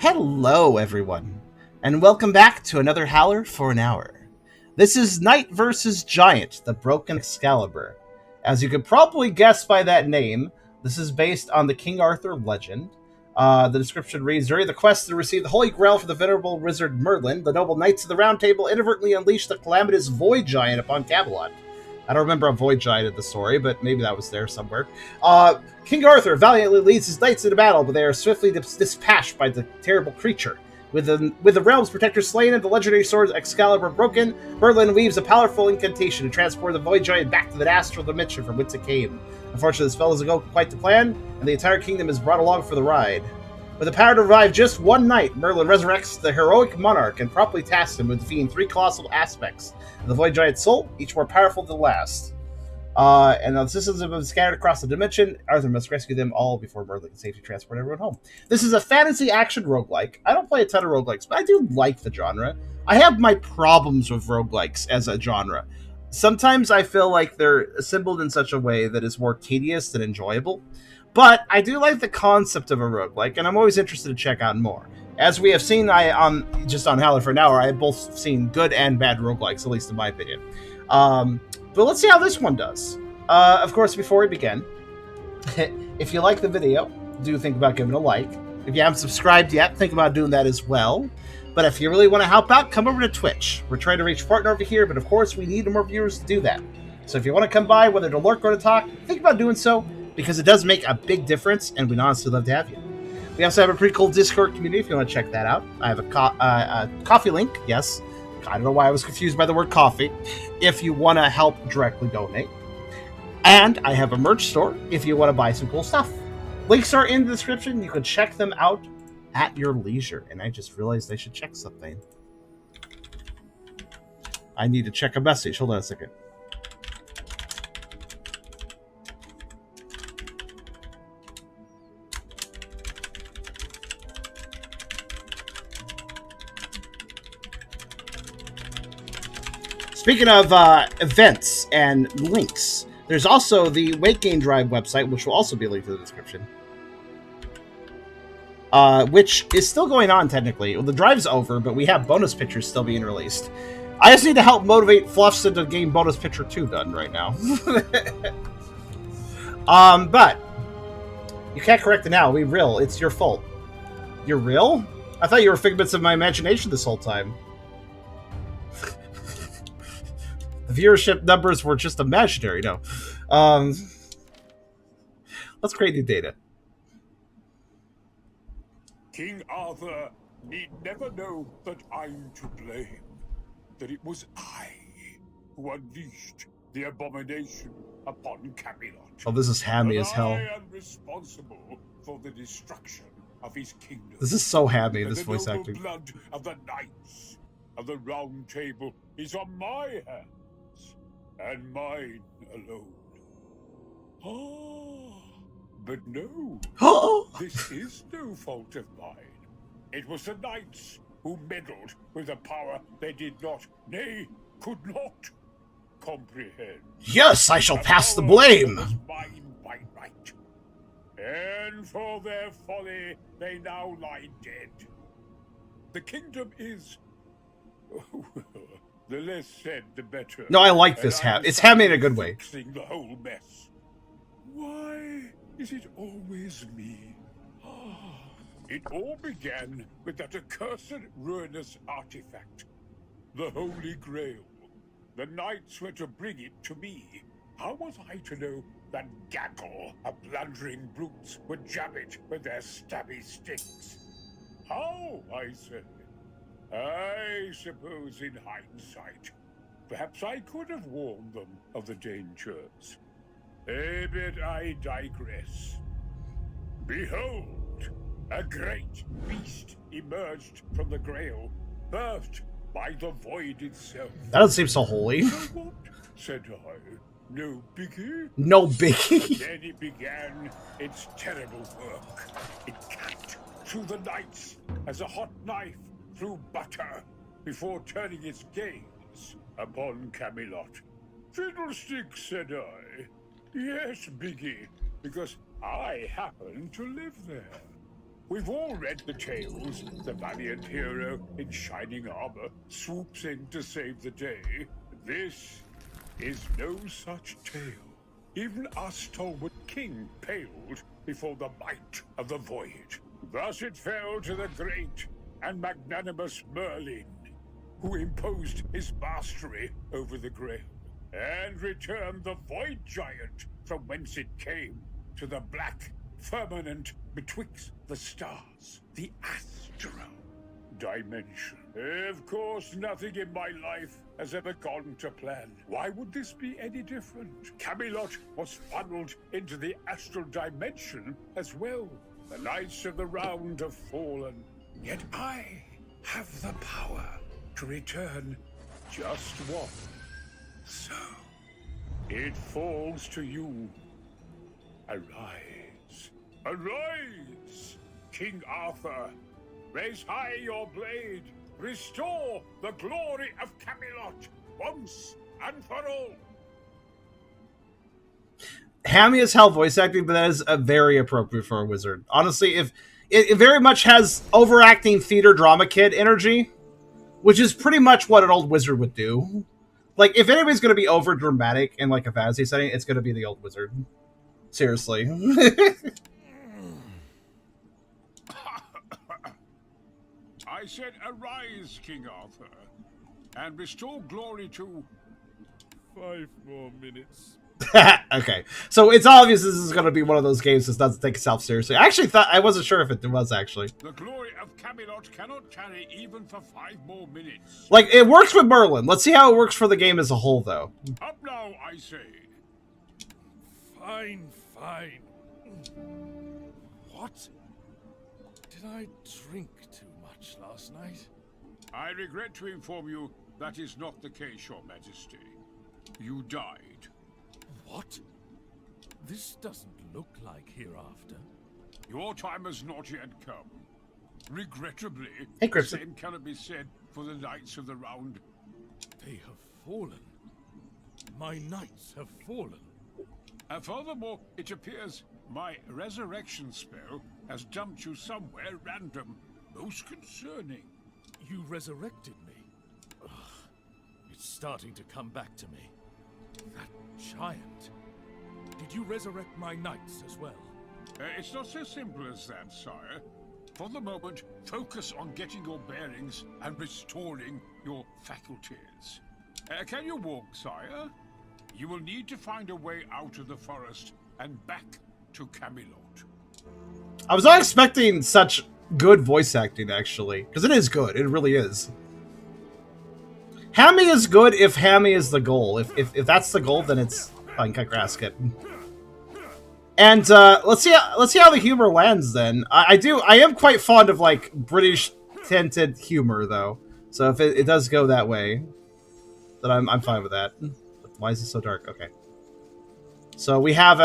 Hello, everyone, and welcome back to another Howler for an hour. This is Knight vs. Giant, the Broken Excalibur. As you could probably guess by that name, this is based on the King Arthur legend. The description reads, during the quest to receive the Holy Grail for the venerable wizard Merlin, the noble knights of the Round Table inadvertently unleashed the calamitous void giant upon Camelot. I don't remember a void giant in the story, but maybe that was there somewhere. King Arthur valiantly leads his knights into battle, but they are swiftly dispatched by the terrible creature. With the realm's protector slain and the legendary sword Excalibur broken, Merlin weaves a powerful incantation to transport the void giant back to the Astral Dimension from whence it came. Unfortunately, this spell doesn't go quite to plan, and the entire kingdom is brought along for the ride. With the power to revive just one knight, Merlin resurrects the heroic monarch and promptly tasks him with defeating three colossal aspects of the Void Giant's soul, each more powerful than the last. And the systems have been scattered across the dimension. Arthur must rescue them all before Merlin can safely transport everyone home. This is a fantasy action roguelike. I don't play a ton of roguelikes, but I do like the genre. I have my problems with roguelikes as a genre. Sometimes I feel like they're assembled in such a way that is more tedious than enjoyable. But I do like the concept of a roguelike, and I'm always interested to check out more. As we have seen, just on Howler for an hour, I have both seen good and bad roguelikes, at least in my opinion. But let's see how this one does. Of course, before we begin, if you like the video, do think about giving it a like. If you haven't subscribed yet, think about doing that as well. But if you really want to help out, come over to Twitch. We're trying to reach partner over here, but of course, we need more viewers to do that. So if you want to come by, whether to lurk or to talk, think about doing so, because it does make a big difference, and we'd honestly love to have you. We also have a pretty cool Discord community if you want to check that out. I have a coffee link, yes. I don't know why I was confused by the word coffee, if you want to help directly donate. And I have a merch store if you want to buy some cool stuff. Links are in the description. You can check them out at your leisure. And I just realized I should check something. I need to check a message. Hold on a second. Speaking of events and links, there's also the Weight Gain Drive website, which will also be linked in the description, which is still going on technically. Well, the drive's over, but we have bonus pictures still being released. I just need to help motivate Fluffs into getting bonus picture 2 done right now. But you can't correct it now. We real. It's your fault. You're real? I thought you were figments of my imagination this whole time. The viewership numbers were just imaginary. No. Let's create new data. King Arthur need never know that I'm to blame. That it was I who unleashed the abomination upon Camelot. Oh, this is hammy as hell. I am responsible for the destruction of his kingdom. This is so hammy, this voice acting. The blood of the knights of the Round Table is on my hands, and mine alone. But no, this is no fault of mine. It was the knights who meddled with a power they did not, nay, could not comprehend. Yes, I shall pass the blame. Was mine by right. And for their folly, they now lie dead. The kingdom is... the less said, the better. No, I like this ham. It's hammy in a good way. Fixing the whole mess. Why is it always me? It all began with that accursed ruinous artifact, the Holy Grail. The knights were to bring it to me. How was I to know that gaggle of blundering brutes would jab it with their stabby sticks? How, I said. I suppose in hindsight, perhaps I could have warned them of the dangers. But I digress. Behold, a great beast emerged from the Grail, birthed by the void itself. That doesn't seem so holy. So what? Said I. No biggie? No biggie? Then it began its terrible work. It cut through the knights as a hot knife through butter before turning its gaze upon Camelot. Fiddlesticks, said I. Yes, biggie, because I happen to live there. We've all read the tales. The valiant hero in shining armor swoops in to save the day. This is no such tale. Even our stalwart king paled before the might of the void. Thus it fell to the great and magnanimous Merlin, who imposed his mastery over the Grail, and returned the void giant from whence it came to the black firmament betwixt the stars, the Astral Dimension. Of course, nothing in my life has ever gone to plan. Why would this be any different? Camelot was funneled into the Astral Dimension as well. The Knights of the Round have fallen, yet I have the power to return just one. So, it falls to you. Arise. Arise, King Arthur. Raise high your blade. Restore the glory of Camelot once and for all. Hammy is hell voice acting, but that is a very appropriate for a wizard. Honestly, if it very much has overacting theater drama kid energy, which is pretty much what an old wizard would do. Like, if anybody's going to be over dramatic in like a fantasy setting, it's going to be the old wizard. Seriously. I said, arise, King Arthur, and restore glory to 5 more minutes. Okay, so it's obvious this is going to be one of those games that doesn't take itself seriously. I actually thought, I wasn't sure if it was actually. The glory of Camelot cannot tarry even for 5 more minutes. Like, it works with Merlin. Let's see how it works for the game as a whole, though. Up now, I say. Fine, fine. What? Did I drink too much last night? I regret to inform you that is not the case, Your Majesty. You died. What? This doesn't look like hereafter. Your time has not yet come. Regrettably, Hey, the Crimson. same cannot be said for the Knights of the Round. They have fallen. My knights have fallen. Furthermore, it appears my resurrection spell has dumped you somewhere random. Most concerning. You resurrected me. Ugh, it's starting to come back to me. That giant. Did you resurrect my knights as well? It's not so simple as that, sire. For the moment, focus on getting your bearings and restoring your faculties. Can you walk, sire? You will need to find a way out of the forest and back to Camelot. I was not expecting such good voice acting, actually. Because it is good. It really is. Hammy is good if Hammy is the goal. If that's the goal, then it's fine. Cut grass, kid. And let's see how the humor lands. Then I am quite fond of like British tinted humor though. So if it does go that way, then I'm fine with that. Why is it so dark? Okay. So we have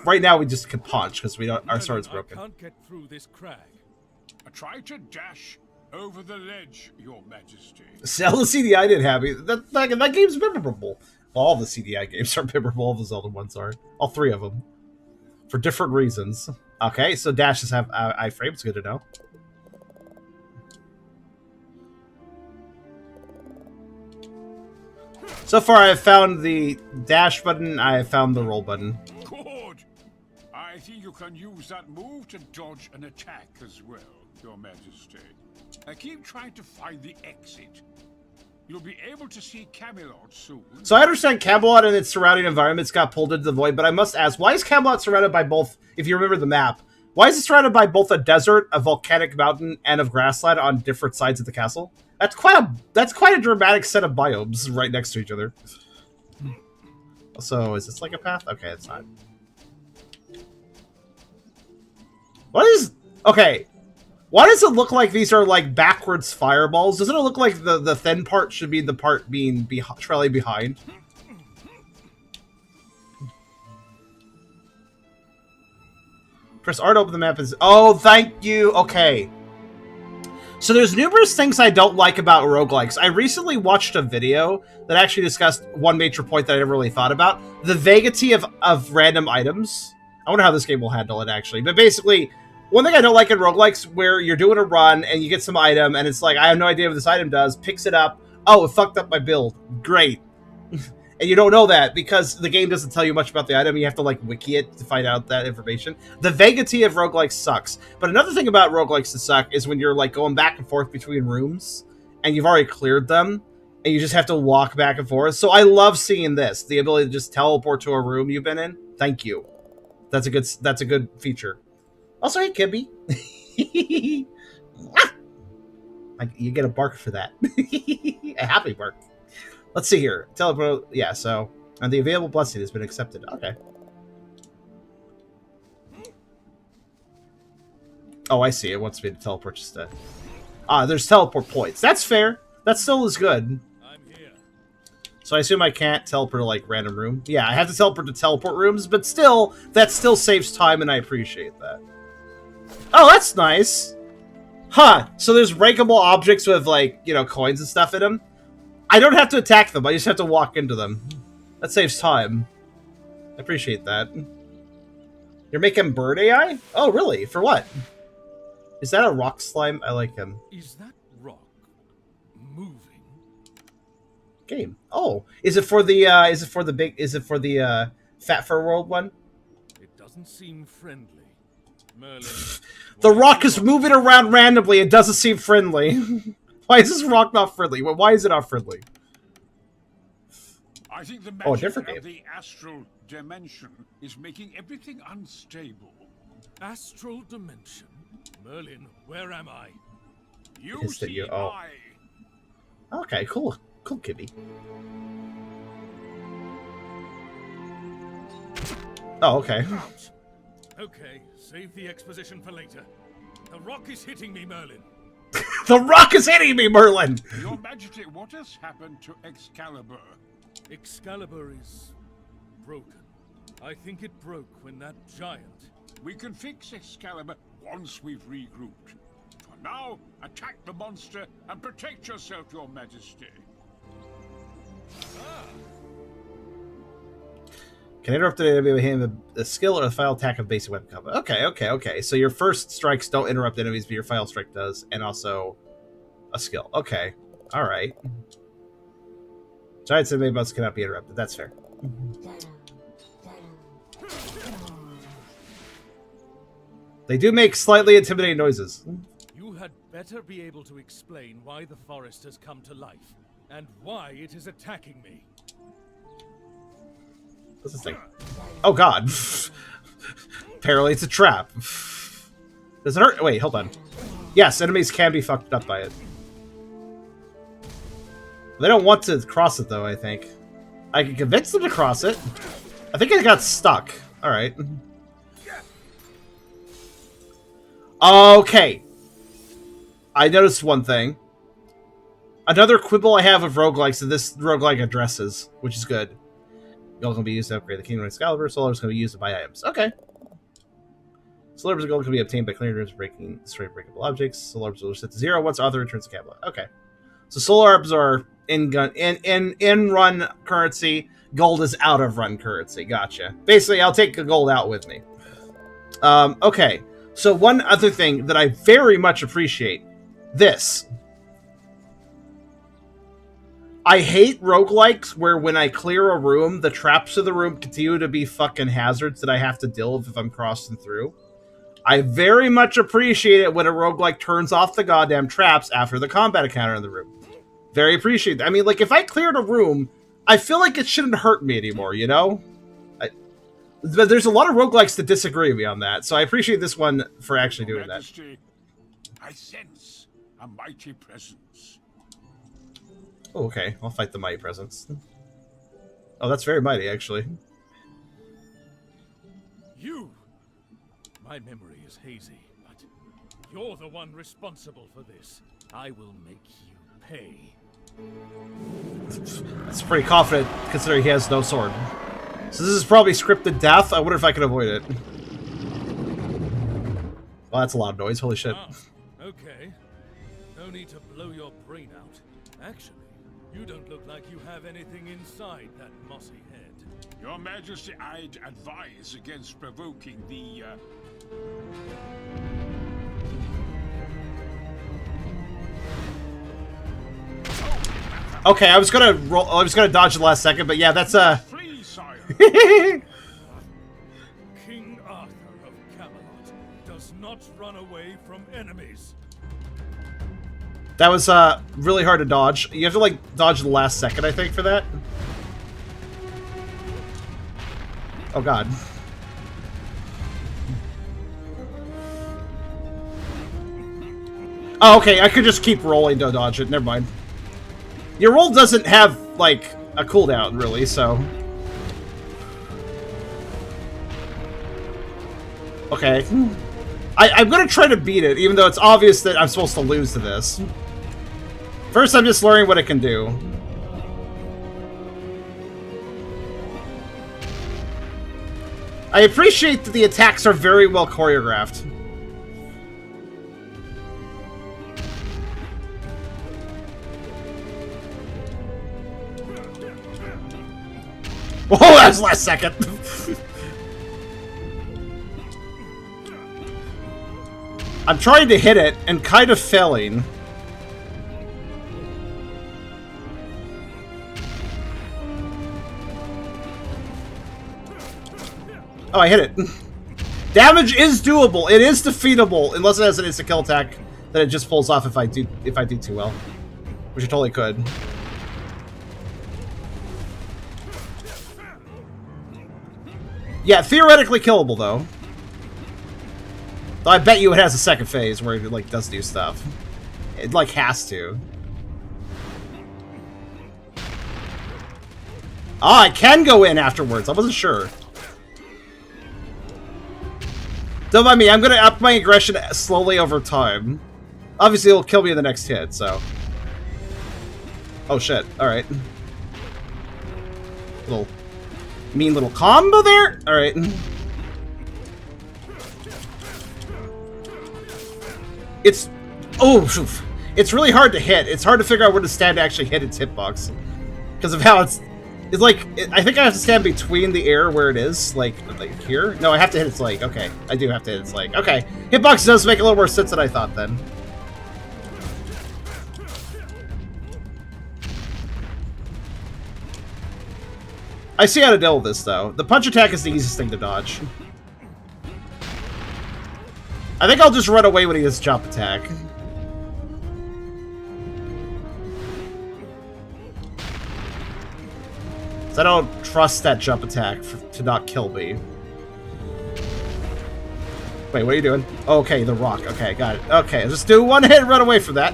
right now we just can punch because we don't our sword's broken. I can't get through this crag. Try to dash over the ledge, Your Majesty. Sell the CDI did happy. That game's memorable. All the CDI games are memorable. All the Zelda ones are. All 3 of them. For different reasons. Okay, so dashes have iframes. Good to know. So far, I have found the dash button. I have found the roll button. Good. I think you can use that move to dodge an attack as well, Your Majesty. Keep trying to find the exit. You'll be able to see Camelot soon. So I understand Camelot and its surrounding environments got pulled into the void, but I must ask, why is Camelot surrounded by both, if you remember the map, why is it surrounded by both a desert, a volcanic mountain, and a grassland on different sides of the castle? That's quite a dramatic set of biomes right next to each other. So, is this like a path? Okay, it's not. What is... Okay. Why does it look like these are like backwards fireballs? Doesn't it look like the thin part should be the part being trailing behind? Press R to open the map. Oh, thank you. Okay. So there's numerous things I don't like about roguelikes. I recently watched a video that actually discussed one major point that I never really thought about. The vaguity of random items. I wonder how this game will handle it, actually. But basically, One thing I don't like in roguelikes where you're doing a run and you get some item and it's like, I have no idea what this item does, picks it up, oh, it fucked up my build. Great. And you don't know that because the game doesn't tell you much about the item. You have to like wiki it to find out that information. The vagity of roguelikes sucks. But another thing about roguelikes that suck is when you're like going back and forth between rooms and you've already cleared them and you just have to walk back and forth. So I love seeing this, the ability to just teleport to a room you've been in. Thank you. That's a good feature. Also, hey, Kibby. You get a bark for that. A happy bark. Let's see here. Teleport. Yeah, so. And the available blessing has been accepted. Okay. Oh, I see. It wants me to teleport just to... there's teleport points. That's fair. That still is good. I'm here. So I assume I can't teleport to, like, random room. Yeah, I have to teleport to teleport rooms, but still, that still saves time, and I appreciate that. Oh, that's nice. Huh. So there's breakable objects with, like, you know, coins and stuff in them. I don't have to attack them. I just have to walk into them. That saves time. I appreciate that. You're making bird AI? Oh, really? For what? Is that a rock slime? I like him. Is that rock moving? Game. Oh, is it for the Fat Fur World one? It doesn't seem friendly. Merlin. The rock is moving around randomly. It doesn't seem friendly. Why is this rock not friendly? Why is it not friendly? I think the magic different of game. the Astral Dimension is making everything unstable. Astral Dimension? Merlin, where am I? You Is that see you? Oh. my... Okay, cool. Cool, Kibby. Oh, okay. Ouch. Okay, save the exposition for later. The rock is hitting me, Merlin. The rock is hitting me, Merlin! Your Majesty, what has happened to Excalibur? Excalibur is broken. I think it broke when that giant... We can fix Excalibur once we've regrouped. For now, attack the monster and protect yourself, Your Majesty. Can interrupt an enemy with him a skill or a final attack of basic weapon combo. Okay. So your first strikes don't interrupt enemies, but your final strike does, and also a skill. Okay. Alright. Giants and Maybugs cannot be interrupted. That's fair. They do make slightly intimidating noises. You had better be able to explain why the forest has come to life, and why it is attacking me. What's this thing? Oh god. Apparently it's a trap. Does it hurt? Wait, hold on. Yes, enemies can be fucked up by it. They don't want to cross it though, I think. I can convince them to cross it. I think it got stuck. Alright. Okay. I noticed one thing. Another quibble I have of roguelikes that this roguelike addresses, which is good. Gold can be used to upgrade the Kingdom of Excalibur. Solar is going to be used to buy items. Okay. Solar orbs of gold can be obtained by clearing rooms, breaking straight breakable objects. Solar orbs will set to 0 once Arthur returns to Camelot. Okay. So solar orbs are in run currency. Gold is out of run currency. Gotcha. Basically, I'll take the gold out with me. Okay. So one other thing that I very much appreciate. This. I hate roguelikes where when I clear a room, the traps of the room continue to be fucking hazards that I have to deal with if I'm crossing through. I very much appreciate it when a roguelike turns off the goddamn traps after the combat encounter in the room. Very appreciate that. I mean, like, if I cleared a room, I feel like it shouldn't hurt me anymore, you know? But there's a lot of roguelikes that disagree with me on that, so I appreciate this one for actually doing that. Majesty, I sense a mighty presence. Oh, okay. I'll fight the mighty presence. Oh, that's very mighty, actually. You! My memory is hazy, but you're the one responsible for this. I will make you pay. It's pretty confident, considering he has no sword. So this is probably scripted death. I wonder if I can avoid it. Well, that's a lot of noise. Holy shit. Ah, okay. No need to blow your brain out. Actually, you don't look like you have anything inside that mossy head. Your Majesty, I'd advise against provoking the, Okay, I was gonna roll. I was gonna dodge the last second, but yeah, that's Flee, sire. King Arthur of Camelot does not run away from enemies. That was really hard to dodge. You have to like dodge the last second, I think, for that. Oh god. Oh, okay, I could just keep rolling to dodge it. Never mind. Your roll doesn't have, like, a cooldown, really, so... Okay. I'm gonna try to beat it, even though it's obvious that I'm supposed to lose to this. First, I'm just learning what it can do. I appreciate that the attacks are very well choreographed. Oh, that was last second. I'm trying to hit it and kind of failing. Oh, I hit it. Damage is doable. It is defeatable unless it has an instant kill attack that it just pulls off if I do too well, which I totally could. Yeah, theoretically killable though. Though I bet you it has a second phase where it like does do stuff. It like has to. Oh, I can go in afterwards. I wasn't sure. Don't mind me, I'm gonna up my aggression slowly over time. Obviously, it'll kill me in the next hit, so... Oh shit, alright. Little... mean little combo there? Alright. It's... Oh, oof. It's really hard to hit. It's hard to figure out where to stand to actually hit its hitbox. Because of how it's... It's like, I think I have to stand between the air where it is, like here? No, I have to hit its leg. Okay, I do have to hit its leg. Okay, hitbox does make a little more sense than I thought then. I see how to deal with this, though. The punch attack is the easiest thing to dodge. I think I'll just run away when he does jump attack. I don't trust that jump attack to not kill me. Wait, what are you doing? Oh, okay, the rock. Okay, got it. Okay, just do one hit and run away from that.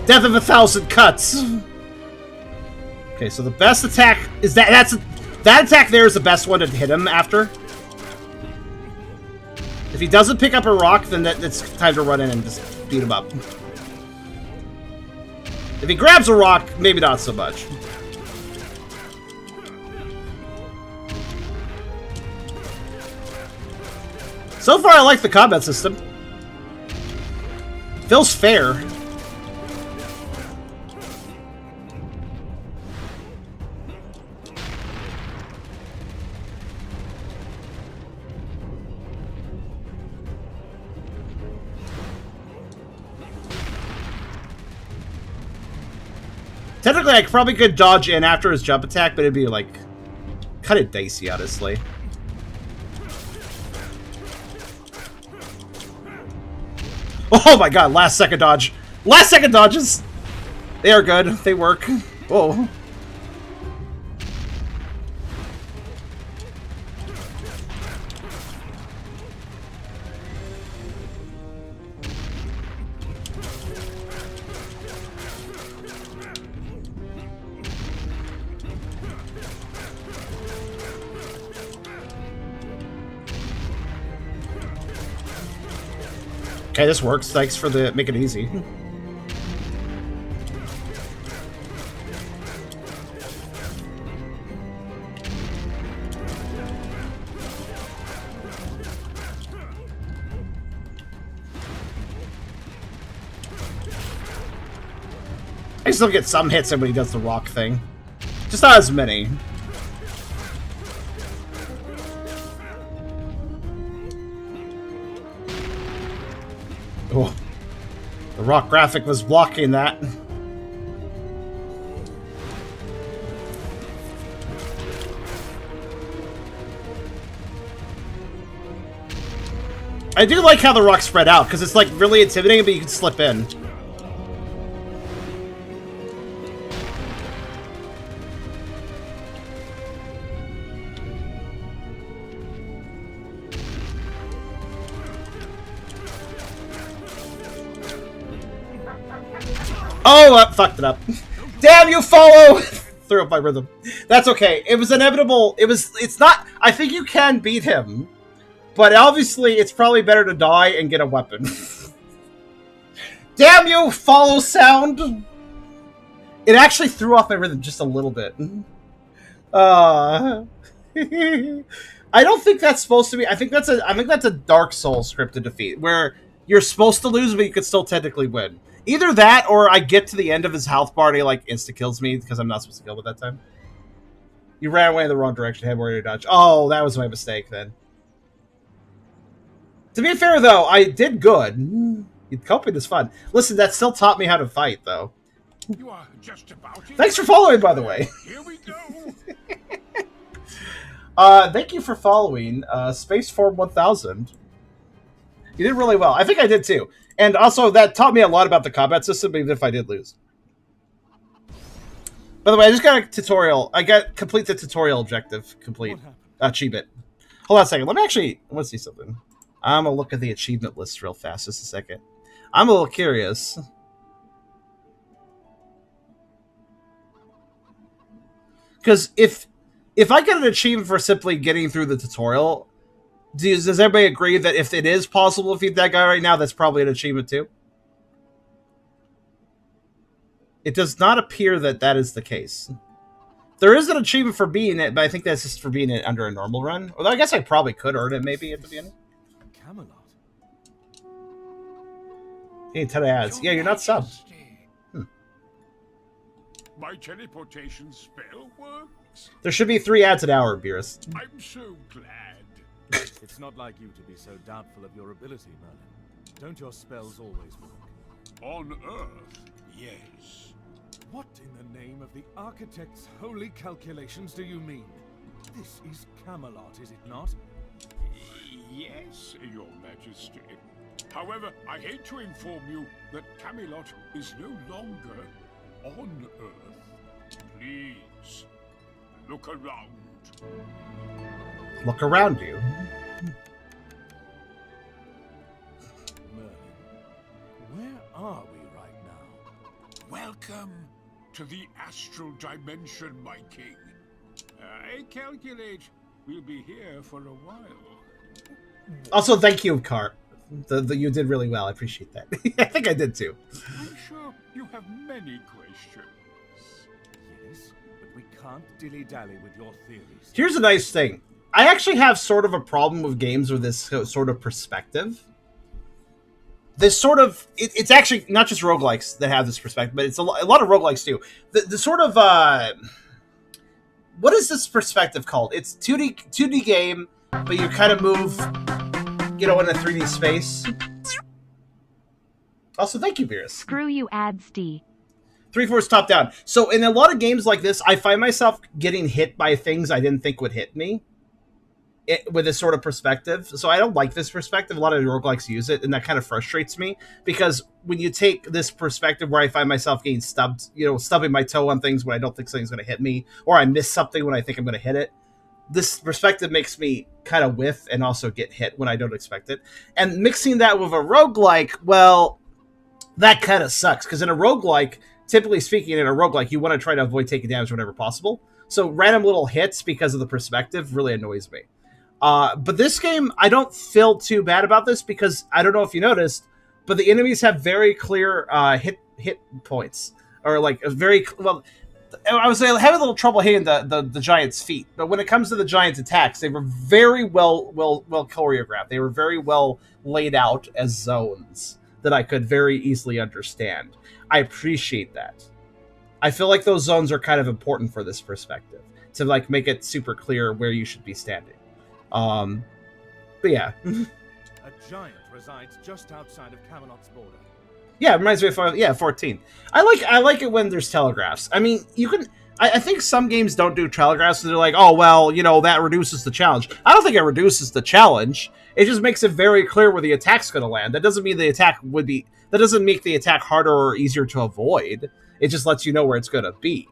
Death of 1,000 cuts. Okay, so the best attack is that attack there is the best one to hit him after. If he doesn't pick up a rock, then it's time to run in and just beat him up. If he grabs a rock, maybe not so much. So far, I like the combat system. Feels fair. Technically, I probably could dodge in after his jump attack, but it'd be, like, kind of dicey, honestly. Oh my god, last second dodge. Last second dodges! They are good. They work. Whoa. Okay, this works. Thanks for the make it easy. I still get some hits when he does the rock thing. Just not as many. The rock graphic was blocking that. I do like how the rocks spread out, because it's like really intimidating, but you can slip in. Oh, I fucked it up. Damn you, follow! Threw up my rhythm. That's okay. It was inevitable. It's not... I think you can beat him. But obviously, it's probably better to die and get a weapon. Damn you, follow sound! It actually threw off my rhythm just a little bit. I don't think that's supposed to be... I think that's a Dark Souls script to defeat, where you're supposed to lose, but you could still technically win. Either that, or I get to the end of his health bar and he, like, insta-kills me, because I'm not supposed to kill him at that time. You ran away in the wrong direction, had warrior dodge. Oh, that was my mistake, then. To be fair, though, I did good. Coping is fun. Listen, that still taught me how to fight, though. You are just about it. Thanks for following, by the way. Here we go. Thank you for following, Spaceform 1000. You did really well. I think I did, too. And also, that taught me a lot about the combat system, even if I did lose. By the way, I just got a tutorial. I got complete the tutorial objective. Complete. Achievement. Hold on a second. Let me see something. I'm going to look at the achievement list real fast. Just a second. I'm a little curious. Because if I get an achievement for simply getting through the tutorial... Does everybody agree that if it is possible to defeat that guy right now, that's probably an achievement too? It does not appear that that is the case. There is an achievement for being it, but I think that's just for being it under a normal run. Although I guess I probably could earn it maybe at the beginning. Camelot. Hey, 10 ads. Yeah, you're not subbed. My teleportation spell works. There should be 3 ads an hour, Beerus. I'm so glad. It's not like you to be so doubtful of your ability, Merlin. Don't your spells always work? On Earth, yes. What in the name of the architect's holy calculations do you mean? This is Camelot, is it not? Yes, Your Majesty. However, I hate to inform you that Camelot is no longer on Earth. Please, look around. Look around you. Merlin, where are we right now? Welcome to the Astral Dimension, my king. I calculate we'll be here for a while. Also, thank you, Cart. You did really well. I appreciate that. I think I did too. I'm sure you have many questions. Yes, but we can't dilly-dally with your theories. Here's a nice thing. I actually have sort of a problem with games with this sort of perspective. This sort of... It's actually not just roguelikes that have this perspective, but it's a lot of roguelikes too. The sort of... what is this perspective called? It's 2D game, but you kind of move, you know, in a 3D space. Also, thank you, Beerus. Screw you, ads, D. 3/4 top down. So in a lot of games like this, I find myself getting hit by things I didn't think would hit me. With this sort of perspective. So I don't like this perspective. A lot of roguelikes use it, and that kind of frustrates me, because when you take this perspective where I find myself getting stubbed, you know, stubbing my toe on things when I don't think something's going to hit me, or I miss something when I think I'm going to hit it, this perspective makes me kind of whiff and also get hit when I don't expect it. And mixing that with a roguelike, well, that kind of sucks, because in a roguelike, typically speaking, in a roguelike, you want to try to avoid taking damage whenever possible. So random little hits because of the perspective really annoys me. But this game, I don't feel too bad about this, because I don't know if you noticed, but the enemies have very clear hit points, or like a very well. I was having a little trouble hitting the giant's feet, but when it comes to the giant's attacks, they were very well choreographed. They were very well laid out as zones that I could very easily understand. I appreciate that. I feel like those zones are kind of important for this perspective, to like make it super clear where you should be standing. But yeah. A giant resides just outside of Camelot's border. Yeah, it reminds me of 14. I like it when there's telegraphs. I mean, you can. I think some games don't do telegraphs, so they're like, oh well, that reduces the challenge. I don't think it reduces the challenge. It just makes it very clear where the attack's going to land. That doesn't mean the attack would be. That doesn't make the attack harder or easier to avoid. It just lets you know where it's going to be.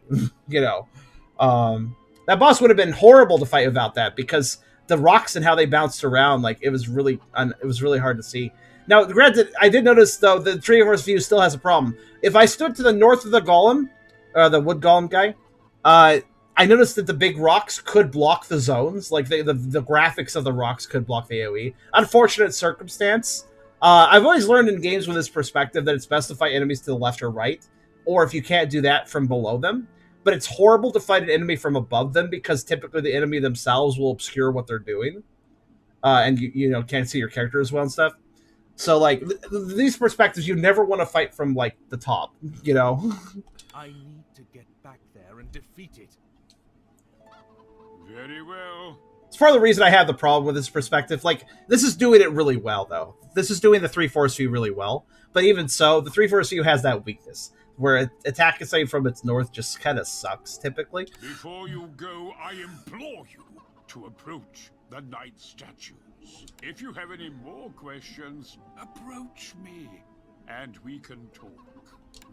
That boss would have been horrible to fight without that, because the rocks and how they bounced around, like, it was really hard to see. Now, granted, I did notice, though, the Treehouse view still has a problem. If I stood to the north of the golem, the wood golem guy, I noticed that the big rocks could block the zones. Like, the graphics of the rocks could block the AoE. Unfortunate circumstance. I've always learned in games with this perspective that it's best to fight enemies to the left or right, or if you can't do that, from below them. But it's horrible to fight an enemy from above them, because typically the enemy themselves will obscure what they're doing. And you can't see your character as well and stuff. So, like, these perspectives, you never want to fight from, like, the top, I need to get back there and defeat it. Very well. It's part of the reason I have the problem with this perspective. Like, this is doing it really well, though. This is doing the 3/4 view really well. But even so, the 3/4 view has that weakness, where attack aside from its north just kind of sucks, typically. Before you go, I implore you to approach the knight statues. If you have any more questions, approach me, and we can talk.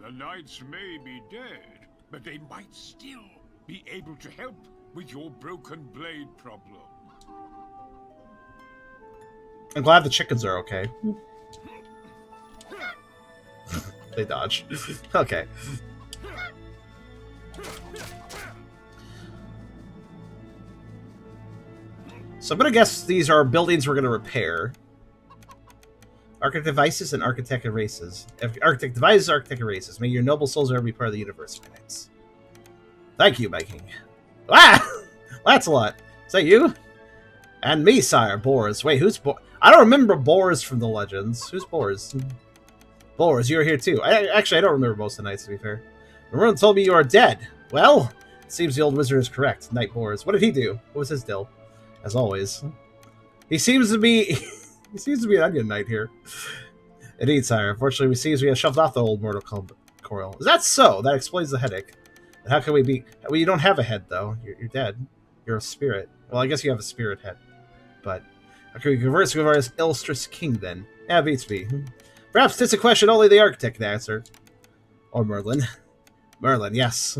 The knights may be dead, but they might still be able to help with your broken blade problem. I'm glad the chickens are okay. They dodge. Okay. So I'm going to guess these are buildings we're going to repair. Architect devices and architect erases. Architect devices, architect erases. May your noble souls ever be part of the universe, my knights. Thank you, my king. Ah! Lancelot! Is that you? And me, sire, Boris. Wait, who's Boris? I don't remember Boris from the Legends. Who's Boris? Boris, you're here too. I don't remember most of the knights, to be fair. Everyone told me you are dead. Well, it seems the old wizard is correct. Knight Boris. What did he do? What was his deal? As always. He seems to be... he seems to be an onion knight here. Indeed, sire. Unfortunately, it seems we have shoved off the old mortal coil. Is that so? That explains the headache. And how can we be... Well, you don't have a head, though. You're dead. You're a spirit. Well, I guess you have a spirit head. But how can we converse with our illustrious king, then? Yeah, beats me. Perhaps it's a question only the architect can answer. Or Merlin. Merlin, yes.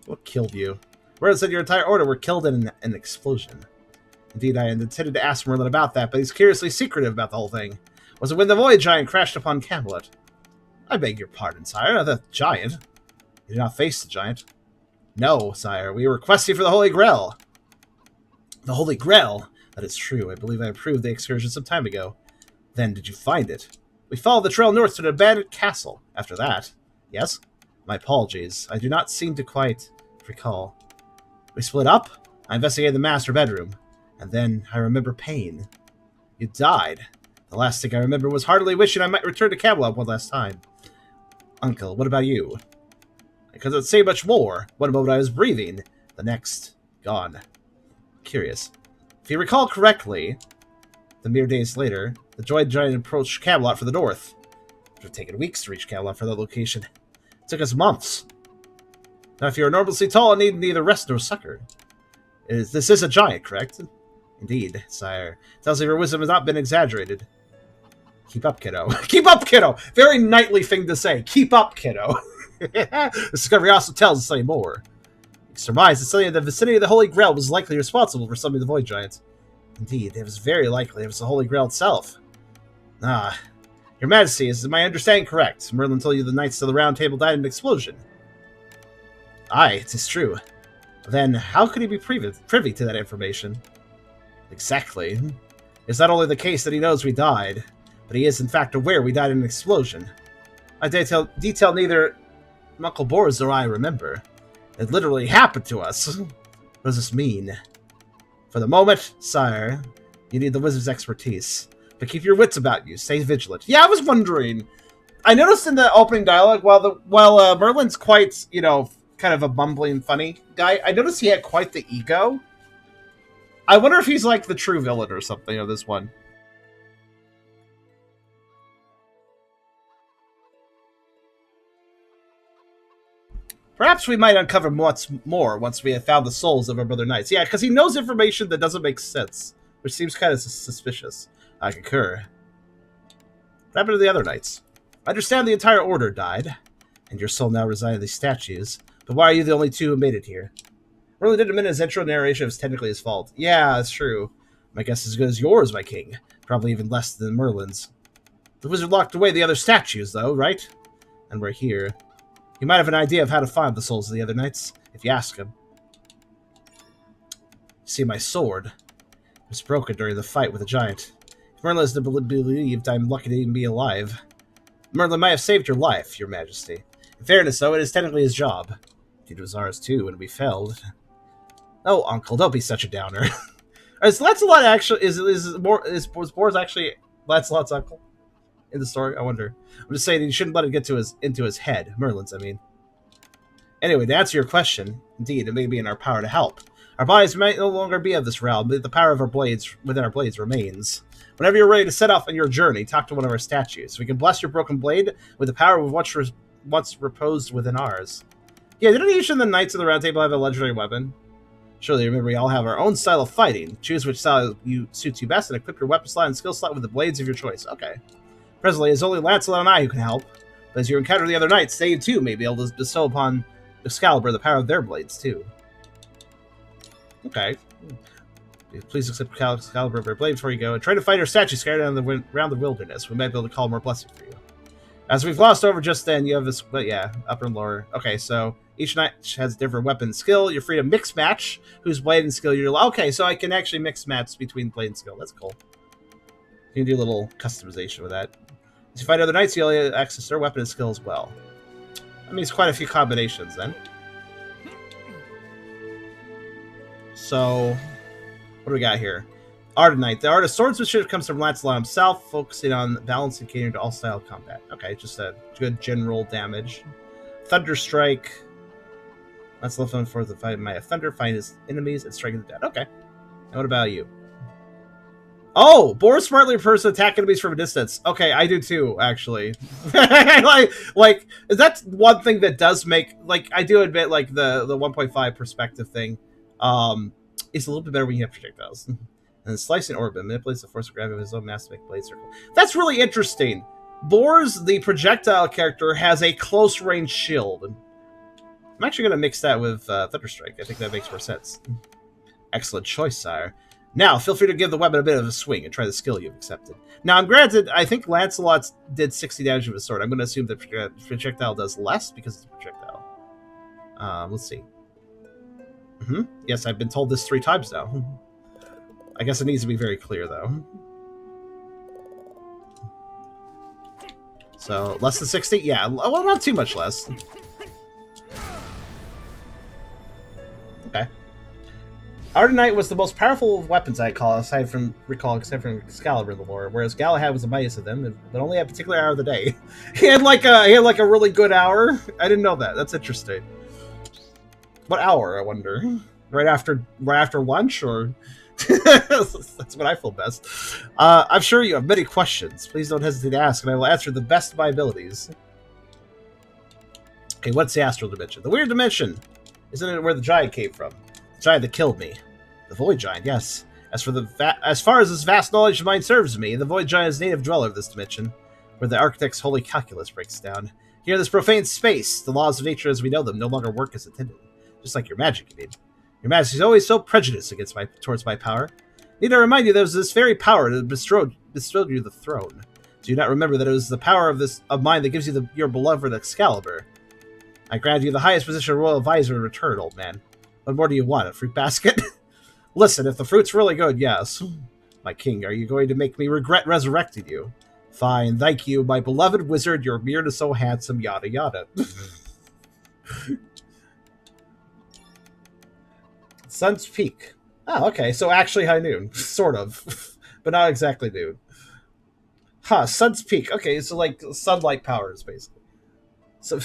What killed you? Merlin said your entire order were killed in an explosion. Indeed, I had intended to ask Merlin about that, but he's curiously secretive about the whole thing. Was it when the Void Giant crashed upon Camelot? I beg your pardon, sire. The giant? You did not face the giant. No, sire. We were questing for the Holy Grail. The Holy Grail? That is true. I believe I approved the excursion some time ago. Then, did you find it? We followed the trail north to an abandoned castle. After that, yes? My apologies. I do not seem to quite recall. We split up. I investigated the master bedroom. And then I remember pain. You died. The last thing I remember was heartily wishing I might return to Camelot one last time. Uncle, what about you? I couldn't say much more. One moment I was breathing. The next, gone. Curious. If you recall correctly, the mere days later, the Droid Giant approached Camelot for the north. It would have taken weeks to reach Camelot for that location. It took us months. Now, if you are enormously tall and need neither rest nor succor. This is a giant, correct? Indeed, sire. Tells me your wisdom has not been exaggerated. Keep up, kiddo. Keep up, kiddo! Very knightly thing to say. Keep up, kiddo. The discovery also tells us something more. You surmise that something in the vicinity of the Holy Grail was likely responsible for summoning the Void Giants. Indeed, it was very likely it was the Holy Grail itself. Ah. Your Majesty, is my understanding correct? Merlin told you the Knights of the Round Table died in an explosion. Aye, it is true. Then, how could he be privy to that information? Exactly. It's not only the case that he knows we died, but he is in fact aware we died in an explosion. I detail neither Uncle Boris nor I remember. It literally happened to us. What does this mean? For the moment, sire, you need the wizard's expertise. But keep your wits about you. Stay vigilant. Yeah, I was wondering. I noticed in the opening dialogue, while Merlin's quite, kind of a bumbling, funny guy, I noticed he had quite the ego. I wonder if he's like the true villain or something of this one. Perhaps we might uncover much more once we have found the souls of our brother knights. Yeah, because he knows information that doesn't make sense, which seems kind of suspicious. I concur. What happened to the other knights? I understand the entire order died, and your soul now resides in these statues. But why are you the only two who made it here? Really didn't admit his intro narration was technically his fault. Yeah, that's true. My guess is as good as yours, my king. Probably even less than Merlin's. The wizard locked away the other statues, though, right? And we're here. You might have an idea of how to find the souls of the other knights, if you ask him. See, my sword was broken during the fight with the giant. If Merlin is believed, I'm lucky to even be alive. Merlin might have saved your life, your majesty. In fairness, though, it is technically his job. It was ours, too, when we failed. Oh, uncle, don't be such a downer. Is Lancelot actually... Is Bors actually Lancelot's uncle in the story? I wonder. I'm just saying he shouldn't let it get to into his head. Merlin's, I mean. Anyway, to answer your question, indeed, it may be in our power to help. Our bodies might no longer be of this realm, but the power of our blades within our blades remains. Whenever you're ready to set off on your journey, talk to one of our statues. We can bless your broken blade with the power of what once reposed within ours. Yeah, didn't each of the Knights of the Round Table have a legendary weapon? Surely, remember, we all have our own style of fighting. Choose which style suits you best and equip your weapon slot and skill slot with the blades of your choice. Okay. Presently, it's only Lancelot and I who can help. But as you encounter the other knights, they too may be able to bestow upon Excalibur the power of their blades, too. Okay. Please accept Excalibur of our blade before you go, and try to find our statue scattered around the wilderness. We might be able to call more blessing for you. As we've glossed over just then, you have this, but yeah, upper and lower. Okay, so each knight has different weapon skill. You're free to mix match whose blade and skill you're... Okay, so I can actually mix match between blade and skill. That's cool. You can do a little customization with that. As you find other knights, you'll access their weapon and skill as well. That means quite a few combinations, then. So, what do we got here? Art of Knight. The art of swordsmanship comes from Lancelot himself, focusing on balance and catering to all style of combat. Okay, just a good general damage. Thunderstrike. Lancelot found for the fight might of thunder, find his enemies, and striking the dead. Okay. And what about you? Oh, Boris smartly prefers to attack enemies from a distance. Okay, I do too, actually. like that's one thing that does make, like, I do admit, like, the 1.5 perspective thing, is a little bit better when you have projectiles. And then slicing orbit manipulates the force of gravity of his own mass to make blade circle. That's really interesting. Bors, the projectile character, has a close range shield. I'm actually going to mix that with Thunderstrike. I think that makes more sense. Excellent choice, sire. Now, feel free to give the weapon a bit of a swing and try the skill you've accepted. Now, I'm granted, I think Lancelot did 60 damage with his sword. I'm going to assume that projectile does less because it's a projectile. Let's see. Yes, I've been told this 3 times now. I guess it needs to be very clear, though. So, less than 60? Yeah, well, not too much less. Okay. Art of Knight was the most powerful of weapons, I call, except from Excalibur in the lore, whereas Galahad was the mightiest of them, but only at a particular hour of the day. he had like a really good hour. I didn't know that. That's interesting. What hour, I wonder? Right after lunch, or? That's when I feel best. I'm sure you have many questions. Please don't hesitate to ask, and I will answer the best of my abilities. Okay, what's the Astral Dimension? The Weird Dimension! Isn't it where the giant came from? The giant that killed me. The Void Giant, yes. As far as this vast knowledge of mine serves me, the Void Giant is native dweller of this dimension, where the architect's holy calculus breaks down. Here in this profane space, the laws of nature as we know them no longer work as intended. Just like your magic, you mean. Your majesty is always so prejudiced towards my power. I need to remind you that it was this very power that bestowed you the throne. Do you not remember that it was the power of mine that gives you your beloved Excalibur? I grant you the highest position of royal advisor in return, old man. What more do you want, a fruit basket? Listen, if the fruit's really good, yes. My king, are you going to make me regret resurrecting you? Fine, thank you, my beloved wizard, your beard is so handsome, yada yada. Sun's Peak. Oh, okay, so actually high noon. Sort of. But not exactly noon. Huh, Sun's Peak. Okay, so like sunlight powers, basically. So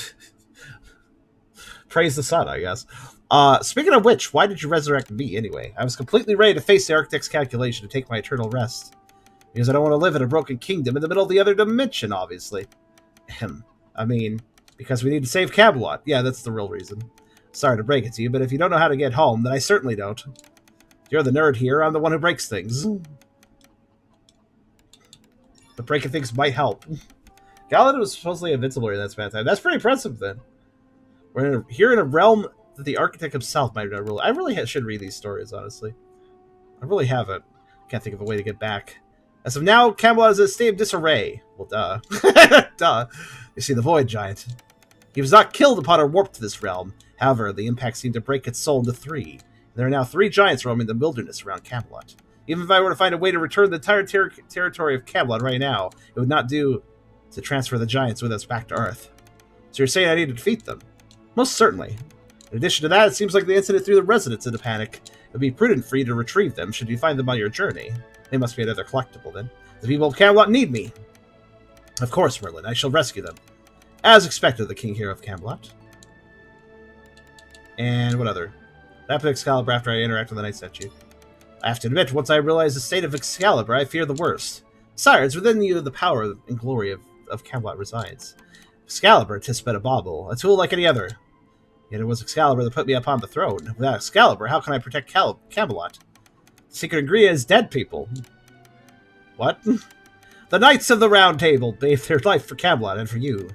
praise the sun, I guess. Speaking of which, why did you resurrect me anyway? I was completely ready to face the architect's calculation to take my eternal rest. Because I don't want to live in a broken kingdom in the middle of the other dimension, obviously. I mean, Because we need to save Camelot. Yeah, that's the real reason. Sorry to break it to you, but if you don't know how to get home, then I certainly don't. You're the nerd here, I'm the one who breaks things. But breaking things might help. Camelot was supposedly invincible in that span of time. That's pretty impressive, then. We're here in a realm that the architect himself might not rule. I really should read these stories, honestly. I really haven't. Can't think of a way to get back. As of now, Camelot is in a state of disarray. Well, duh. Duh. You see, the Void Giant. He was not killed upon our warp to this realm. However, the impact seemed to break its soul into 3. There are now 3 giants roaming the wilderness around Camelot. Even if I were to find a way to return the entire territory of Camelot right now, it would not do to transfer the giants with us back to Earth. So you're saying I need to defeat them? Most certainly. In addition to that, it seems like the incident threw the residents into panic. It would be prudent for you to retrieve them should you find them on your journey. They must be another collectible, then. The people of Camelot need me. Of course, Merlin, I shall rescue them. As expected, the king here of Camelot. And what other? Rapid Excalibur after I interact with the Night Statue. I have to admit, once I realize the state of Excalibur, I fear the worst. Sire, it's within you the power and glory of Camelot resides. Excalibur, 'tis but a bauble, a tool like any other. Yet it was Excalibur that put me upon the throne. Without Excalibur, how can I protect Camelot? The secret ingredient is dead people. What? The Knights of the Round Table bathed their life for Camelot and for you.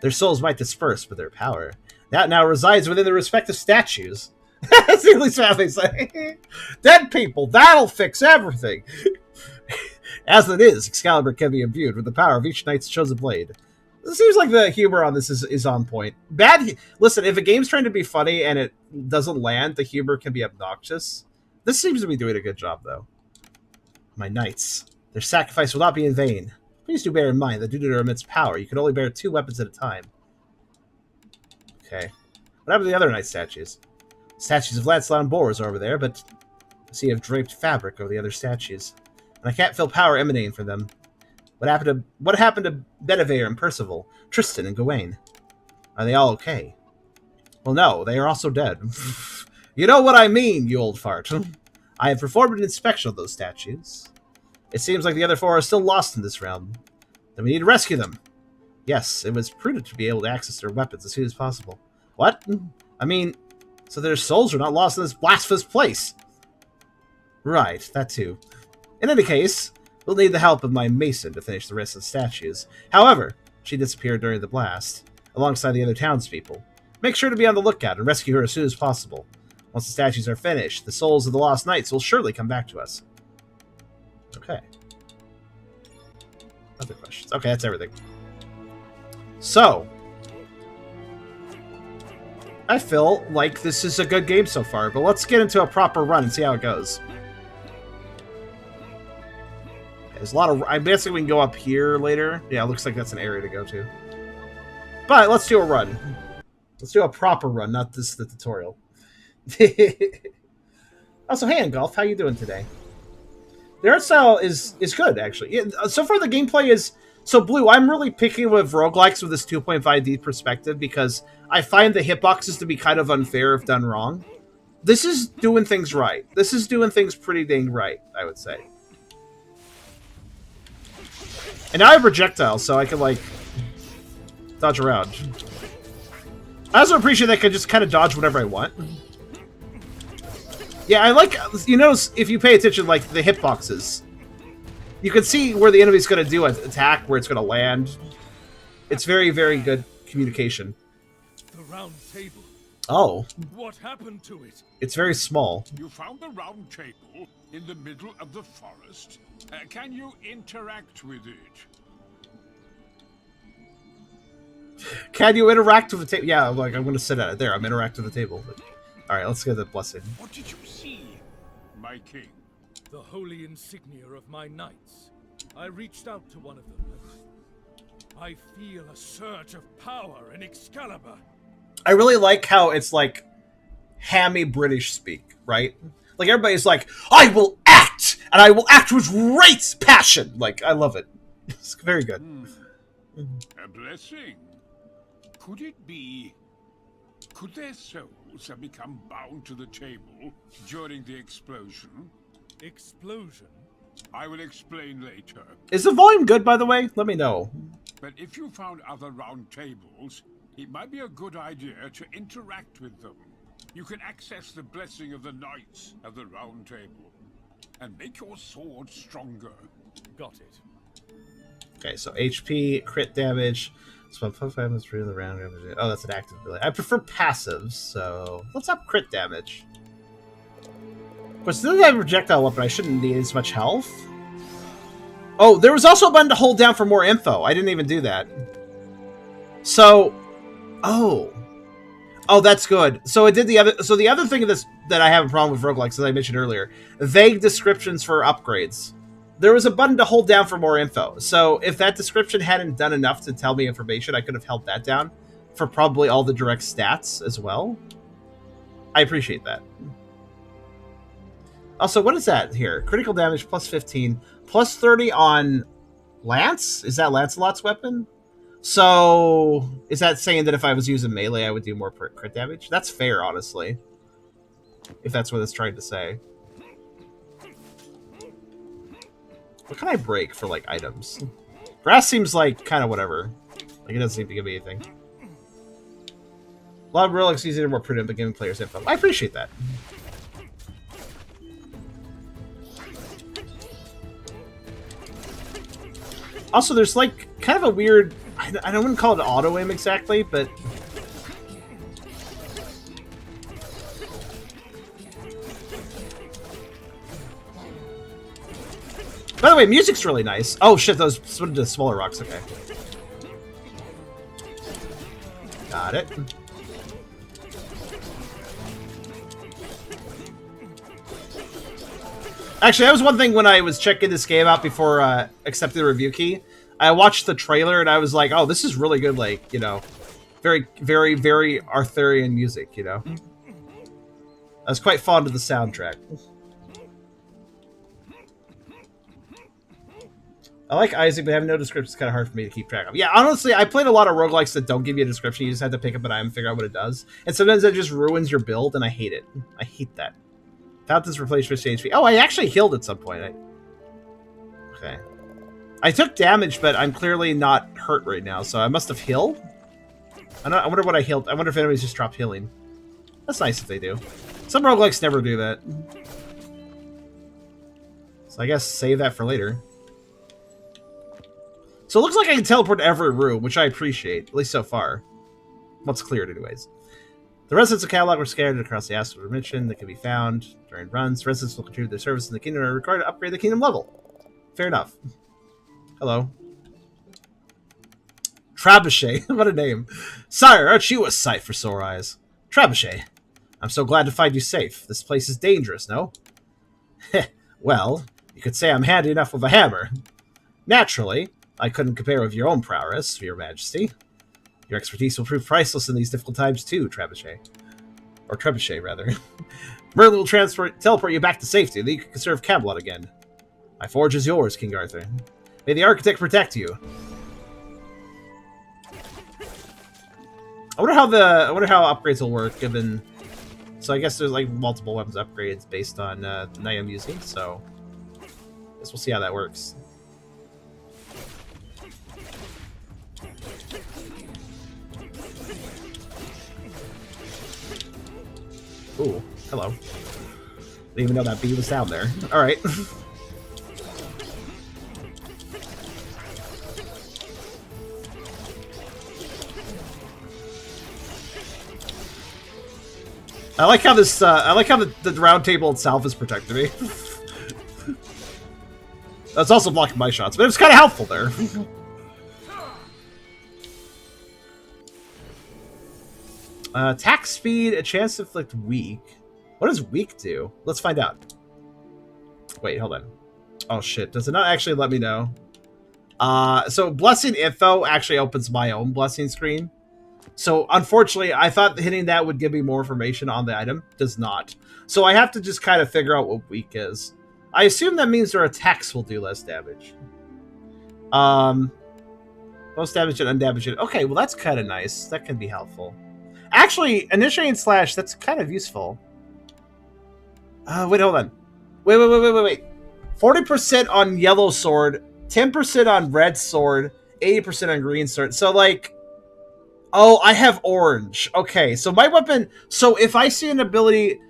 Their souls might disperse, but their power, that now resides within their respective statues. That's the only sound they say. Dead people, that'll fix everything. As it is, Excalibur can be imbued with the power of each knight's chosen blade. It seems like the humor on this is on point. Listen, if a game's trying to be funny and it doesn't land, the humor can be obnoxious. This seems to be doing a good job, though. My knights. Their sacrifice will not be in vain. Please do bear in mind that due to their immense power, you can only bear 2 weapons at a time. Okay. What happened to the other knight statues? Statues of Lancelot and Bors are over there, but I see a draped fabric over the other statues. And I can't feel power emanating from them. What happened to Bedivere and Percival, Tristan and Gawain? Are they all okay? Well, no, they are also dead. You know what I mean, you old fart. I have performed an inspection of those statues. It seems like the other 4 are still lost in this realm. Then we need to rescue them. Yes, it was prudent to be able to access their weapons as soon as possible. What? I mean, so their souls are not lost in this blasphemous place. Right, that too. In any case, we'll need the help of my mason to finish the rest of the statues. However, she disappeared during the blast, alongside the other townspeople. Make sure to be on the lookout and rescue her as soon as possible. Once the statues are finished, the souls of the lost knights will surely come back to us. Okay. Other questions. Okay, that's everything. So, I feel like this is a good game so far, but let's get into a proper run and see how it goes. There's a lot of... I'm guessing we can go up here later. Yeah, it looks like that's an area to go to. But let's do a run. Let's do a proper run, not the tutorial. Also, hey, Engulf, how you doing today? The art style is good, actually. Yeah, so far, the gameplay is... So, Blue, I'm really picking with roguelikes with this 2.5D perspective because I find the hitboxes to be kind of unfair if done wrong. This is doing things right. This is doing things pretty dang right, I would say. And now I have projectiles, so I can, like, dodge around. I also appreciate that I can just kind of dodge whatever I want. Yeah, I like... You notice, if you pay attention, like, the hitboxes... You can see where the enemy's going to do an attack, where it's going to land. It's very, very good communication. The round table. Oh. What happened to it? It's very small. You found the round table in the middle of the forest. Can you interact with it? Can you interact with the table? Yeah, like, I'm going to sit at it. There, I'm interacting with the table. Alright, let's get the blessing. What did you see, my king? The holy insignia of my knights. I reached out to one of them. I feel a surge of power in Excalibur. I really like how it's like hammy British speak, right? Like everybody's like, I will act! And I will act with great passion! Like, I love it. It's very good. A blessing. Could it be... Could their souls have become bound to the table during the explosion? Explosion? I will explain later. Is the volume good, by the way? Let me know. But if you found other round tables, It might be a good idea to interact with them. You can access the blessing of the Knights of the Round Table and make your sword stronger. Got it. Okay, so HP, crit damage. So 5 is through the round. Oh, that's an active ability. I prefer passives, so let's up crit damage. Of course, this is a projectile weapon. I shouldn't need as much health. Oh, there was also a button to hold down for more info. I didn't even do that. So, oh, that's good. So it did the other. So the other thing of this that I have a problem with roguelikes, as I mentioned earlier, vague descriptions for upgrades. There was a button to hold down for more info. So if that description hadn't done enough to tell me information, I could have held that down for probably all the direct stats as well. I appreciate that. Also, what is that here? Critical damage plus 15, plus 30 on Lance? Is that Lancelot's weapon? So is that saying that if I was using melee, I would do more crit damage? That's fair, honestly. If that's what it's trying to say. What can I break for, like, items? Grass seems like kind of whatever. Like, it doesn't seem to give me anything. A lot of relics easier and more prudent, but giving players info. I appreciate that. Also, there's, like, kind of a weird... I don't want to call it auto-aim exactly, but... By the way, music's really nice. Oh shit, those split into smaller rocks. Okay. Got it. Actually, that was one thing when I was checking this game out before accepting the review key. I watched the trailer and I was like, oh, this is really good, like, you know, very, very, very Arthurian music, you know? I was quite fond of the soundtrack. I like Isaac, but having no description is kind of hard for me to keep track of. Yeah, honestly, I played a lot of roguelikes that don't give you a description. You just have to pick up an item and figure out what it does. And sometimes that just ruins your build, and I hate it. I hate that. Without this replacement HP. Oh, I actually healed at some point. Okay. I took damage, but I'm clearly not hurt right now, so I must have healed? I wonder what I healed. I wonder if enemies just dropped healing. That's nice if they do. Some roguelikes never do that. So I guess save that for later. So it looks like I can teleport to every room, which I appreciate, at least so far. What's cleared, anyways. The residents of Camelot were scattered across the Astral Dimension. That can be found during runs. Residents will contribute their service in the kingdom and are required to upgrade the kingdom level. Fair enough. Hello. Trebuchet. What a name. Sire, aren't you a sight for sore eyes? Trebuchet. I'm so glad to find you safe. This place is dangerous, no? Heh. Well, you could say I'm handy enough with a hammer. Naturally, I couldn't compare with your own prowess, your majesty. Your expertise will prove priceless in these difficult times too, Trebuchet. Or Trebuchet, rather. Merlin will teleport you back to safety, then you can serve Camelot again. My forge is yours, King Arthur. May the architect protect you. I wonder how upgrades will work, given... So I guess there's like multiple weapons upgrades based on the knight I'm using, so... I guess we'll see how that works. Ooh, hello. Didn't even know that bee was down there. Alright. I like how this, I like how the round table itself is protecting me. That's also blocking my shots, but it's kind of helpful there. Attack speed, a chance to inflict weak. What does weak do? Let's find out. Wait, hold on. Oh shit, does it not actually let me know? So blessing info actually opens my own blessing screen. So unfortunately, I thought hitting that would give me more information on the item. Does not. So I have to just kind of figure out what weak is. I assume that means their attacks will do less damage. Most damage and undamaged. Okay, well that's kind of nice. That can be helpful. Actually, initiating slash, that's kind of useful. Wait, hold on. Wait. 40% on yellow sword, 10% on red sword, 80% on green sword. So, like, Oh, I have orange. Okay, so my weapon... So if I see an ability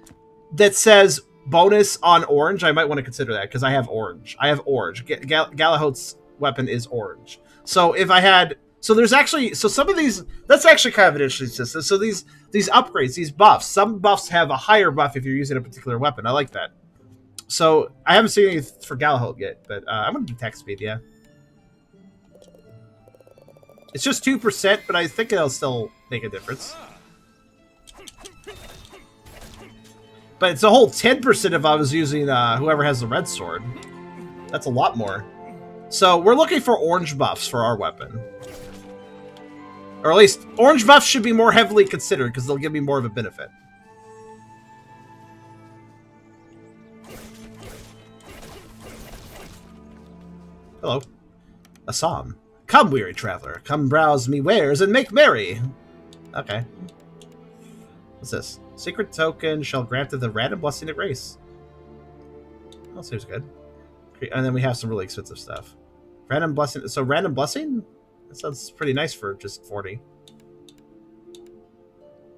that says bonus on orange, I might want to consider that, because I have orange. I have orange. Galahot's weapon is orange. So if I had... So there's actually... So some of these... That's actually kind of an interesting system. So these upgrades, these buffs, some buffs have a higher buff if you're using a particular weapon. I like that. So I haven't seen any for Galahot yet, but I'm going to do attack speed, yeah. It's just 2%, but I think it'll still make a difference. But it's a whole 10% if I was using whoever has the red sword. That's a lot more. So we're looking for orange buffs for our weapon. Or at least, orange buffs should be more heavily considered, because they'll give me more of a benefit. Hello. A psalm. Come, weary traveler, come browse me wares and make merry. Okay. What's this? Secret token shall grant the random blessing at grace. That seems good. And then we have some really expensive stuff. Random blessing. So random blessing? That sounds pretty nice for just 40.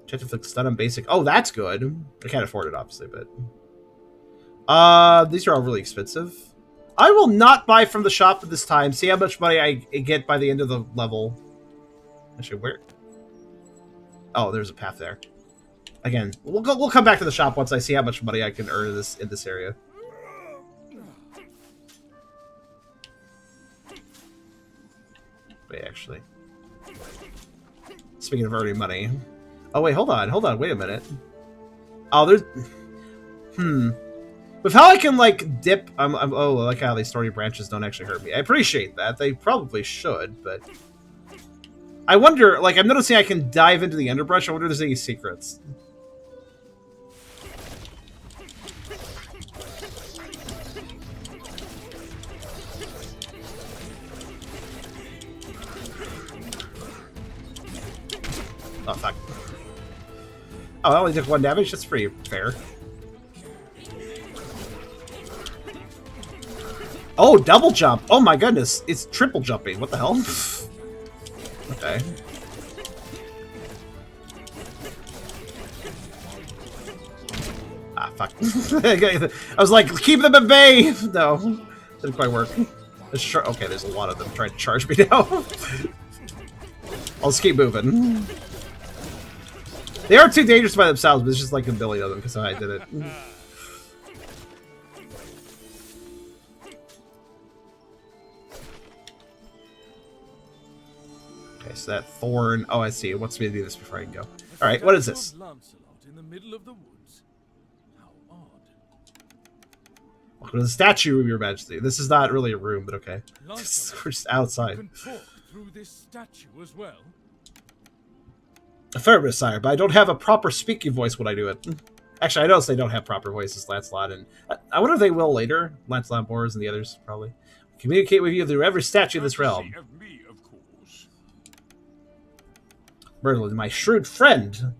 Chance to inflict stun on basic. Oh, that's good. I can't afford it, obviously, but... these are all really expensive. I will not buy from the shop at this time. See how much money I get by the end of the level. Actually, where? Oh, there's a path there. Again, we'll come back to the shop once I see how much money I can earn in this area. Wait, actually. Speaking of earning money. Oh wait, hold on, wait a minute. Oh, there's... With how I can, like, dip... oh, I like how these story branches don't actually hurt me. I appreciate that. They probably should, but... I wonder, like, I'm noticing I can dive into the underbrush. I wonder if there's any secrets. Oh, fuck. Oh, I only took 1 damage? That's pretty fair. Oh, double jump! Oh my goodness, it's triple jumping. What the hell? Okay. Ah, fuck. I was like, keep them at bay! No, didn't quite work. Okay, there's a lot of them trying to charge me now. I'll just keep moving. They are too dangerous by themselves, but it's just like a billion of them because I did it. Okay, so that thorn. Oh, I see. It wants me to do this before I can go. All right, what is this? In the middle of the woods. How odd. Welcome to the statue of your majesty. This is not really a room, but okay. We're just outside. You can talk through this statue as well. Affirmative, sire, but I don't have a proper speaking voice when I do it. Actually, I noticed they don't have proper voices, Lancelot, and I wonder if they will later. Lancelot, Boris, and the others, probably. Communicate with you through every statue in this realm. Of me, of course. Merlin, my shrewd friend.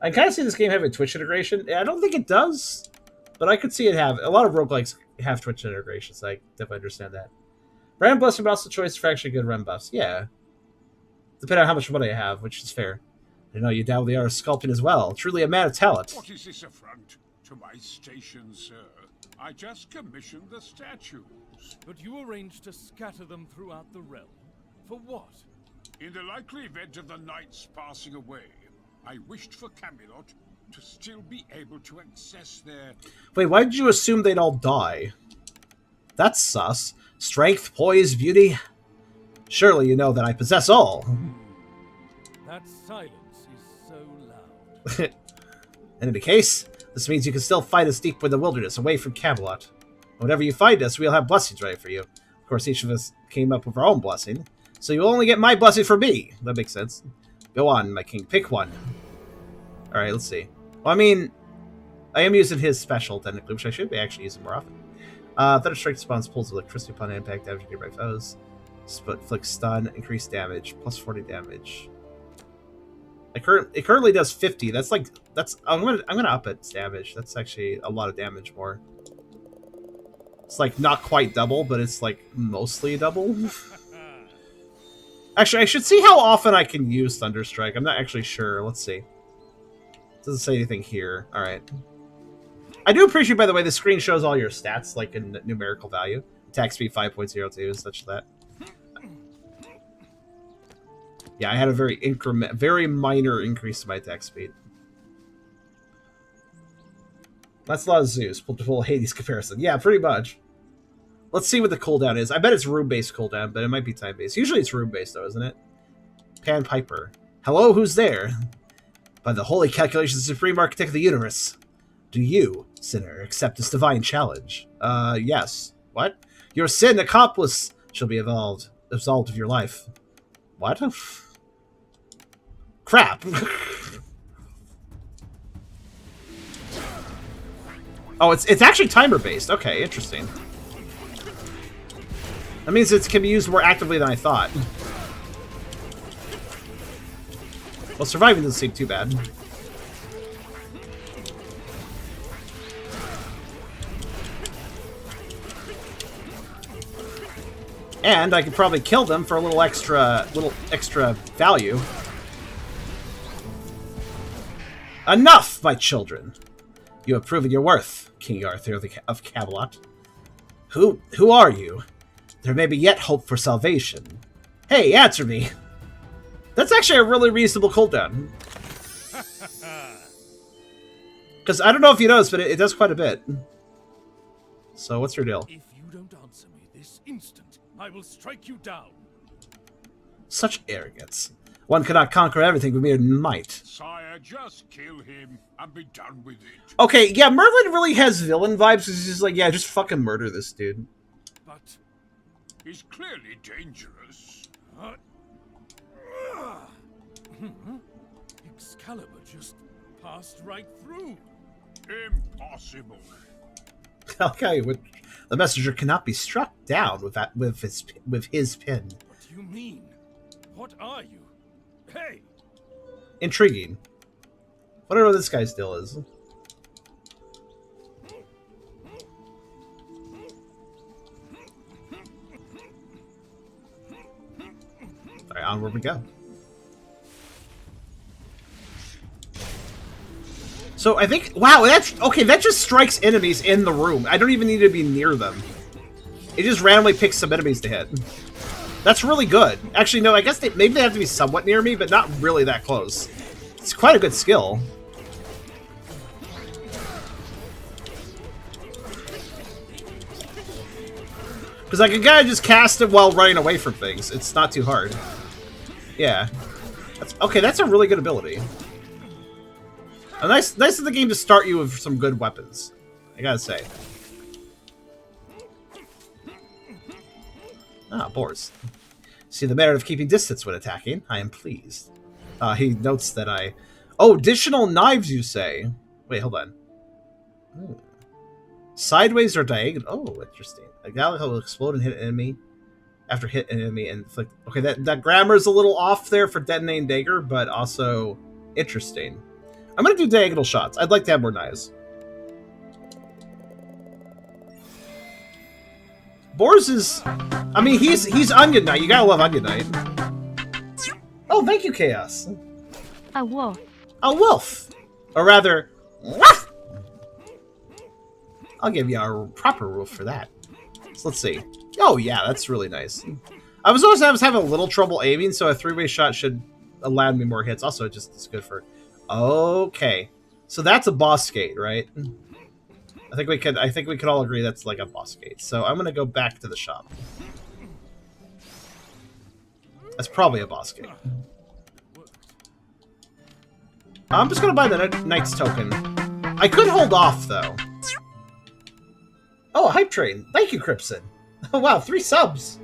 I kind of see this game having Twitch integration. I don't think it does, but I could see it have. A lot of roguelikes have Twitch integration, so I definitely understand that. Random blessing, but also choice for actually good run buffs. Yeah. Depending on how much money I have, which is fair. I know you dabble the art of sculpting as well. Truly a man of talent. What is this affront to my station, sir? I just commissioned the statues. But you arranged to scatter them throughout the realm. For what? In the likely event of the knights passing away, I wished for Camelot to still be able to access their... Wait, why did you assume they'd all die? That's sus. Strength, poise, beauty. Surely you know that I possess all. That silence is so loud. In any case, this means you can still fight us deep in the wilderness, away from Camelot. Whenever you find us, we'll have blessings ready for you. Of course, each of us came up with our own blessing, so you'll only get my blessing from me. That makes sense. Go on, my king. Pick one. Alright, let's see. Well, I mean, I am using his special, technically, which I should be actually using more often. Thunder Strike spawns pulls electricity upon impact, damage nearby foes. Inflicts stun, increased damage, plus 40 damage. It currently does 50. That's like I'm gonna up its damage. That's actually a lot of damage more. It's like not quite double, but it's like mostly double. Actually, I should see how often I can use Thunderstrike. I'm not actually sure. Let's see. Doesn't say anything here. All right. I do appreciate, by the way, the screen shows all your stats, like in numerical value. Attack speed 5.02, such that. Yeah, I had a very minor increase to my attack speed. That's a lot of Zeus. Pull Hades comparison. Yeah, pretty much. Let's see what the cooldown is. I bet it's room-based cooldown, but it might be time-based. Usually it's room-based, though, isn't it? Pan Piper. Hello, who's there? By the holy calculations of the Supreme Architect of the Universe. Do you, sinner, accept this divine challenge? Yes. What? Your sin accomplice shall be absolved of your life. What? Crap. Oh, it's actually timer-based. Okay, interesting. That means it can be used more actively than I thought. Well, surviving doesn't seem too bad. And I could probably kill them for a little extra value. Enough, my children! You have proven your worth, King Arthur of Camelot. Who are you? There may be yet hope for salvation. Hey, answer me! That's actually a really reasonable cooldown. Because I don't know if you noticed, but it does quite a bit. So what's your deal? If you don't answer me this instant, I will strike you down. Such arrogance. One cannot conquer everything with mere might. Sire, just kill him and be done with it. Okay, yeah, Merlin really has villain vibes, because he's just like, yeah, just fucking murder this dude. But he's clearly dangerous. Excalibur just passed right through. Impossible. Okay, the messenger cannot be struck down with his pin. What do you mean? What are you? Hey! Intriguing. Whatever this guy's deal is. Alright, onward we go. So I think, wow, that's, okay, that just strikes enemies in the room. I don't even need to be near them. It just randomly picks some enemies to hit. That's really good. Actually, no, I guess maybe they have to be somewhat near me, but not really that close. It's quite a good skill. Because I can kind of just cast it while running away from things. It's not too hard. Yeah. Okay, that's a really good ability. Nice of the game to start you with some good weapons, I gotta say. Ah, boars. See the merit of keeping distance when attacking. I am pleased. He notes that I... Oh, additional knives, you say? Wait, hold on. Ooh. Sideways or diagonal? Oh, interesting. A Galaga will explode and hit an enemy. After hit an enemy and inflict... Okay, that grammar is a little off there for detonating dagger, but also interesting. I'm gonna do diagonal shots. I'd like to have more knives. Boars is... I mean, he's Onion Knight. You gotta love Onion Knight. Oh, thank you, Chaos. A wolf. A wolf. Or rather, woof! I'll give you a proper wolf for that. So let's see. Oh, yeah, that's really nice. I was having a little trouble aiming, so a three-way shot should allow me more hits. Also, it's good for... Okay. So that's a boss gate, right? I think we could all agree that's like a boss gate. So I'm gonna go back to the shop. That's probably a boss gate. I'm just gonna buy the Knight's token. I could hold off though. Oh, a hype train. Thank you, Crimson. Oh wow, 3 subs.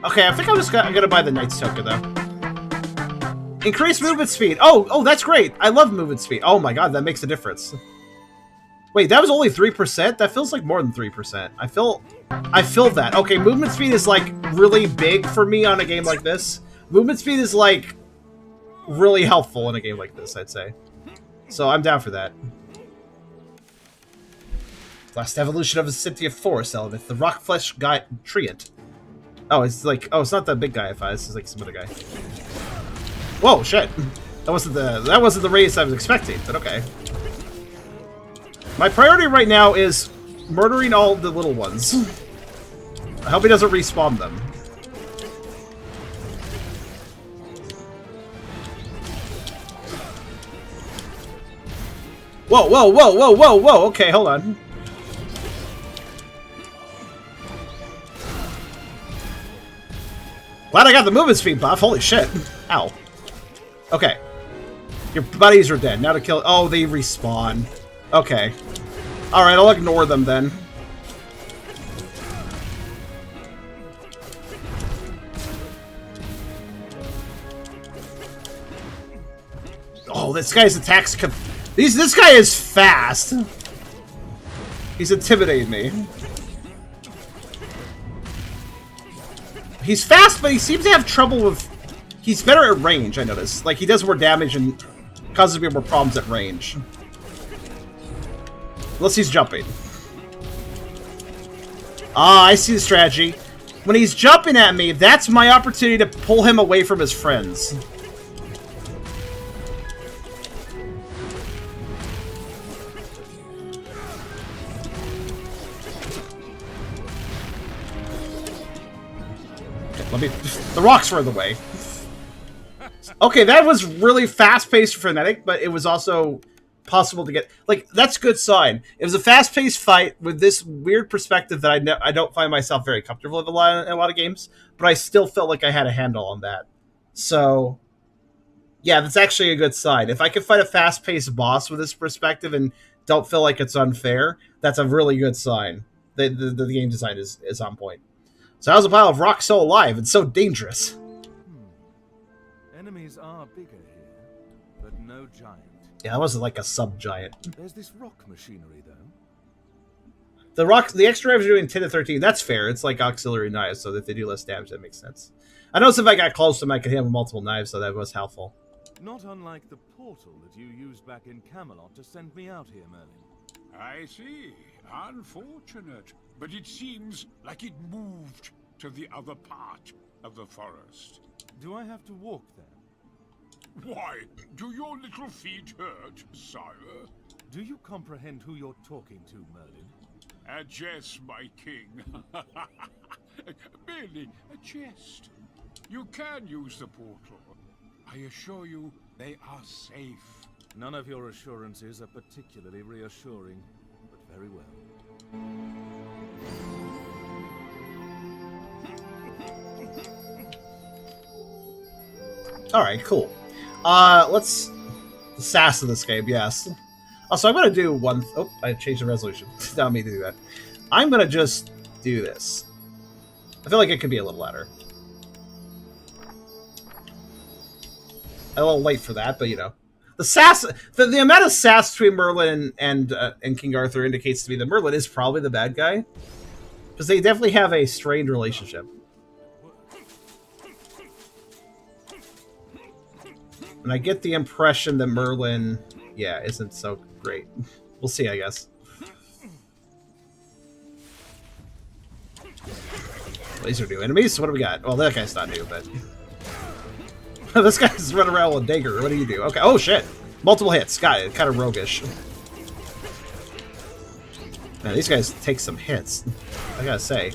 Okay, I think I'm gonna buy the Knight's token though. Increase movement speed. Oh, that's great. I love movement speed. Oh my god, that makes a difference. Wait, that was only 3%? That feels like more than 3%. I feel that. Okay, movement speed is like really big for me on a game like this. Movement speed is like really helpful in a game like this, I'd say. So I'm down for that. Last evolution of the Cynthia Forest element, the Rockflesh Treant. Oh, it's like, oh, it's not the big guy I fought. This is like some other guy. Whoa, shit! That wasn't the race I was expecting, but okay. My priority right now is murdering all the little ones. I hope he doesn't respawn them. Whoa, whoa, whoa, whoa, whoa, whoa! Okay, hold on. Glad I got the movement speed buff. Holy shit. Ow. Okay. Your buddies are dead. Now to kill... Oh, they respawn. Okay. Alright, I'll ignore them then. Oh, this guy's attacks... This guy is fast. He's intimidating me. He's fast, but he seems to have trouble with... He's better at range, I noticed. Like, he does more damage and causes me more problems at range. Unless he's jumping. Ah, I see the strategy. When he's jumping at me, that's my opportunity to pull him away from his friends. The rocks were in the way. Okay, that was really fast-paced, frenetic, but it was also possible to get... Like, that's a good sign. It was a fast-paced fight with this weird perspective that I don't find myself very comfortable with in a lot of games, but I still felt like I had a handle on that. So, yeah, that's actually a good sign. If I could fight a fast-paced boss with this perspective and don't feel like it's unfair, that's a really good sign. The game design is on point. So how's a pile of rocks so alive and so dangerous? Enemies are bigger here, but no giant. Yeah, that wasn't like a sub-giant. There's this rock machinery, though. The extra knives are doing 10 to 13. That's fair. It's like auxiliary knives, so that they do less damage, that makes sense. I noticed if I got close to them, I could hit them with multiple knives, so that was helpful. Not unlike the portal that you used back in Camelot to send me out here, Merlin. I see. Unfortunate. But it seems like it moved to the other part of the forest. Do I have to walk there? Why, do your little feet hurt, sire? Do you comprehend who you're talking to, Merlin? A jest, my king. Merely a jest. You can use the portal. I assure you, they are safe. None of your assurances are particularly reassuring, but very well. Alright, cool. Let's... The sass of this game, yes. Also, I'm gonna do one... Oh, I changed the resolution. Not me to do that. I'm gonna just do this. I feel like it could be a little louder. A little late for that, but you know. The sass... The amount of sass between Merlin and King Arthur indicates to me that Merlin is probably the bad guy. Because they definitely have a strained relationship. And I get the impression that Merlin, yeah, isn't so great. We'll see, I guess. These are new enemies. What do we got? Well, that guy's not new, but... This guy's running around with a dagger. What do you do? Okay. Oh, shit. Multiple hits. Got it. Kind of roguish. Man, these guys take some hits. I gotta say.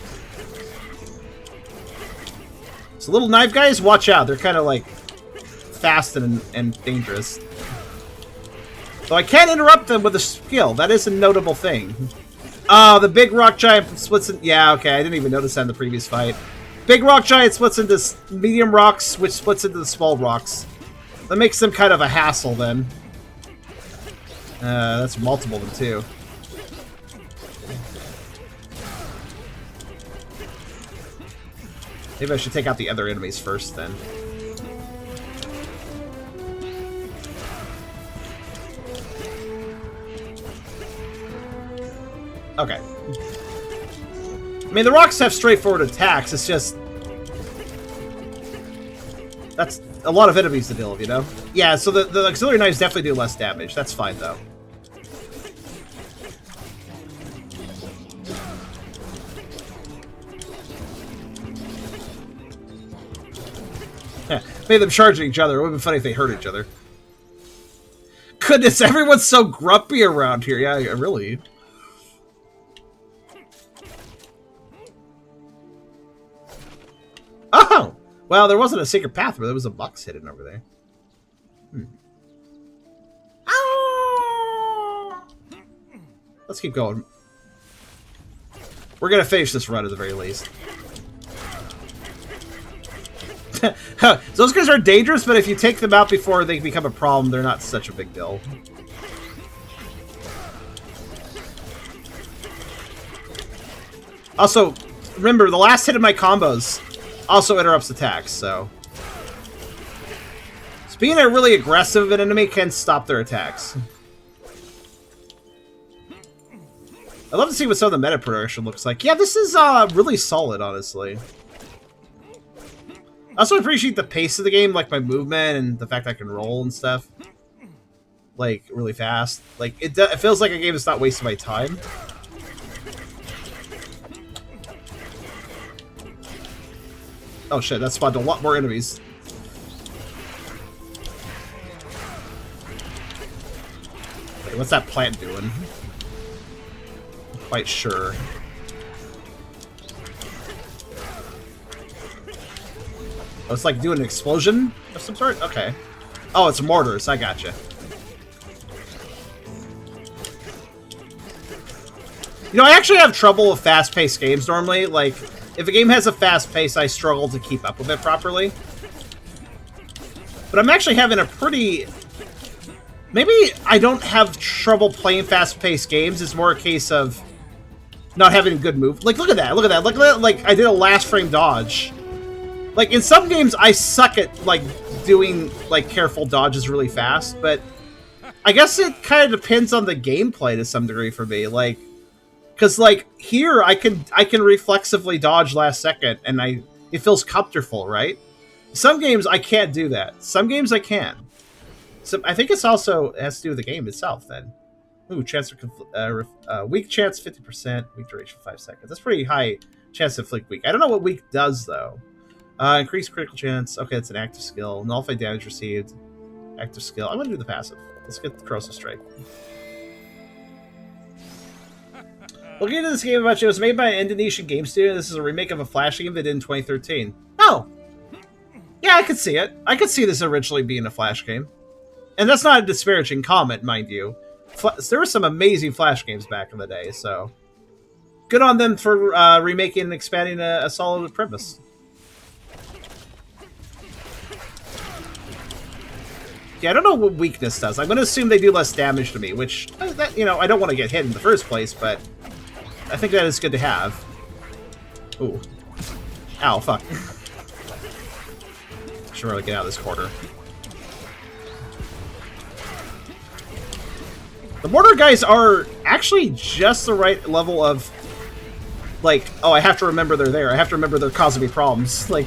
So little knife guys, watch out. They're kind of like... fast and dangerous. So I can't interrupt them with a skill. That is a notable thing. Oh, the big rock giant splits in... Yeah, okay, I didn't even notice that in the previous fight. Big rock giant splits into medium rocks, which splits into the small rocks. That makes them kind of a hassle, then. That's multiple of them, too. Maybe I should take out the other enemies first, then. Okay. I mean, the rocks have straightforward attacks, it's just... That's a lot of enemies to deal with, you know? Yeah, so the auxiliary knives definitely do less damage. That's fine, though. made them charge at each other. It would have been funny if they hurt each other. Goodness, everyone's so grumpy around here. Yeah, really. Oh! Well, there wasn't a secret path, but there was a box hidden over there. Let's keep going. We're gonna finish this run at the very least. Those guys are dangerous, but if you take them out before they become a problem, they're not such a big deal. Also, remember, the last hit of my combos also interrupts attacks, so being a really aggressive enemy can stop their attacks. I'd love to see what some of the meta progression looks like. Yeah, this is really solid, honestly. I also appreciate the pace of the game, like my movement and the fact I can roll and stuff. Like, really fast. Like, it feels like a game that's not wasting my time. Oh shit, that spawned a lot more enemies. Wait, what's that plant doing? I'm quite sure. Oh, it's like doing an explosion of some sort? Okay. Oh, it's mortars. I gotcha. You know, I actually have trouble with fast-paced games normally. Like, if a game has a fast pace, I struggle to keep up with it properly. But I'm actually having a pretty... Maybe I don't have trouble playing fast-paced games. It's more a case of not having a good move. Like, look at that. Look at that. Look at that. Like, I did a last-frame dodge. Like, in some games, I suck at, like, doing, like, careful dodges really fast. But I guess it kind of depends on the gameplay to some degree for me. Like... Because, like, here, I can reflexively dodge last second, and it feels comfortable, right? Some games, I can't do that. Some games, I can. So, I think it has to do with the game itself, then. Ooh, chance for weak chance, 50%. Weak duration, 5 seconds. That's pretty high chance to inflict weak. I don't know what weak does, though. Increased critical chance. Okay, it's an active skill. Nullify damage received. Active skill. I'm going to do the passive. Let's get the Corrosive Strike. Looking into this game, it was made by an Indonesian game studio. This is a remake of a Flash game they did in 2013. Oh! Yeah, I could see it. I could see this originally being a Flash game. And that's not a disparaging comment, mind you. There were some amazing Flash games back in the day, so... Good on them for remaking and expanding a solid premise. Yeah, I don't know what weakness does. I'm going to assume they do less damage to me, which, you know, I don't want to get hit in the first place, but... I think that is good to have. Ooh. Ow, fuck. Should really get out of this corner. The mortar guys are actually just the right level of... Like, oh, I have to remember they're there. I have to remember they're causing me problems. Like,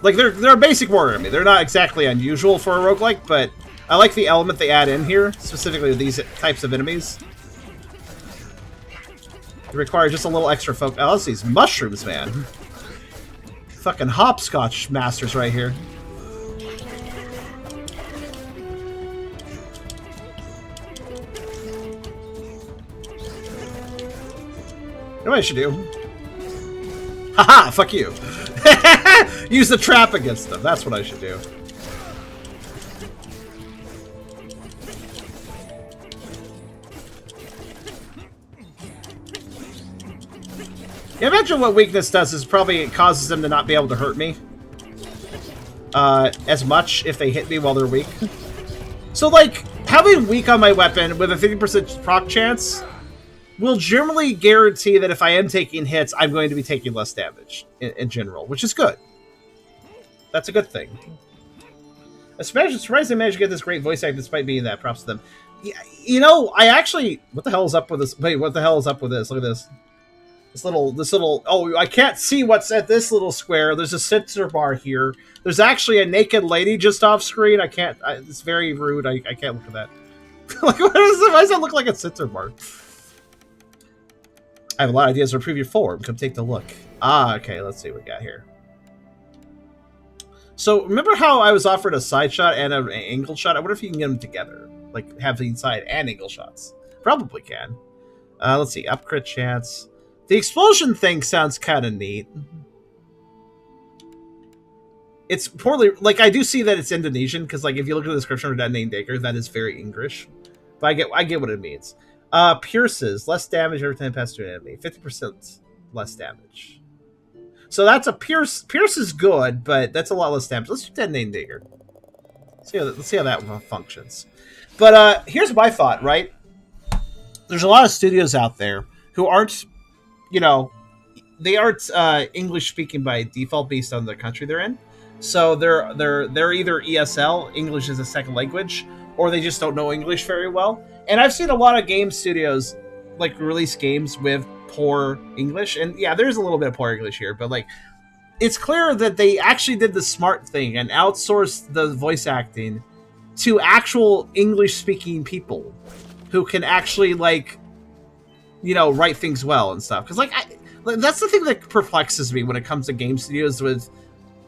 they're a basic mortar enemy. They're not exactly unusual for a roguelike, but... I like the element they add in here, specifically with these types of enemies. They require just a little extra focus. Oh, that's these mushrooms, man. Fucking hopscotch masters right here. You know what I should do? Haha, fuck you. Use the trap against them. That's what I should do. Yeah, imagine what weakness does is probably it causes them to not be able to hurt me as much if they hit me while they're weak. So, like, having weak on my weapon with a 50% proc chance will generally guarantee that if I am taking hits, I'm going to be taking less damage in general, which is good. That's a good thing. Especially surprised they managed to get this great voice act despite being that. Props to them. Yeah, you know, I actually... What the hell is up with this? Wait, what the hell is up with this? Look at this. This little, oh, I can't see what's at this little square. There's a sensor bar here. There's actually a naked lady just off screen. I can't, it's very rude. I can't look at that. Like, why does that look like a sensor bar? I have a lot of ideas to improve your form. Come take the look. Ah, okay, let's see what we got here. So remember how I was offered a side shot and an angle shot? I wonder if you can get them together, like having side and angle shots. Probably can. Let's see, up crit chance. The explosion thing sounds kind of neat. It's poorly, like, I do see that it's Indonesian, because, like, if you look at the description of Detonating Dagger, that is very English. But I get what it means. Pierces, less damage every time it passes through an enemy. 50% less damage. So that's a Pierce. Pierce is good, but that's a lot less damage. Let's do Detonating Dagger. Let's see how that functions. But here's my thought, right? There's a lot of studios out there who aren't, you know, they aren't English speaking by default based on the country they're in. So they're either ESL, English as a second language, or they just don't know English very well. And I've seen a lot of game studios like release games with poor English, and yeah, there's a little bit of poor English here, but like it's clear that they actually did the smart thing and outsourced the voice acting to actual English speaking people who can actually, like, you know, write things well and stuff. Because like that's the thing that perplexes me when it comes to game studios with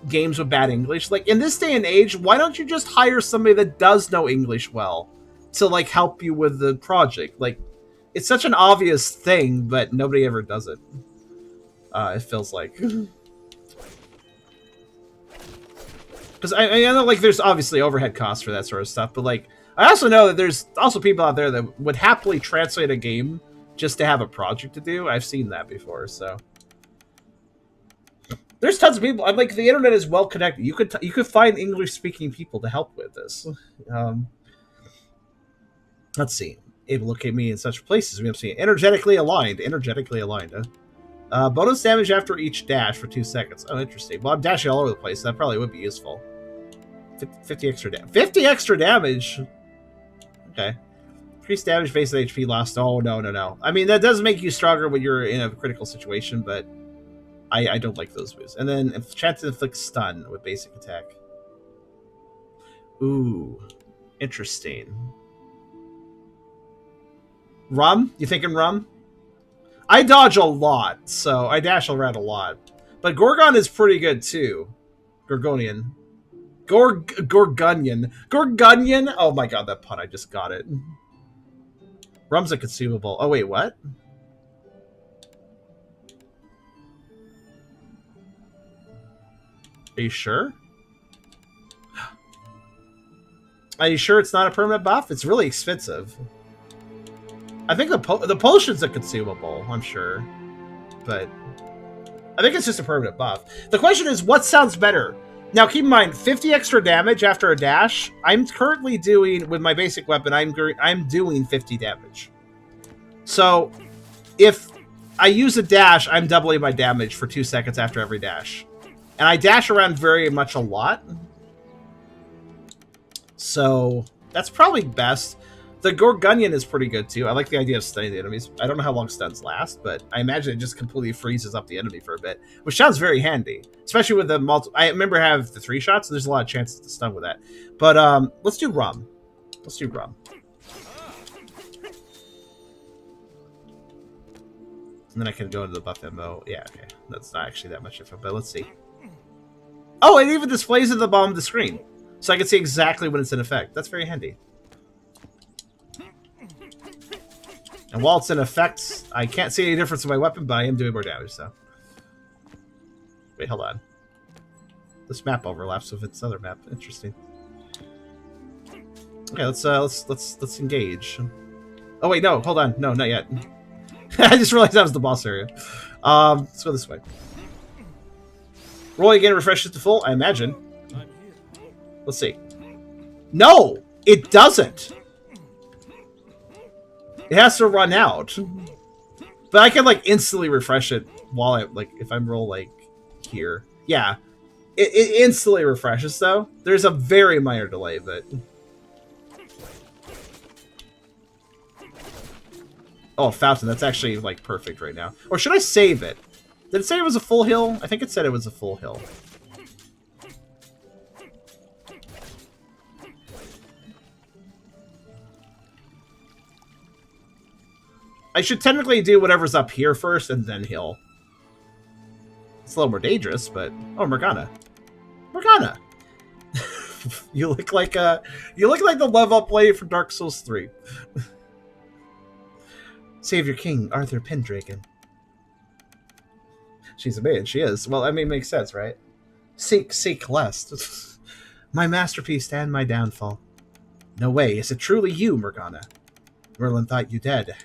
games with bad English. Like, in this day and age, why don't you just hire somebody that does know English well to, like, help you with the project? Like, it's such an obvious thing, but nobody ever does it. It feels like. Because I know, like, there's obviously overhead costs for that sort of stuff, but, like, I also know that there's also people out there that would happily translate a game just to have a project to do. I've seen that before, so. There's tons of people. I'm like, the internet is well connected. You could find English-speaking people to help with this. Let's see. Able to locate me in such places. We have seen energetically aligned. Energetically aligned. Bonus damage after each dash for 2 seconds. Oh, interesting. Well, I'm dashing all over the place. So that probably would be useful. 50 extra damage. 50 extra damage. Okay. Increased damage based on HP lost. Oh, no. I mean, that does make you stronger when you're in a critical situation, but I don't like those moves. And then chance to inflict stun with basic attack. Ooh. Interesting. Rum? You thinking rum? I dodge a lot, so I dash around a lot. But Gorgon is pretty good, too. Gorgonian. Gorgonian. Gorgonian? Oh my god, that pun, I just got it. Rum's a consumable. Oh, wait, what? Are you sure? Are you sure it's not a permanent buff? It's really expensive. I think the potion's a consumable, I'm sure. But I think it's just a permanent buff. The question is, what sounds better? Now, keep in mind, 50 extra damage after a dash. I'm currently doing, with my basic weapon, I'm doing 50 damage. So, if I use a dash, I'm doubling my damage for 2 seconds after every dash. And I dash around very much a lot. So, that's probably best. The Gorgonian is pretty good, too. I like the idea of stunning the enemies. I don't know how long stuns last, but I imagine it just completely freezes up the enemy for a bit, which sounds very handy. Especially with the I remember I have the 3 shots, so there's a lot of chances to stun with that. But, let's do rum. Let's do rum. And then I can go into the buff MO. Yeah, okay. That's not actually that much info, but let's see. Oh, it even displays at the bottom of the screen. So I can see exactly when it's in effect. That's very handy. And while it's in effect, I can't see any difference in my weapon, but I am doing more damage, so. Wait, hold on. This map overlaps with its other map. Interesting. Okay, let's engage. Oh wait, no, hold on. No, not yet. I just realized that was the boss area. Let's go this way. Roll again, refresh it to full, I imagine. Let's see. No! It doesn't! It has to run out. But I can, like, instantly refresh it while I, like, if I'm roll, like, here. Yeah. It instantly refreshes, though. There's a very minor delay, but... Oh, fountain. That's actually, like, perfect right now. Or should I save it? Did it say it was a full heal? I think it said it was a full heal. I should technically do whatever's up here first and then heal. It's a little more dangerous, but... Oh, Morgana. Morgana! You look like the level up lady from Dark Souls 3. Save your king, Arthur Pendragon. She's a maid, she is. Well, I mean, it makes sense, right? Seek less. My masterpiece and my downfall. No way, is it truly you, Morgana? Merlin thought you dead.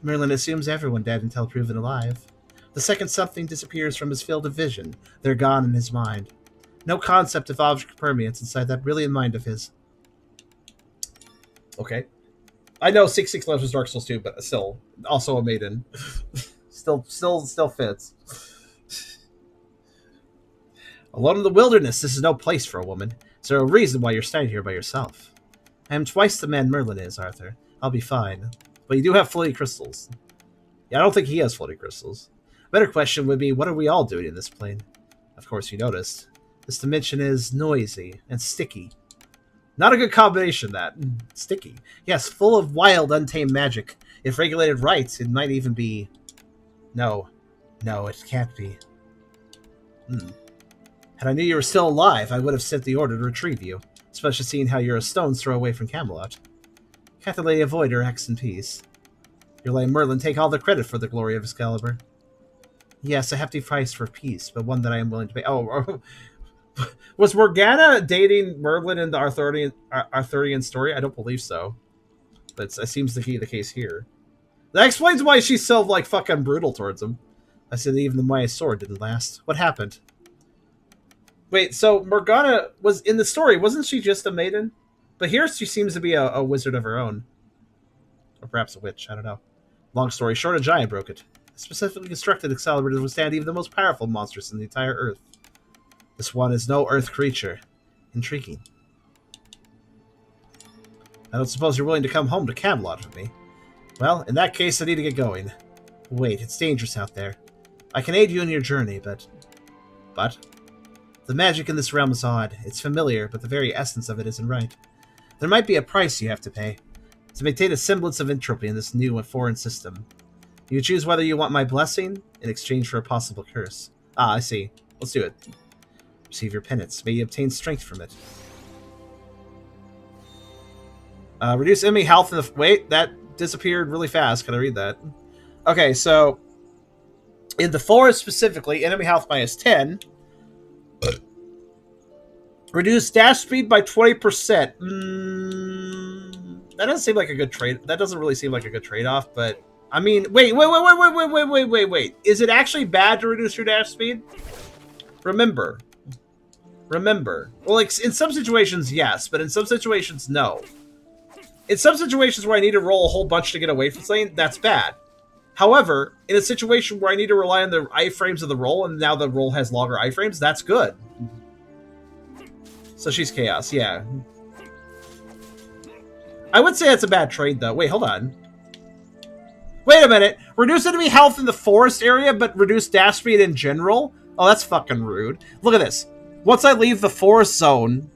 Merlin assumes everyone dead until proven alive. The second something disappears from his field of vision, they're gone in his mind. No concept of object permanence inside that brilliant mind of his. Okay. I know 6 levels was Dark Souls 2, but still, also a maiden. still fits. Alone in the wilderness, this is no place for a woman. Is there a reason why you're standing here by yourself? I am twice the man Merlin is, Arthur. I'll be fine. But you do have floating crystals. Yeah, I don't think he has floating crystals. A better question would be, what are we all doing in this plane? Of course you noticed. This dimension is noisy and sticky. Not a good combination, that. Sticky. Yes, full of wild, untamed magic. If regulated right, it might even be... No, it can't be. Had I knew you were still alive, I would have sent the order to retrieve you. Especially seeing how you're a stone's throw away from Camelot. Can't the lady avoid her ex in peace? You're letting Merlin take all the credit for the glory of Excalibur. Yes, a hefty price for peace, but one that I am willing to pay. Oh, was Morgana dating Merlin in the Arthurian story? I don't believe so. But it seems to be the case here. That explains why she's so, like, fucking brutal towards him. I said even the Maya sword didn't last. What happened? Wait, so Morgana was in the story, wasn't she just a maiden? But here she seems to be a wizard of her own. Or perhaps a witch, I don't know. Long story short, a giant broke it. Specifically constructed Excalibur to withstand even the most powerful monsters in the entire Earth. This one is no Earth creature. Intriguing. I don't suppose you're willing to come home to Camelot with me. Well, in that case, I need to get going. Wait, it's dangerous out there. I can aid you in your journey, but... The magic in this realm is odd. It's familiar, but the very essence of it isn't right. There might be a price you have to pay to maintain a semblance of entropy in this new and foreign system. You choose whether you want my blessing in exchange for a possible curse. Ah, I see. Let's do it. Receive your penance. May you obtain strength from it. Reduce enemy health in the... Wait, that disappeared really fast. Can I read that? Okay, so... In the forest specifically, enemy health minus 10... Reduce dash speed by 20%. That doesn't seem like a good trade. That doesn't really seem like a good trade-off, but... I mean, wait. Is it actually bad to reduce your dash speed? Remember. Well, like, in some situations, yes, but in some situations, no. In some situations where I need to roll a whole bunch to get away from something, that's bad. However, in a situation where I need to rely on the iframes of the roll, and now the roll has longer iframes, that's good. So she's chaos, yeah. I would say that's a bad trade, though. Wait, hold on. Wait a minute. Reduce enemy health in the forest area, but reduce dash speed in general? Oh, that's fucking rude. Look at this. Once I leave the forest zone,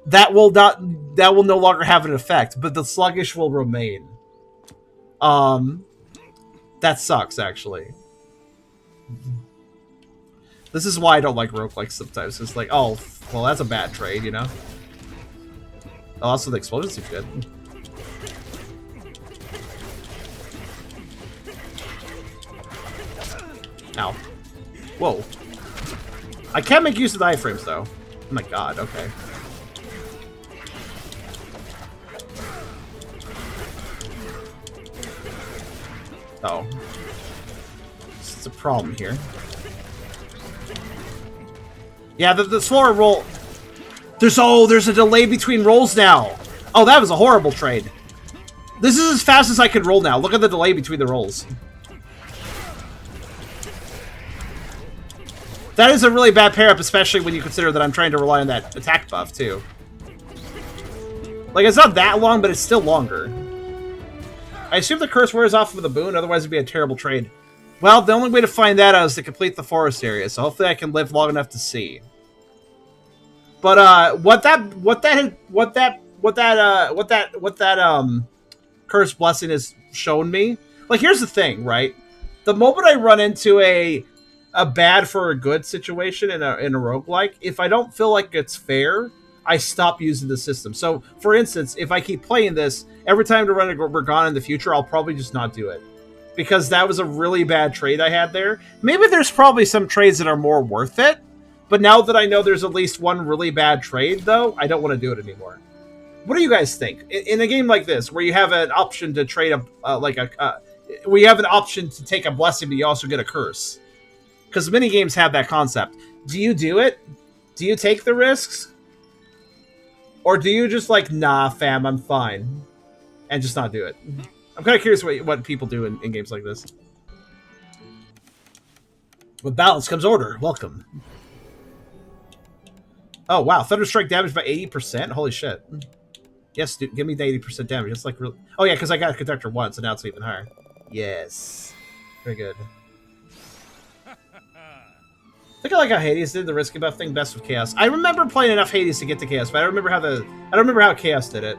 that will no longer have an effect, but the sluggish will remain. That sucks, actually. This is why I don't like roguelikes sometimes. It's like, oh, well, that's a bad trade, you know? Oh, also the explosion seems good. Ow. Whoa. I can't make use of the iframes, though. Oh my god, okay. Oh. It's a problem here. Yeah, the slower roll... There's a delay between rolls now! Oh, that was a horrible trade. This is as fast as I can roll now. Look at the delay between the rolls. That is a really bad pair-up, especially when you consider that I'm trying to rely on that attack buff, too. Like, it's not that long, but it's still longer. I assume the curse wears off with a boon, otherwise it'd be a terrible trade. Well, the only way to find that out is to complete the forest area, so hopefully I can live long enough to see. But what that curse blessing has shown me. Like, here's the thing, right? The moment I run into a bad for a good situation in a roguelike, if I don't feel like it's fair, I stop using the system. So, for instance, if I keep playing this, every time to run a Morgana in the future, I'll probably just not do it. Because that was a really bad trade I had there. Maybe there's probably some trades that are more worth it, but now that I know there's at least one really bad trade, though, I don't want to do it anymore. What do you guys think? In a game like this, where you have an option to trade where you have an option to take a blessing, but you also get a curse. Because many games have that concept. Do you do it? Do you take the risks? Or do you just like, nah, fam, I'm fine, and just not do it? I'm kind of curious what people do in games like this. With balance comes order. Welcome. Oh, wow. Thunderstrike damage by 80%? Holy shit. Yes, dude, give me the 80% damage. It's like really... Oh, yeah, because I got a Conductor once, so now it's even higher. Yes. Very good. I think I like how Hades did the risky buff thing best with Chaos. I remember playing enough Hades to get to Chaos, but I don't remember how Chaos did it.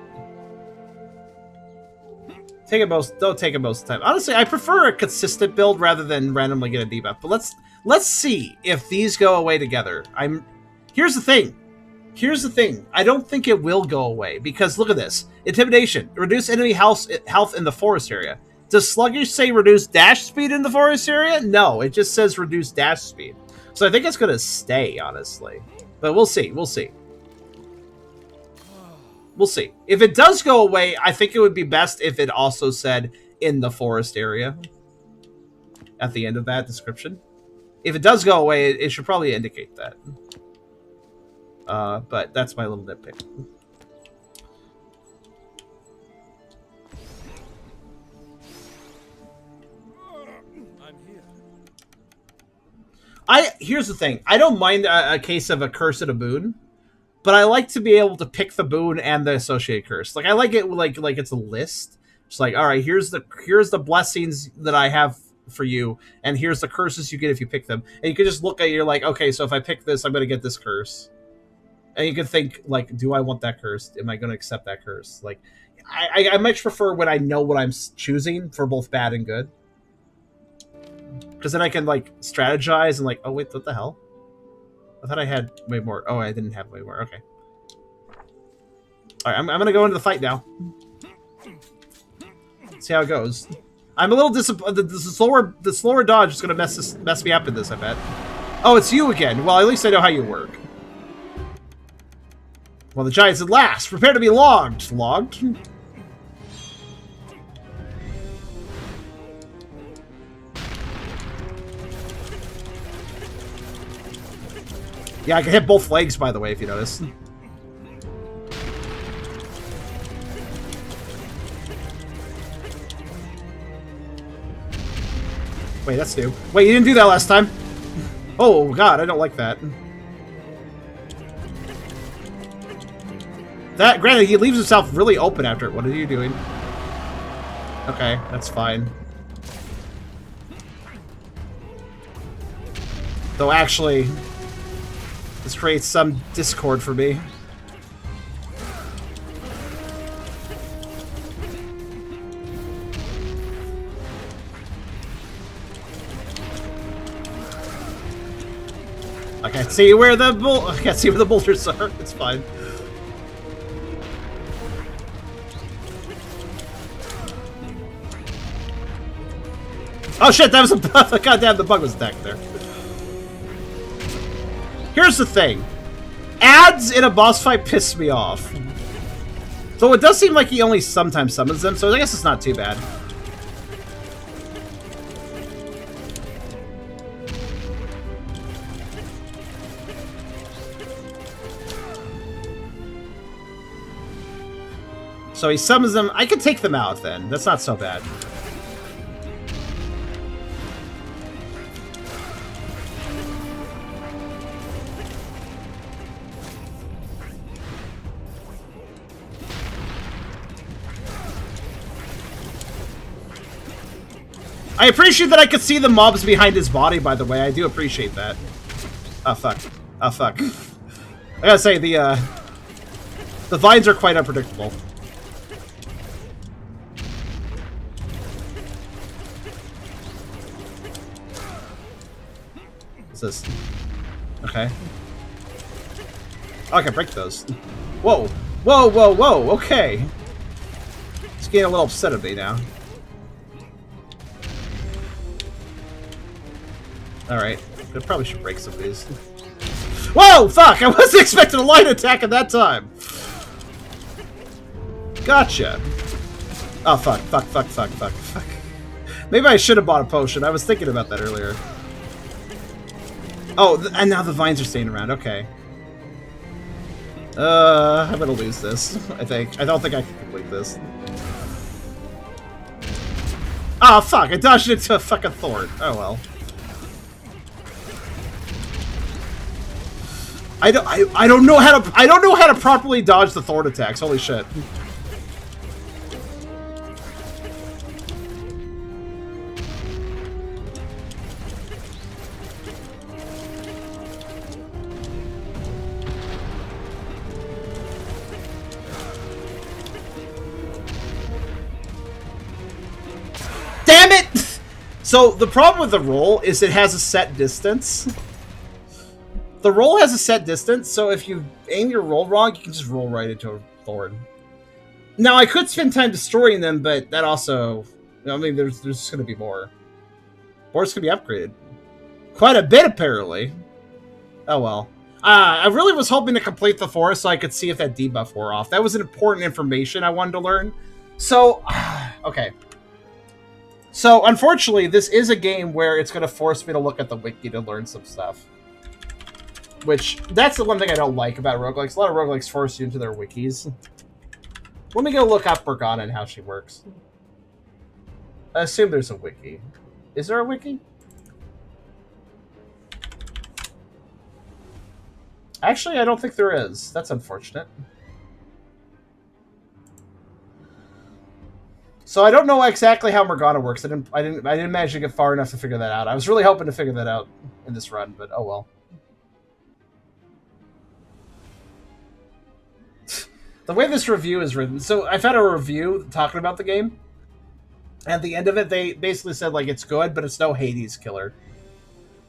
Don't take it most of the time. Honestly, I prefer a consistent build rather than randomly get a debuff. But let's see if these go away together. Here's the thing. I don't think it will go away because look at this. Intimidation. Reduce enemy health in the forest area. Does Sluggish say reduce dash speed in the forest area? No, it just says reduce dash speed. So I think it's going to stay, honestly. But we'll see. We'll see. We'll see. If it does go away, I think it would be best if it also said in the forest area at the end of that description. If it does go away, it should probably indicate that. But that's my little nitpick. Here's the thing. I don't mind a case of a curse and a boon, but I like to be able to pick the boon and the associated curse. Like I like it like it's a list. It's like, all right, here's the blessings that I have for you, and here's the curses you get if you pick them. And you can just look at it, you're like, okay, so if I pick this, I'm gonna get this curse. And you can think, like, do I want that curse? Am I gonna accept that curse? Like, I much prefer when I know what I'm choosing for both bad and good. Because then I can, like, strategize and, like, oh, wait, what the hell? I thought I had way more. Oh, I didn't have way more. Okay. Alright, I'm going to go into the fight now. See how it goes. I'm a little disappointed. The slower dodge is going to mess me up in this, I bet. Oh, it's you again. Well, at least I know how you work. Well, the giants at last. Prepare to be logged. Logged? Yeah, I can hit both legs, by the way, if you notice. Wait, that's new. Wait, you didn't do that last time. Oh, God, I don't like that. Granted, he leaves himself really open after it. What are you doing? Okay, that's fine. Though, actually... this creates some discord for me. I can't see where the boulders are. It's fine. Oh shit! That was a goddamn. The bug was attacked there. Here's the thing. Ads in a boss fight piss me off. Though it does seem like he only sometimes summons them, so I guess it's not too bad. So he summons them. I could take them out then. That's not so bad. I appreciate that I could see the mobs behind his body, by the way. I do appreciate that. Oh, fuck. Oh, fuck. I gotta say, the vines are quite unpredictable. What's this? Okay. Oh, I can break those. Whoa. Whoa, whoa, whoa. Okay. It's getting a little upset at me now. Alright. I probably should break some of these. Whoa! Fuck! I wasn't expecting a light attack at that time! Gotcha. Oh, fuck. Fuck, fuck, fuck, fuck, fuck. Maybe I should have bought a potion. I was thinking about that earlier. Oh, and now the vines are staying around. Okay. I'm gonna lose this, I think. I don't think I can complete this. Oh, fuck! I dodged into a fucking thorn. Oh, well. I don't know how to properly dodge the thorn attacks. Holy shit. Damn it! So the problem with the roll is it has a set distance. The roll has a set distance, so if you aim your roll wrong, you can just roll right into a thorn. Now, I could spend time destroying them, but that also... I mean, there's just going to be more. Or it's going to be upgraded. Quite a bit, apparently. Oh, well. I really was hoping to complete the forest so I could see if that debuff wore off. That was important information I wanted to learn. So, okay. So, unfortunately, this is a game where it's going to force me to look at the wiki to learn some stuff. Which, that's the one thing I don't like about roguelikes. A lot of roguelikes force you into their wikis. Let me go look up Morgana and how she works. I assume there's a wiki. Is there a wiki? Actually, I don't think there is. That's unfortunate. So I don't know exactly how Morgana works. I didn't manage to get far enough to figure that out. I was really hoping to figure that out in this run, but oh well. The way this review is written, so I've had a review talking about the game. At the end of it, they basically said, like, it's good, but it's no Hades killer.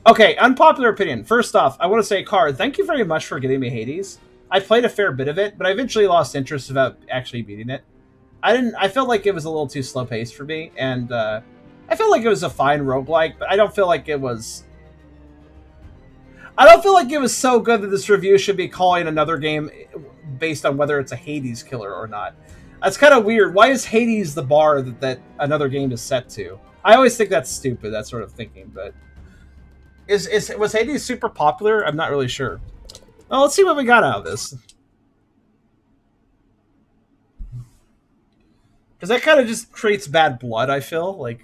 Okay, unpopular opinion. First off, I want to say, Car, thank you very much for getting me Hades. I played a fair bit of it, but I eventually lost interest about actually beating it. I felt like it was a little too slow-paced for me, and I felt like it was a fine roguelike, but I don't feel like it was... I don't feel like it was so good that this review should be calling another game based on whether it's a Hades killer or not. That's kind of weird. Why is Hades the bar that another game is set to? I always think that's stupid, that sort of thinking, but... Was Hades super popular? I'm not really sure. Well, let's see what we got out of this. Because that kind of just creates bad blood, I feel. Like,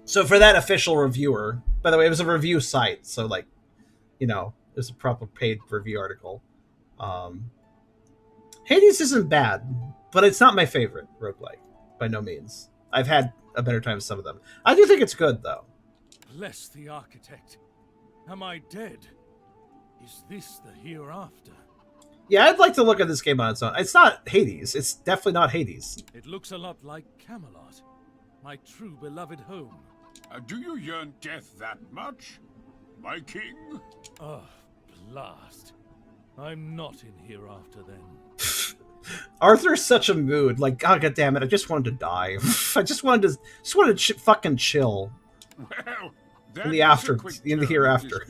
so for that official reviewer... By the way, it was a review site, so, like, you know, it was a proper paid review article. Hades isn't bad, but it's not my favorite roguelike, by no means. I've had a better time with some of them. I do think it's good, though. Bless the architect. Am I dead? Is this the hereafter? Yeah, I'd like to look at this game on its own. It's not Hades. It's definitely not Hades. It looks a lot like Camelot, my true beloved home. Do you yearn death that much, my king? Oh, blast. I'm not in hereafter then. Arthur's such a mood. Like, oh, God damn it, I just wanted to die. I just wanted to fucking chill. Well, in the hereafter.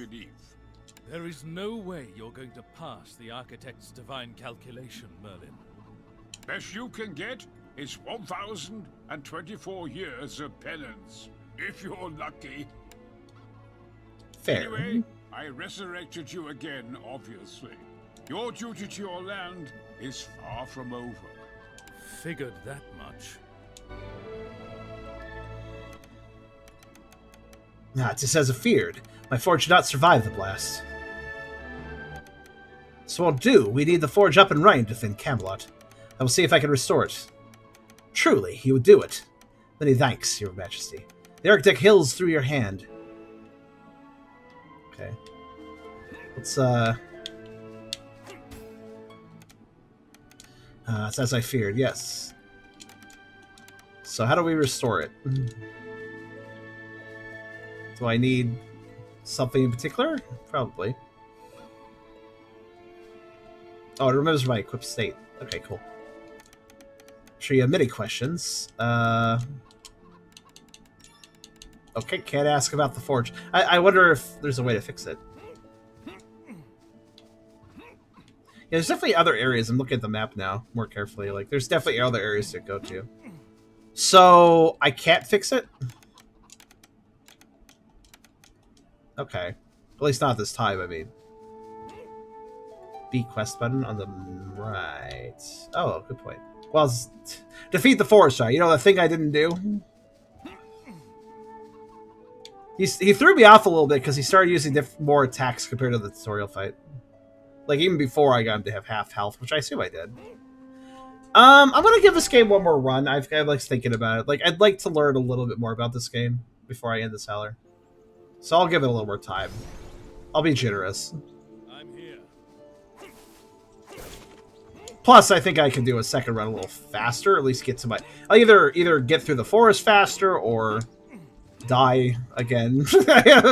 There is no way you're going to pass the architect's divine calculation, Merlin. Best you can get is 1,024 years of penance, if you're lucky. Fair. Anyway, I resurrected you again, obviously. Your duty to your land is far from over. Figured that much. It's just as I feared. My forge did not survive the blast. So won't do. We need the forge up and running to defend Camelot. I will see if I can restore it. Truly, he would do it. Many thanks, your majesty. The architect hills through your hand. Okay. Let's, it's as I feared, yes. So how do we restore it? Do I need something in particular? Probably. Oh, it remembers my equipped state. Okay, cool. Sure, you have many questions. Okay, can't ask about the forge. I wonder if there's a way to fix it. Yeah, there's definitely other areas. I'm looking at the map now more carefully. Like, there's definitely other areas to go to. So, I can't fix it? Okay. At least not this time, I mean. B quest button on the right. Oh, good point. Well, defeat the forest giant. You know, the thing I didn't do? He threw me off a little bit because he started using more attacks compared to the tutorial fight. Like, even before I got him to have half health, which I assume I did. I'm gonna give this game one more run. I've like thinking about it. Like, I'd like to learn a little bit more about this game before I end this Howler. So I'll give it a little more time. I'll be generous. I'm here. Plus, I think I can do a second run a little faster. At least get to my... I'll either get through the forest faster or die again.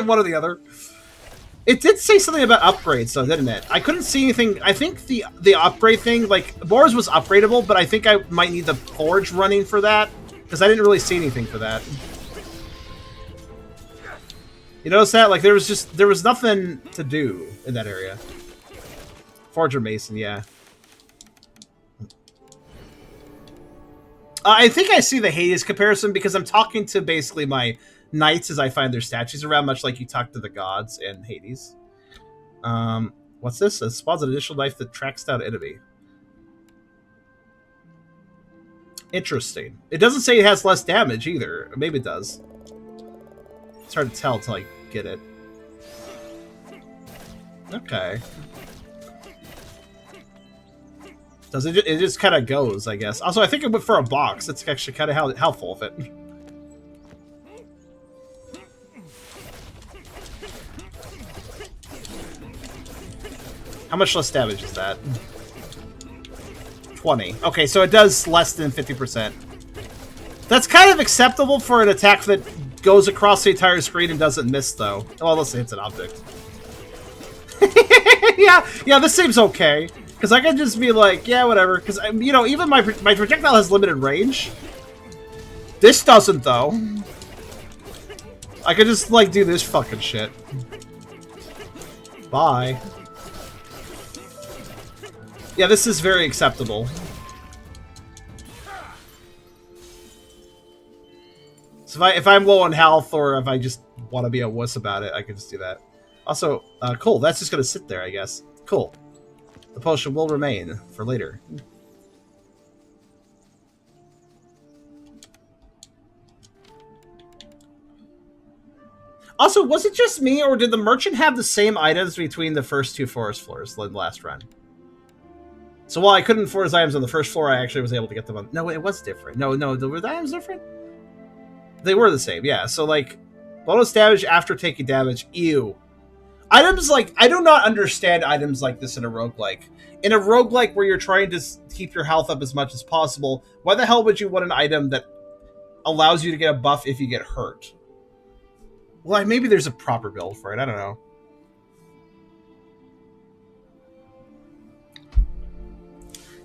One or the other. It did say something about upgrades, though, didn't it? I couldn't see anything. I think the upgrade thing, like, Boars was upgradable, but I think I might need the forge running for that, because I didn't really see anything for that. You notice that? Like, there was nothing to do in that area. Forge or Mason, yeah. I think I see the Hades comparison because I'm talking to basically my knights as I find their statues around, much like you talk to the gods in Hades. What's this? It spawns an additional knife that tracks down enemy. Interesting. It doesn't say it has less damage either. Maybe it does. It's hard to tell until I get it. Okay. Does it? It just kind of goes, I guess. Also, I think it went for a box. That's actually kind of helpful with it. How much less damage is that? 20. Okay, so it does less than 50%. That's kind of acceptable for an attack that goes across the entire screen and doesn't miss, though. Well, let's say it's an object. yeah, this seems okay. Because I can just be like, yeah, whatever. Because, you know, even my projectile has limited range. This doesn't, though. I could just, like, do this fucking shit. Bye. Yeah, this is very acceptable. So if I'm low on health, or if I just want to be a wuss about it, I can just do that. Also, cool. That's just going to sit there, I guess. Cool. The potion will remain for later. Also, was it just me, or did the merchant have the same items between the first two forest floors in the last run? So while I couldn't afford his items on the first floor, I actually was able to get them on... No, it was different. No, were the items different? They were the same, yeah. So, like, bonus damage after taking damage. Ew. Items like... I do not understand items like this in a roguelike. In a roguelike where you're trying to keep your health up as much as possible, why the hell would you want an item that allows you to get a buff if you get hurt? Well, maybe there's a proper build for it. I don't know.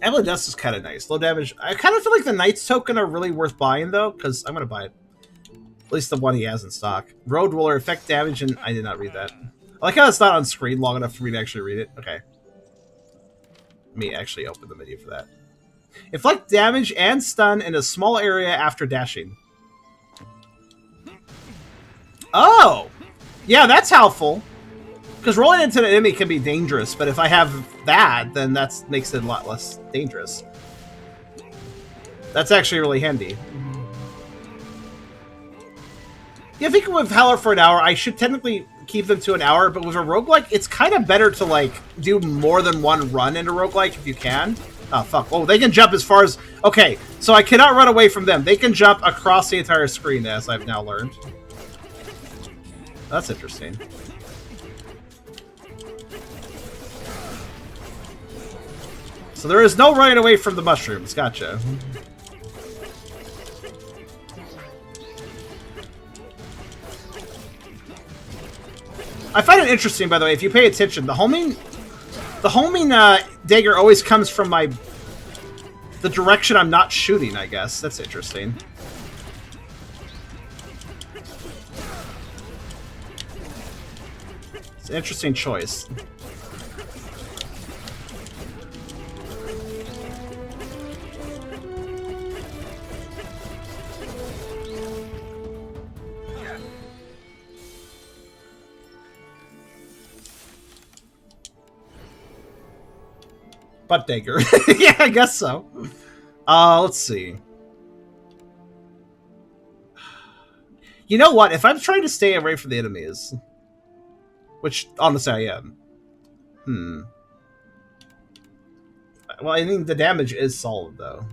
Emblem Dust is kind of nice. Low damage. I kind of feel like the Knight's token are really worth buying, though, because I'm going to buy it. At least the one he has in stock. Road Roller, effect damage, and I did not read that. I like how it's not on screen long enough for me to actually read it. Okay. Let me actually open the menu for that. Inflict damage and stun in a small area after dashing. Oh! Yeah, that's helpful. Because rolling into an enemy can be dangerous, but if I have that, then that makes it a lot less dangerous. That's actually really handy. Yeah, I think with Howler for an hour, I should technically keep them to an hour, but with a roguelike, it's kind of better to, like, do more than one run in a roguelike if you can. Oh, fuck. Oh, they can jump as far as... Okay, so I cannot run away from them. They can jump across the entire screen, as I've now learned. That's interesting. So there is no running away from the mushrooms. Gotcha. I find it interesting, by the way, if you pay attention, the homing dagger always comes from the direction I'm not shooting, I guess. That's interesting. It's an interesting choice. Butt dagger. Yeah, I guess so. Let's see. You know what? If I'm trying to stay away from the enemies, which honestly I am. Well, I think the damage is solid though.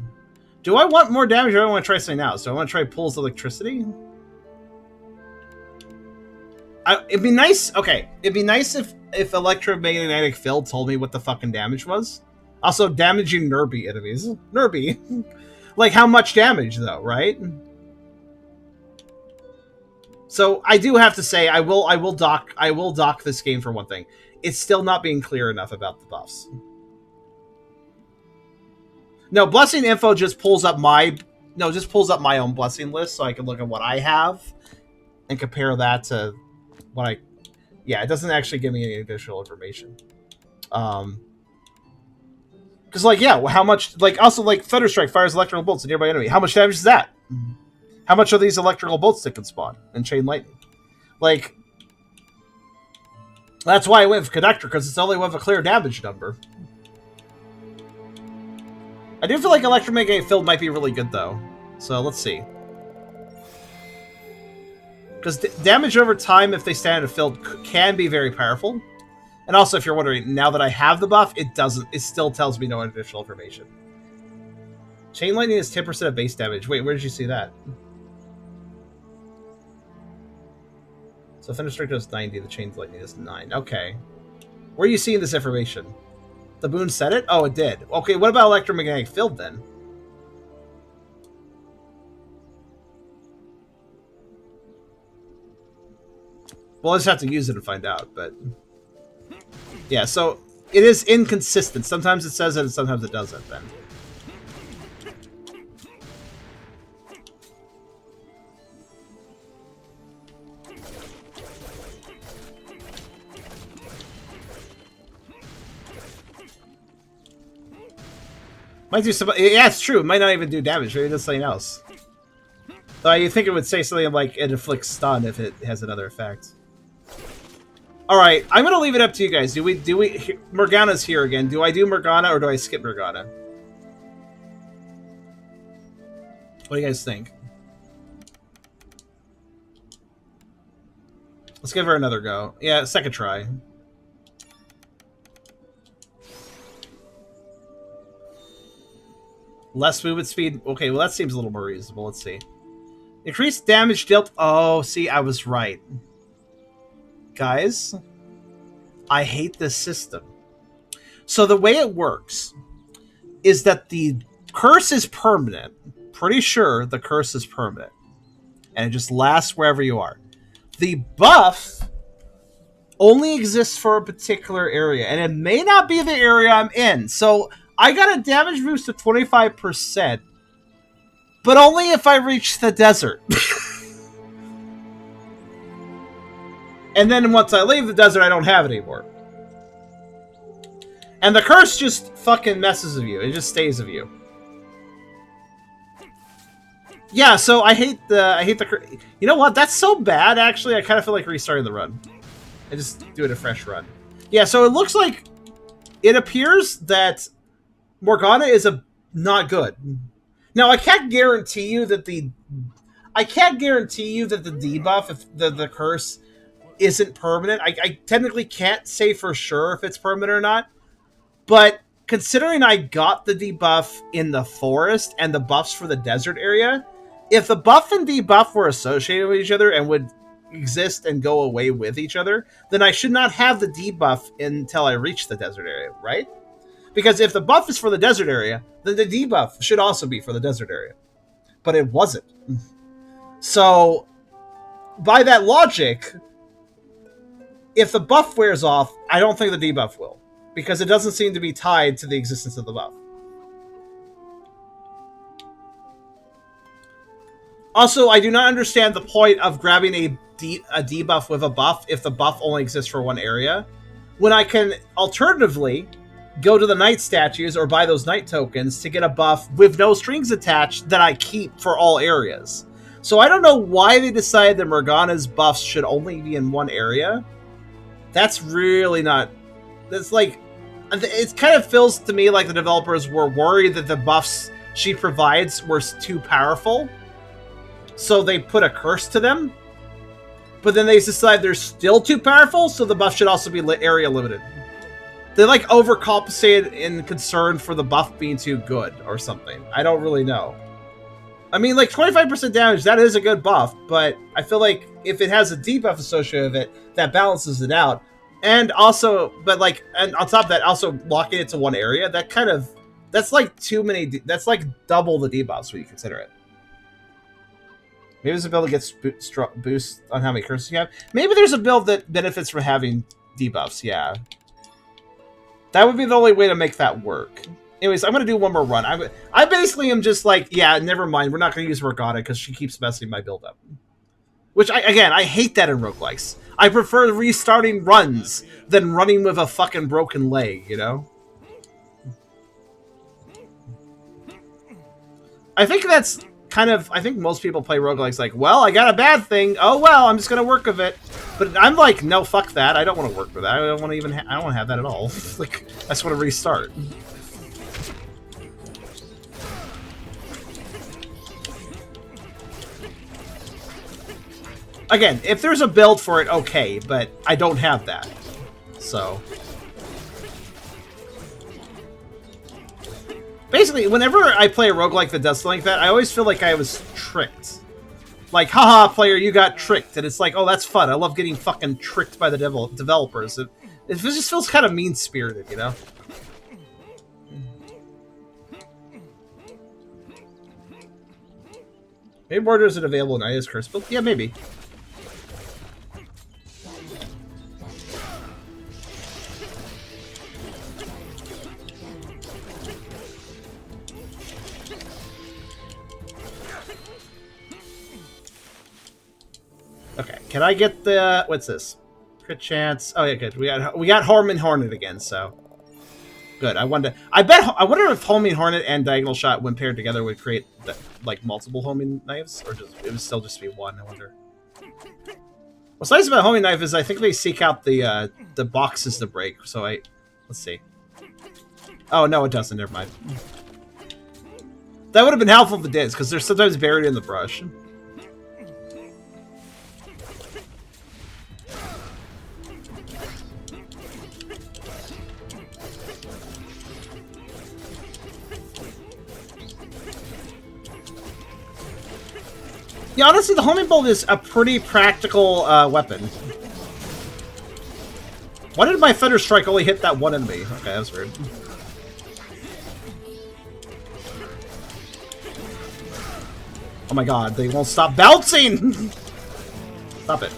Do I want more damage or do I want to try something else? Do I want to try pulls electricity? It'd be nice. Okay, it'd be nice if electromagnetic field told me what the fucking damage was. Also, damaging Nerby enemies. Nerby, like how much damage though, right? So I do have to say I will dock this game for one thing. It's still not being clear enough about the buffs. No, blessing info just pulls up my own blessing list so I can look at what I have and compare that to what I. Yeah, it doesn't actually give me any additional information. Because, like, yeah, how much... Like, also, like, Thunderstrike fires electrical bolts at nearby enemy. How much damage is that? How much are these electrical bolts that can spawn? And Chain Lightning? Like... That's why I went for Conductor, because it's the only one with a clear damage number. I do feel like Electromagnetic Field might be really good, though. So, let's see. Because damage over time, if they stand in a field, can be very powerful. And also, if you're wondering, now that I have the buff, it still tells me no additional information. Chain Lightning is 10% of base damage. Wait, where did you see that? So Thunderstrike does 90, the Chain Lightning is 9. Okay. Where are you seeing this information? The boon said it? Oh, it did. Okay, what about Electromagnetic Field, then? Well, I just have to use it and find out, but... Yeah, so it is inconsistent. Sometimes it says it and sometimes it doesn't, then. Might do some... Yeah, it's true. It might not even do damage. Maybe it does something else. Though you think it would say something like it inflicts stun if it has another effect. Alright, I'm gonna leave it up to you guys. Do we... Morgana's here again. Do I do Morgana or do I skip Morgana? What do you guys think? Let's give her another go. Yeah, second try. Less movement speed. Okay, well that seems a little more reasonable. Let's see. Increased damage dealt... Oh, see, I was right. Guys, I hate this system. So the way it works is that the curse is permanent. Pretty sure the curse is permanent. And it just lasts wherever you are. The buff only exists for a particular area. And it may not be the area I'm in. So I got a damage boost of 25%. But only if I reach the desert. And then once I leave the desert, I don't have it anymore. And the curse just fucking messes with you. It just stays with you. Yeah, so I hate the curse. You know what? That's so bad, actually. I kind of feel like restarting the run. I just do it a fresh run. Yeah, so it looks like... It appears that Morgana is not good. Now, I can't guarantee you that the... debuff, if the curse... isn't permanent. I technically can't say for sure if it's permanent or not, but considering I got the debuff in the forest and the buffs for the desert area, if the buff and debuff were associated with each other and would exist and go away with each other, then I should not have the debuff until I reach the desert area, right? Because if the buff is for the desert area, then the debuff should also be for the desert area. But it wasn't. So, by that logic... If the buff wears off, I don't think the debuff will. because it doesn't seem to be tied to the existence of the buff. Also, I do not understand the point of grabbing a debuff with a buff if the buff only exists for one area, when I can alternatively go to the knight statues or buy those knight tokens to get a buff with no strings attached that I keep for all areas. So I don't know why they decided that Morgana's buffs should only be in one area. That's really not... That's like... It kind of feels to me like the developers were worried that the buffs she provides were too powerful, so they put a curse to them. But then they decide they're still too powerful, so the buff should also be area limited. They like overcompensated in concern for the buff being too good or something. I don't really know. I mean, like 25% damage, that is a good buff, but I feel like if it has a debuff associated with it, that balances it out. And also, but like, and on top of that, also locking it to one area, that kind of, that's like too many, that's like double the debuffs when you consider it. Maybe there's a build that gets boost on how many curses you have. Maybe there's a build that benefits from having debuffs, yeah. That would be the only way to make that work. Anyways, I'm going to do one more run. I basically am just like, yeah, never mind. We're not going to use Morgana because she keeps messing my build up. Which, again, I hate that in roguelikes. I prefer restarting runs than running with a fucking broken leg, you know? I think that's kind of... I think most people play roguelikes like, well, I got a bad thing. Oh, well, I'm just going to work with it. But I'm like, no, fuck that. I don't want to work with that. I don't want to even... I don't want to have that at all. Like, I just want to restart. Again, if there's a build for it, okay, but I don't have that. So... Basically, whenever I play a roguelike that does something like that, I always feel like I was tricked. Like, haha, player, you got tricked. And it's like, oh, that's fun. I love getting fucking tricked by the developers. It just feels kind of mean-spirited, you know? Maybe Border isn't available in Aya's Curse build? Yeah, maybe. Okay, can I get the... What's this? Crit chance. Oh, yeah, good. We got Homing Hornet again, so... Good. I wonder if Homing Hornet and Diagonal Shot, when paired together, would create, like, multiple homing knives? Or just it would still just be one, I wonder. What's nice about homing knife is I think they seek out the boxes to break, so let's see. Oh, no, it doesn't. Never mind. That would have been helpful if it did, because they're sometimes buried in the brush. Yeah, honestly, the homing bolt is a pretty practical weapon. Why did my Thunder Strike only hit that one enemy? Okay, that was weird. Oh my god, they won't stop bouncing! Stop it.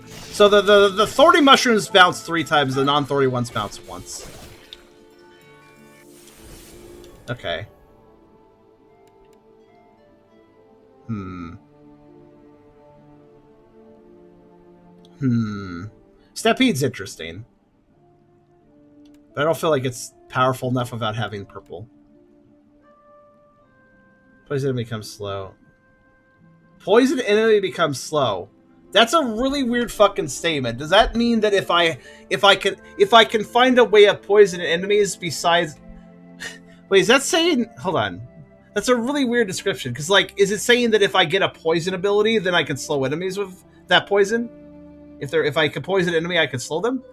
So the thorny mushrooms bounce 3 times, the non-thorny ones bounce once. Okay. Stampede's interesting. But I don't feel like it's powerful enough without having purple. Poison enemy becomes slow. Poison enemy becomes slow. That's a really weird fucking statement. Does that mean that if I can find a way of poisoning enemies besides... Wait, is that saying... Hold on. That's a really weird description. Because, like, is it saying that if I get a poison ability, then I can slow enemies with that poison? If I can poison an enemy, I can slow them?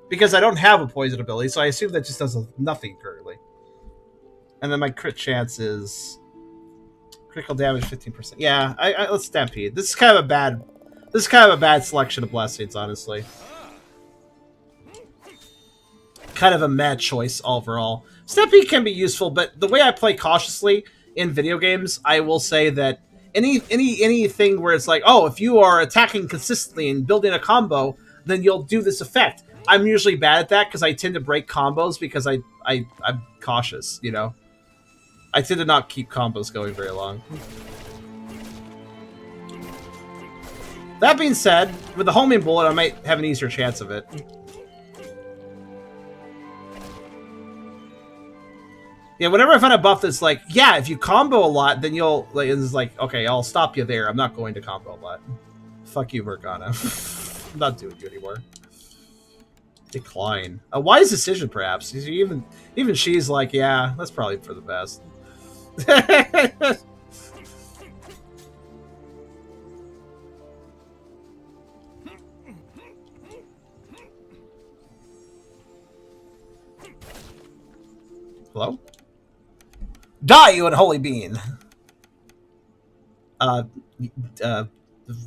Because I don't have a poison ability, so I assume that just does nothing currently. And then my crit chance is... Critical damage 15%. Yeah, let's Stampede. This is kind of a bad selection of blessings, honestly. Kind of a mad choice overall. Stampede can be useful, but the way I play cautiously in video games, I will say that anything where it's like, oh, if you are attacking consistently and building a combo, then you'll do this effect. I'm usually bad at that because I tend to break combos because I'm cautious, you know? I tend to not keep combos going very long. That being said, with the homing bullet, I might have an easier chance of it. Yeah, whenever I find a buff that's like, yeah, if you combo a lot, then you'll, like, it's like, okay, I'll stop you there. I'm not going to combo a lot. Fuck you, Morgana. I'm not doing you anymore. Decline. A wise decision, perhaps. Even she's like, yeah, that's probably for the best. Hello? Die, you unholy being!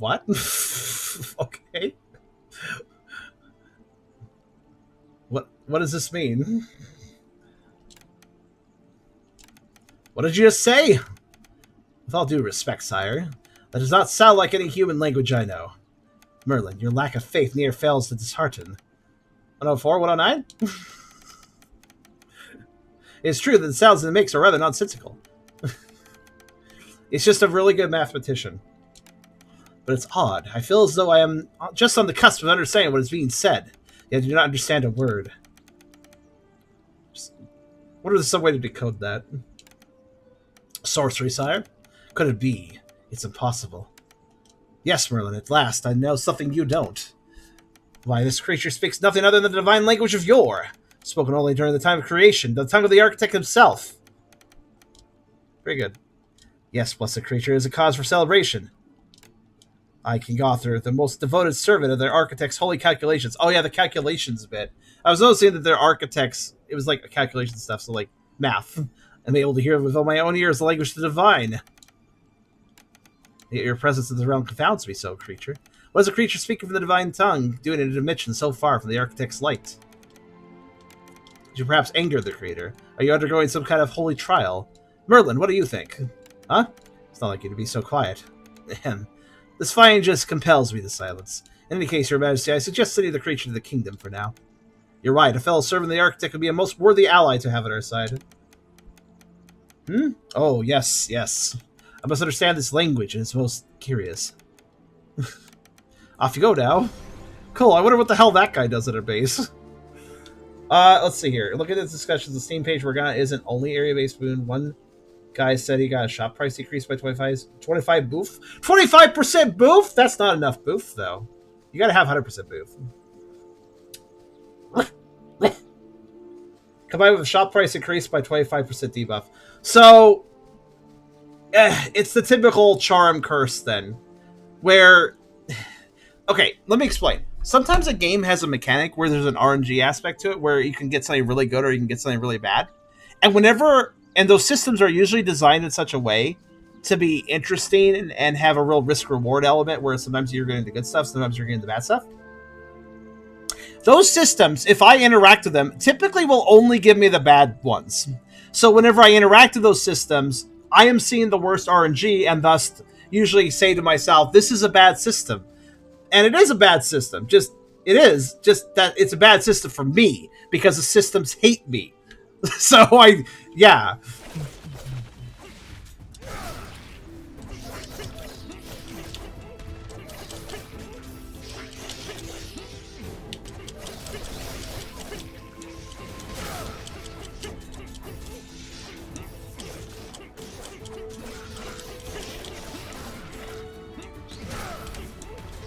What? Okay. What does this mean? What did you just say? With all due respect, sire, that does not sound like any human language I know. Merlin, your lack of faith near fails to dishearten. 104, 109? It's true that the sounds it makes are rather nonsensical. It's just a really good mathematician. But it's odd. I feel as though I am just on the cusp of understanding what is being said, yet I do not understand a word. What is some way to decode that? Sorcery, sire? Could it be? It's impossible. Yes, Merlin, at last I know something you don't. Why, this creature speaks nothing other than the divine language of yore, spoken only during the time of creation, the tongue of the architect himself. Very good. Yes, blessed creature is a cause for celebration. I, King Arthur, the most devoted servant of their architect's holy calculations. Oh yeah, the calculations bit. I was noticing that their architects, it was like calculation stuff, so like math. I'm able to hear with all my own ears the language of the divine. Yet your presence in the realm confounds me so, creature. What is a creature speaking from the divine tongue, doing in a dimension so far from the architect's light? Did you perhaps anger the creator? Are you undergoing some kind of holy trial? Merlin, what do you think? Huh? It's not like you to be so quiet. Ahem. This fine just compels me to silence. In any case, your majesty, I suggest sending the creature to the kingdom for now. You're right, a fellow servant of the architect would be a most worthy ally to have at our side. Hmm? Oh, yes, yes. I must understand this language, and it's most curious. Off you go now. Cool, I wonder what the hell that guy does at our base. Let's see here. Look at this discussion. The Steam page Morgana isn't only area-based boon. One guy said he got a shop price decrease by 25 boof. 25% boof? That's not enough boof, though. You gotta have 100% boof. Combined with a shop price increase by 25% debuff. So, it's the typical charm curse, then. Where... Okay, let me explain. Sometimes a game has a mechanic where there's an RNG aspect to it, where you can get something really good or you can get something really bad. And those systems are usually designed in such a way to be interesting and have a real risk-reward element, where sometimes you're getting the good stuff, sometimes you're getting the bad stuff. Those systems, if I interact with them, typically will only give me the bad ones. So whenever I interact with those systems, I am seeing the worst RNG, and thus usually say to myself, this is a bad system. And it is a bad system. Just that it's a bad system for me, because the systems hate me. So yeah.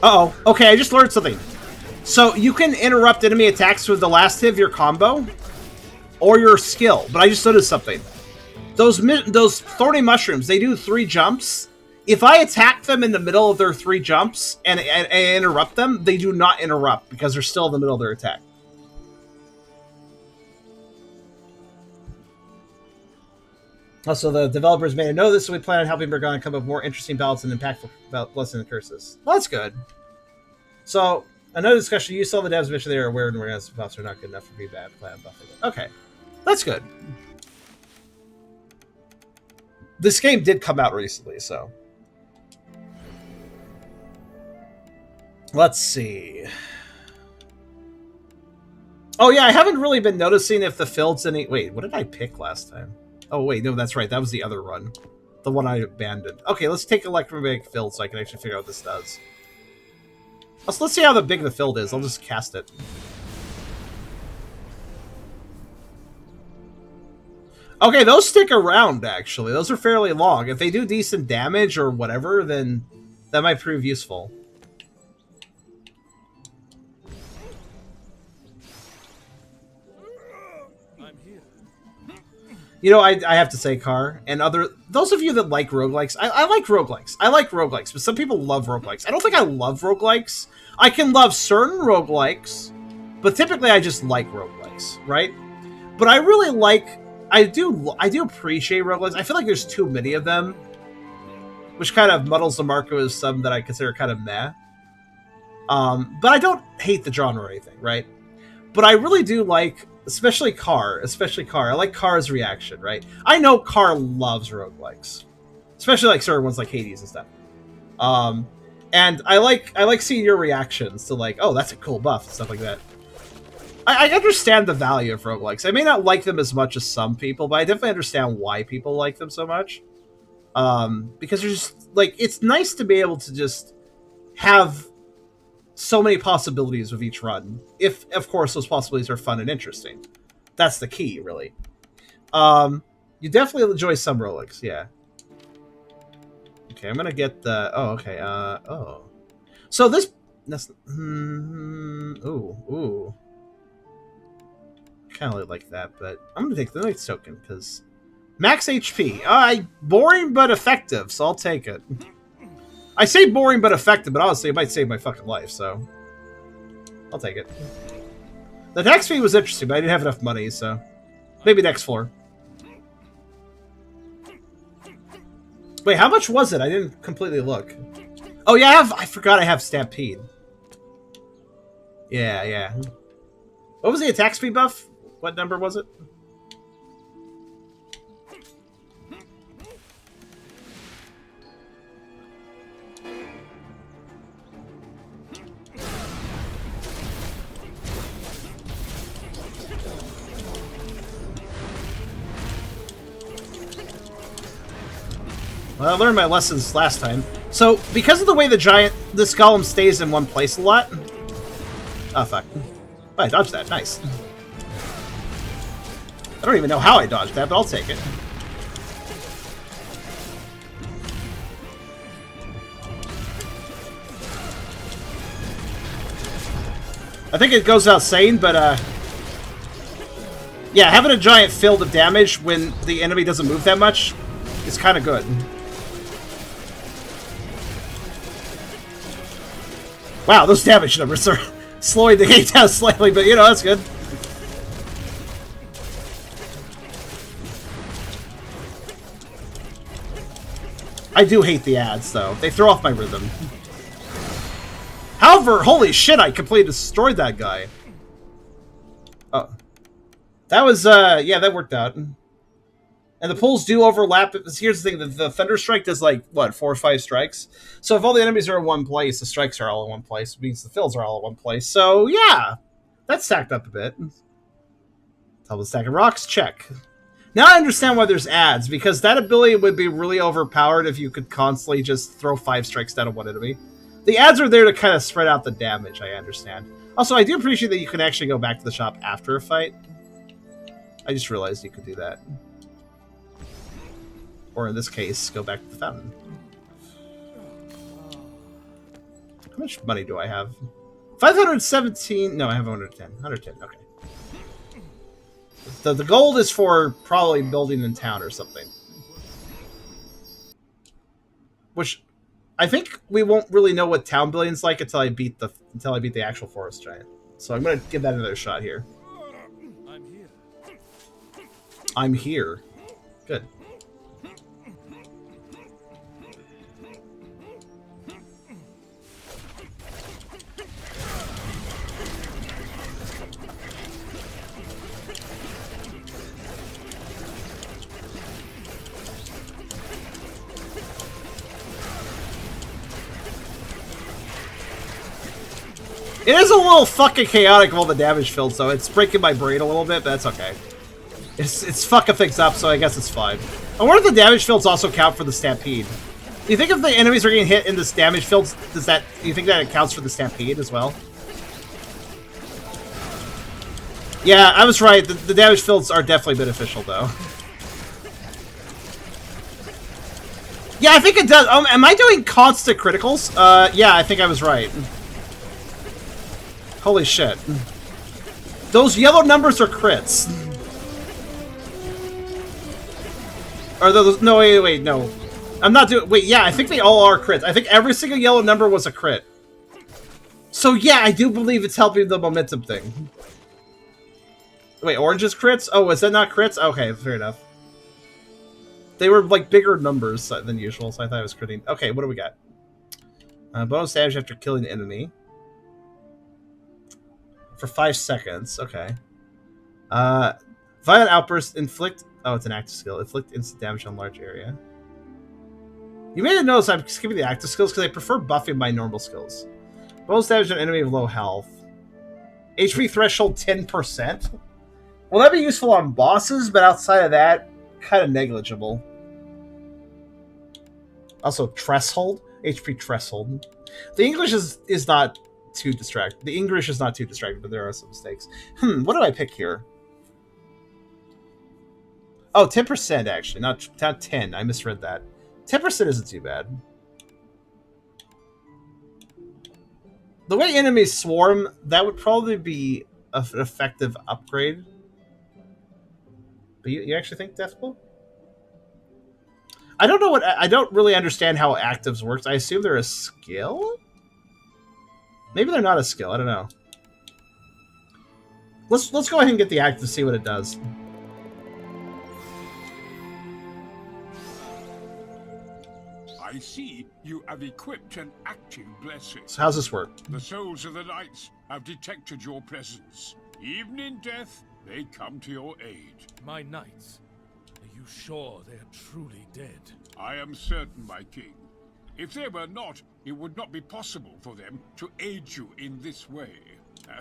Uh-oh. Okay, I just learned something. So you can interrupt enemy attacks with the last hit of your combo or your skill. But I just noticed something. Those thorny mushrooms, they do 3 jumps. If I attack them in the middle of their 3 jumps and interrupt them, they do not interrupt because they're still in the middle of their attack. Also, the developers may know this, so we plan on helping Morgana come up with more interesting battles and impactful blessings and curses. Well, that's good. So, another discussion. You saw the devs mention they are aware Morgana's buffs are not good enough for feedback plan buffing. Okay, that's good. This game did come out recently, so let's see. Oh yeah, I haven't really been noticing if the field's any... Wait, what did I pick last time? Oh wait, no, that's right. That was the other run. The one I abandoned. Okay, let's take electromagnetic field so I can actually figure out what this does. Let's see how big the field is. I'll just cast it. Okay, those stick around, actually. Those are fairly long. If they do decent damage or whatever, then that might prove useful. I'm here. You know, I have to say, Car, and those of you that like roguelikes, I like roguelikes. I like roguelikes, but some people love roguelikes. I don't think I love roguelikes. I can love certain roguelikes, but typically I just like roguelikes, right? But I really like... I do appreciate roguelikes. I feel like there's too many of them, which kind of muddles the market with some that I consider kind of meh. But I don't hate the genre or anything, right? But I really do like, especially Car. I like Car's reaction, right? I know Car loves roguelikes, especially like certain ones like Hades and stuff. And I like seeing your reactions to like, oh, that's a cool buff and stuff like that. I understand the value of roguelikes. I may not like them as much as some people, but I definitely understand why people like them so much. Because they're just, like, it's nice to be able to just have so many possibilities with each run. If, of course, those possibilities are fun and interesting. That's the key, really. You definitely enjoy some roguelikes, yeah. Okay, I'm gonna get the... Oh, okay, oh. So this... That's... ooh. Kind of like that, but I'm gonna take the next token because max HP. Boring but effective, so I'll take it. I say boring but effective, but honestly, it might save my fucking life, so I'll take it. The attack speed was interesting, but I didn't have enough money, so maybe next floor. Wait, how much was it? I didn't completely look. Oh yeah, I forgot I have Stampede. Yeah. What was the attack speed buff? What number was it? Well, I learned my lessons last time. So, because of the way this golem stays in one place a lot... Oh, fuck. Oh, I dodged that. Nice. I don't even know how I dodged that, but I'll take it. I think it goes without saying, but, yeah, having a giant field of damage when the enemy doesn't move that much is kind of good. Wow, those damage numbers are slowing the game down slightly, but, you know, that's good. I do hate the ads, though. They throw off my rhythm. However, holy shit, I completely destroyed that guy. Oh. That was, yeah, that worked out. And the pulls do overlap. Here's the thing, the Thunder Strike does, like, what, 4 or 5 strikes? So if all the enemies are in one place, the strikes are all in one place. It means the fills are all in one place. So, yeah. That's stacked up a bit. Double stack of rocks, check. Now I understand why there's ads, because that ability would be really overpowered if you could constantly just throw 5 strikes down at one enemy. The ads are there to kind of spread out the damage, I understand. Also, I do appreciate that you can actually go back to the shop after a fight. I just realized you could do that. Or in this case, go back to the fountain. How much money do I have? 517... No, I have 110. 110, okay. The gold is for probably building in town or something. Which I think we won't really know what town building's like until I beat the actual forest giant. So I'm gonna give that another shot here. I'm here. Good. It is a little fucking chaotic with all the damage fields, though. It's breaking my brain a little bit, but that's okay. It's fucking things up, so I guess it's fine. I wonder if the damage fields also count for the stampede. Do you think if the enemies are getting hit in this damage fields, do you think that it counts for the stampede as well? Yeah, I was right. The damage fields are definitely beneficial, though. Yeah, I think it does. Am I doing constant criticals? Yeah, I think I was right. Holy shit. Those yellow numbers are crits. Are those... No, wait, no. I'm not doing... Wait, yeah, I think they all are crits. I think every single yellow number was a crit. So, yeah, I do believe it's helping the momentum thing. Wait, orange is crits? Oh, is that not crits? Okay, fair enough. They were, like, bigger numbers than usual, so I thought I was critting. Okay, what do we got? Bonus damage after killing the enemy. For 5 seconds, okay. Violent outburst, inflict... Oh, it's an active skill. Inflict instant damage on large area. You may have noticed I'm skipping the active skills because I prefer buffing my normal skills. Bonus damage on enemy of low health. HP threshold 10%? Will that be useful on bosses, but outside of that, kind of negligible. Also, threshold. HP threshold. The English is not too distracting. The English is not too distracting, but there are some mistakes. What do I pick here? Oh, 10% actually, not 10. I misread that. 10% isn't too bad. The way enemies swarm, that would probably be an effective upgrade. But you actually think Deathblow? I don't know what... I don't really understand how actives works. I assume they're a skill? Maybe they're not a skill. I don't know. Let's go ahead and get the active to see what it does. I see you have equipped an active blessing. So how's this work? The souls of the knights have detected your presence. Even in death, they come to your aid. My knights, are you sure they are truly dead? I am certain, my king. If they were not, it would not be possible for them to aid you in this way.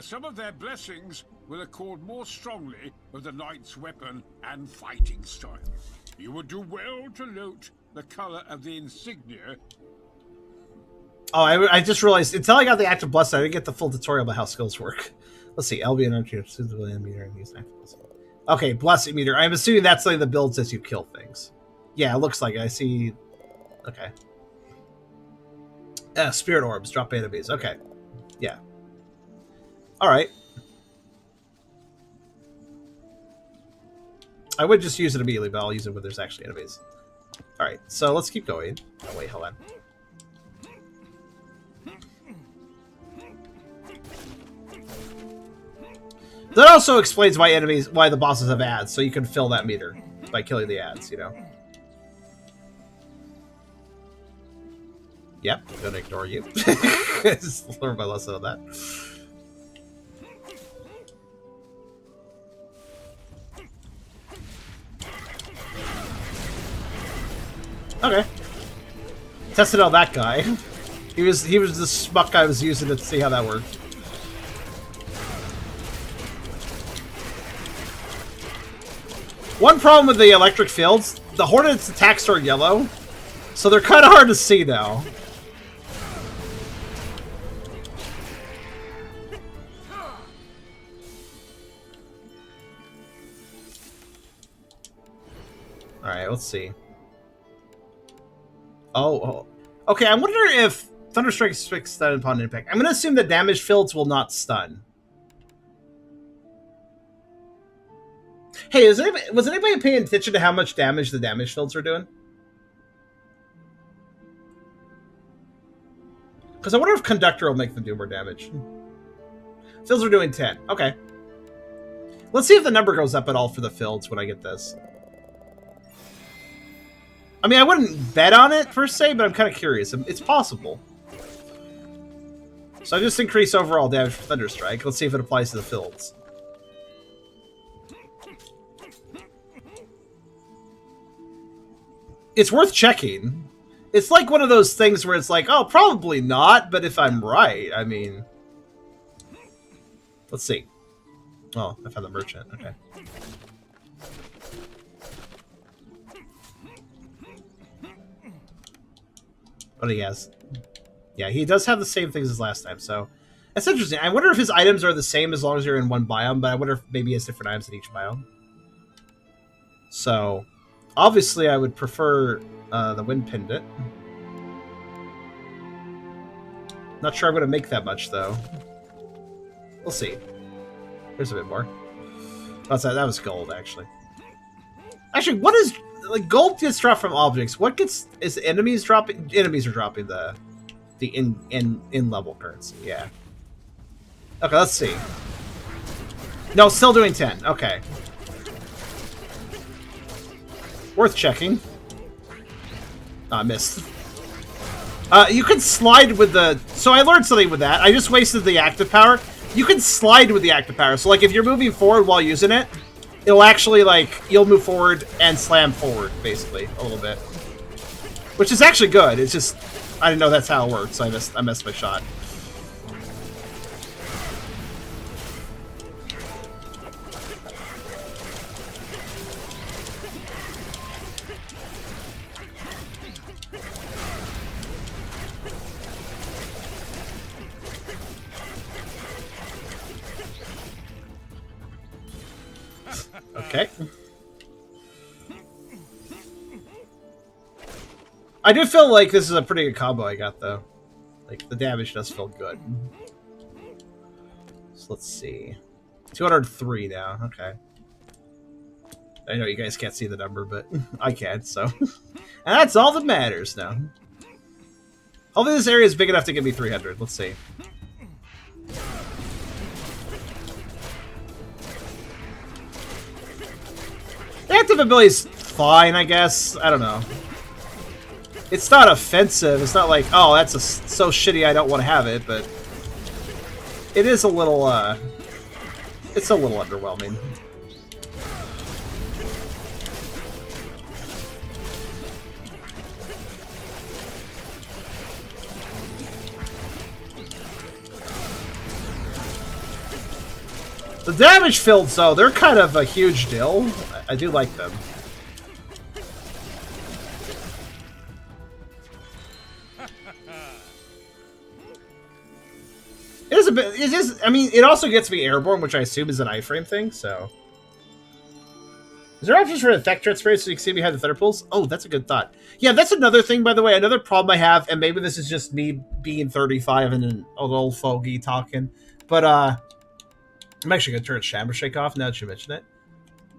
Some of their blessings will accord more strongly with the knight's weapon and fighting style. You would do well to note the color of the insignia. Oh, I just realized, until I got the active blessing, I didn't get the full tutorial about how skills work. Let's see, LB and Arthurian, meter, and use active blessing. Okay, blessing meter. I'm assuming that's something that builds as you kill things. Yeah, it looks like it. I see. Okay. Spirit orbs, drop enemies. Okay. Yeah. Alright. I would just use it immediately, but I'll use it when there's actually enemies. Alright, so let's keep going. Oh, wait, hold on. That also explains why the bosses have ads, so you can fill that meter by killing the ads, you know? Yep, I'm gonna ignore you. Just learn my lesson on that. Okay. Tested out that guy. He was the smuck I was using to see how that worked. One problem with the electric fields, the Hornet's attacks are yellow, so they're kind of hard to see now. Alright, let's see. Oh. Okay, I wonder if Thunderstrike strikes stun upon impact. I'm going to assume that damage fields will not stun. Hey, was anybody paying attention to how much damage the damage fields are doing? Because I wonder if Conductor will make them do more damage. Fields are doing 10. Okay. Let's see if the number goes up at all for the fields when I get this. I mean, I wouldn't bet on it, per se, but I'm kind of curious. It's possible. So I just increase overall damage for Thunderstrike. Let's see if it applies to the fields. It's worth checking. It's like one of those things where it's like, oh, probably not, but if I'm right, I mean... Let's see. Oh, I found the merchant. Okay. What he has. Yeah, he does have the same things as last time, so that's interesting. I wonder if his items are the same as long as you're in one biome, but I wonder if maybe he has different items in each biome. So, obviously I would prefer the Wind Pendant. Not sure I'm going to make that much, though. We'll see. There's a bit more. Oh, that was gold, actually. Actually, what is... Like, gold gets dropped from objects. What gets... Is enemies dropping... Enemies are dropping the in-level currency, yeah. Okay, let's see. No, still doing 10. Okay. Worth checking. Oh, I missed. You can slide with the... So I learned something with that. I just wasted the active power. You can slide with the active power. So, like, if you're moving forward while using it, it'll actually, like, you'll move forward and slam forward, basically, a little bit. Which is actually good. It's just... I didn't know that's how it worked, so I missed my shot. Okay. I do feel like this is a pretty good combo I got, though. Like, the damage does feel good. So let's see. 203 now, okay. I know you guys can't see the number, but I can, so. And that's all that matters now. Hopefully this area is big enough to give me 300. Let's see. The active ability's fine, I guess. I don't know. It's not offensive. It's not like, oh, that's so shitty I don't want to have it, but it is a little, it's a little underwhelming. The damage fields, though, they're kind of a huge deal. I do like them. It is a bit. It is. I mean, it also gets me airborne, which I assume is an iframe thing. So, is there options for effect transfer so you can see behind the thunder pulls? Oh, that's a good thought. Yeah, that's another thing, by the way. Another problem I have, and maybe this is just me being 35 and an old fogey talking, but I'm actually gonna turn Shammer Shake off now that you mention it.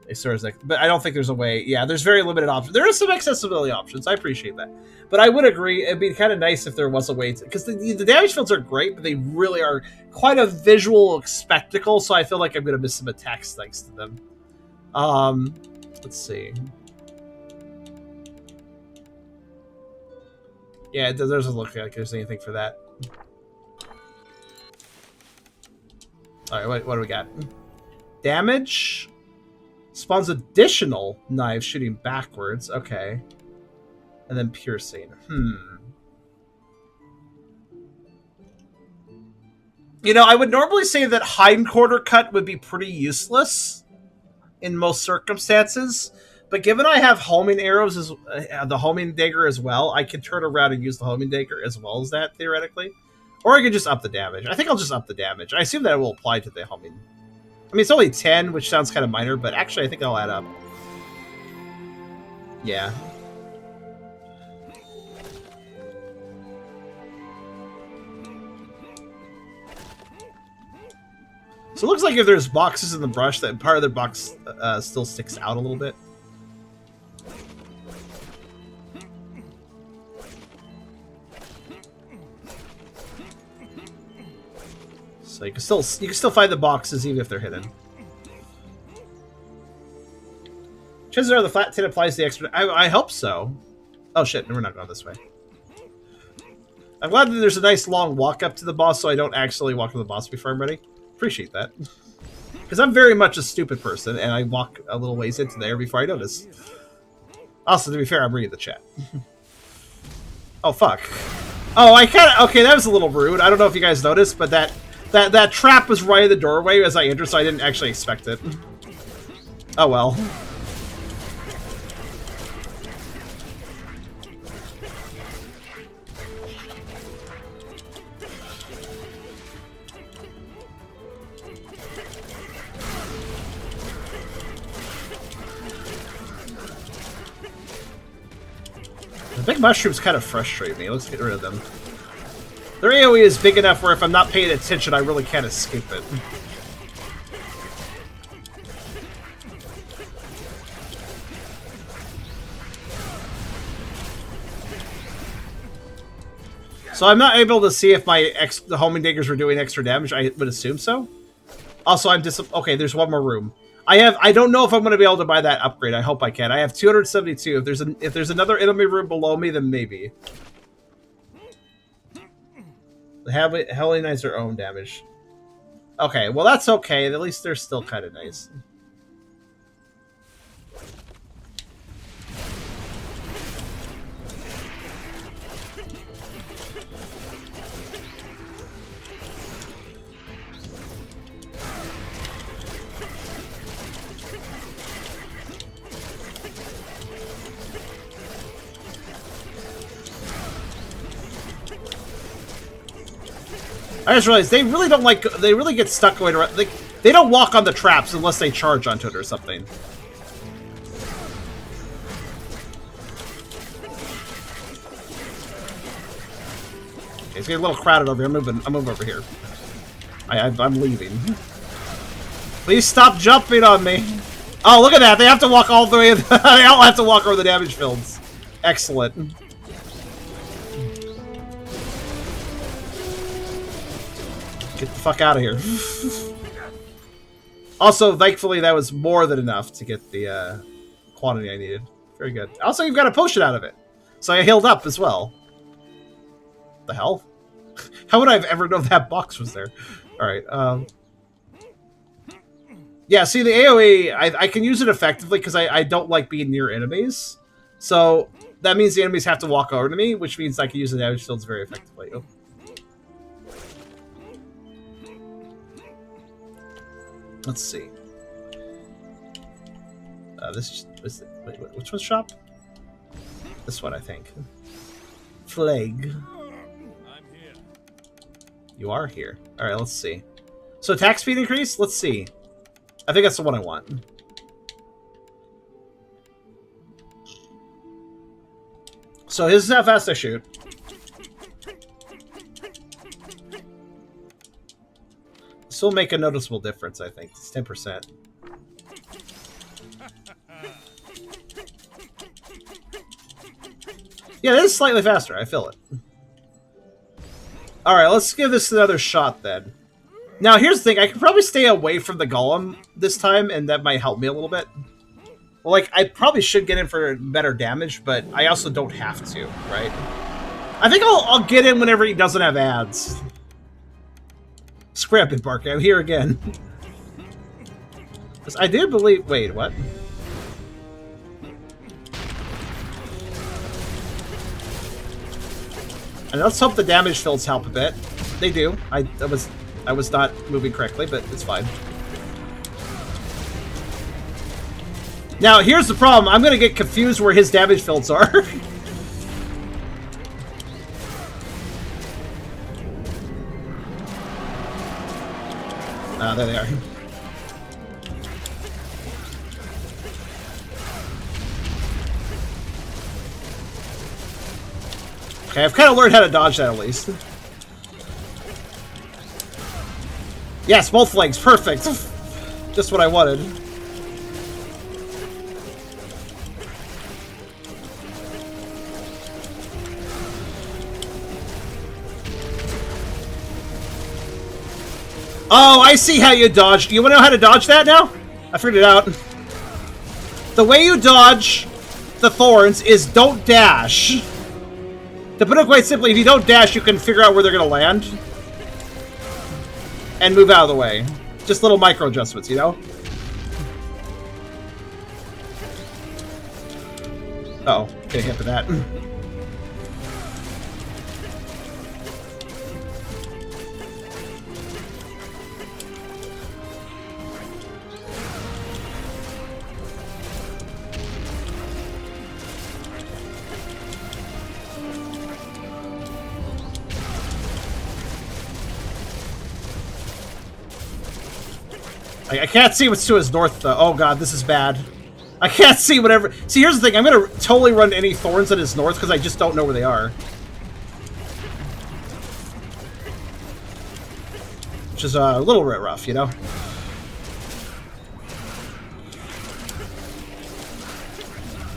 As far as like, but I don't think there's a way. Yeah, there's very limited options. There are some accessibility options. I appreciate that, but I would agree it'd be kind of nice if there was a way to, because the damage fields are great, but they really are quite a visual spectacle. So I feel like I'm gonna miss some attacks thanks to them. Let's see. Yeah, it doesn't look like there's anything for that. All right, what do we got? Damage. Spawns additional knives shooting backwards. Okay. And then piercing. You know, I would normally say that hindquarter cut would be pretty useless in most circumstances. But given I have homing arrows, as the homing dagger as well, I can turn around and use the homing dagger as well as that, theoretically. Or I could just up the damage. I think I'll just up the damage. I assume that it will apply to the homing. I mean, it's only 10, which sounds kind of minor, but actually I think it'll add up. Yeah. So it looks like if there's boxes in the brush, that part of the box still sticks out a little bit. So you can still find the boxes even if they're hidden. Chances are the flat tin applies the extra. I hope so. Oh shit, we're not going this way. I'm glad that there's a nice long walk up to the boss, so I don't actually walk to the boss before I'm ready. Appreciate that, because I'm very much a stupid person, and I walk a little ways into there before I notice. Also, to be fair, I'm reading the chat. Oh fuck. Oh, I kind of... Okay, that was a little rude. I don't know if you guys noticed, but that That trap was right in the doorway as I entered, so I didn't actually expect it. Oh well. The big mushrooms kind of frustrate me. Let's get rid of them. Their AoE is big enough where if I'm not paying attention, I really can't escape it. So I'm not able to see if the homing daggers were doing extra damage. I would assume so. Also, okay, there's one more room. I don't know if I'm going to be able to buy that upgrade. I hope I can. I have 272. If there's another enemy room below me, then maybe. The Howling Knights their own damage. Okay, well that's okay. At least they're still kind of nice. I just realized they really don't they really get stuck going around. They don't walk on the traps unless they charge onto it or something. Okay, it's getting a little crowded over here. I'm moving over here. I'm leaving. Please stop jumping on me. Oh, look at that. They have to walk all the way. They all have to walk over the damage fields. Excellent. Get the fuck out of here. Also, thankfully, that was more than enough to get the quantity I needed. Very good. Also, you've got a potion out of it. So I healed up as well. The hell? How would I have ever known that box was there? Alright, yeah, see, the AoE, I can use it effectively because I don't like being near enemies. So, that means the enemies have to walk over to me, which means I can use the damage fields very effectively. Oh. Let's see. Wait, which one's shop? This one, I think. Flag. I'm here. You are here. Alright, let's see. So attack speed increase? Let's see. I think that's the one I want. So this is how fast I shoot. This will make a noticeable difference, I think. It's 10%. Yeah, it is slightly faster. I feel it. Alright, let's give this another shot then. Now, here's the thing. I could probably stay away from the golem this time, and that might help me a little bit. Well, like, I probably should get in for better damage, but I also don't have to, right? I think I'll get in whenever he doesn't have ads. Scrap it, Bark. I'm here again. I do believe... Wait, what? And let's hope the damage fields help a bit. They do. I was not moving correctly, but it's fine. Now, here's the problem. I'm going to get confused where his damage fields are. There they are. Okay, I've kind of learned how to dodge that at least. Yes, both legs. Perfect. Just what I wanted. Oh, I see how you dodge. Do you want to know how to dodge that now? I figured it out. The way you dodge the thorns is don't dash. To put it quite simply, if you don't dash, you can figure out where they're going to land. And move out of the way. Just little micro adjustments, you know? Uh-oh. Getting hit for that. I can't see what's to his north, though. Oh god, this is bad. I can't see whatever... See, here's the thing. I'm going to totally run any thorns at his north because I just don't know where they are. Which is a little bit rough, you know?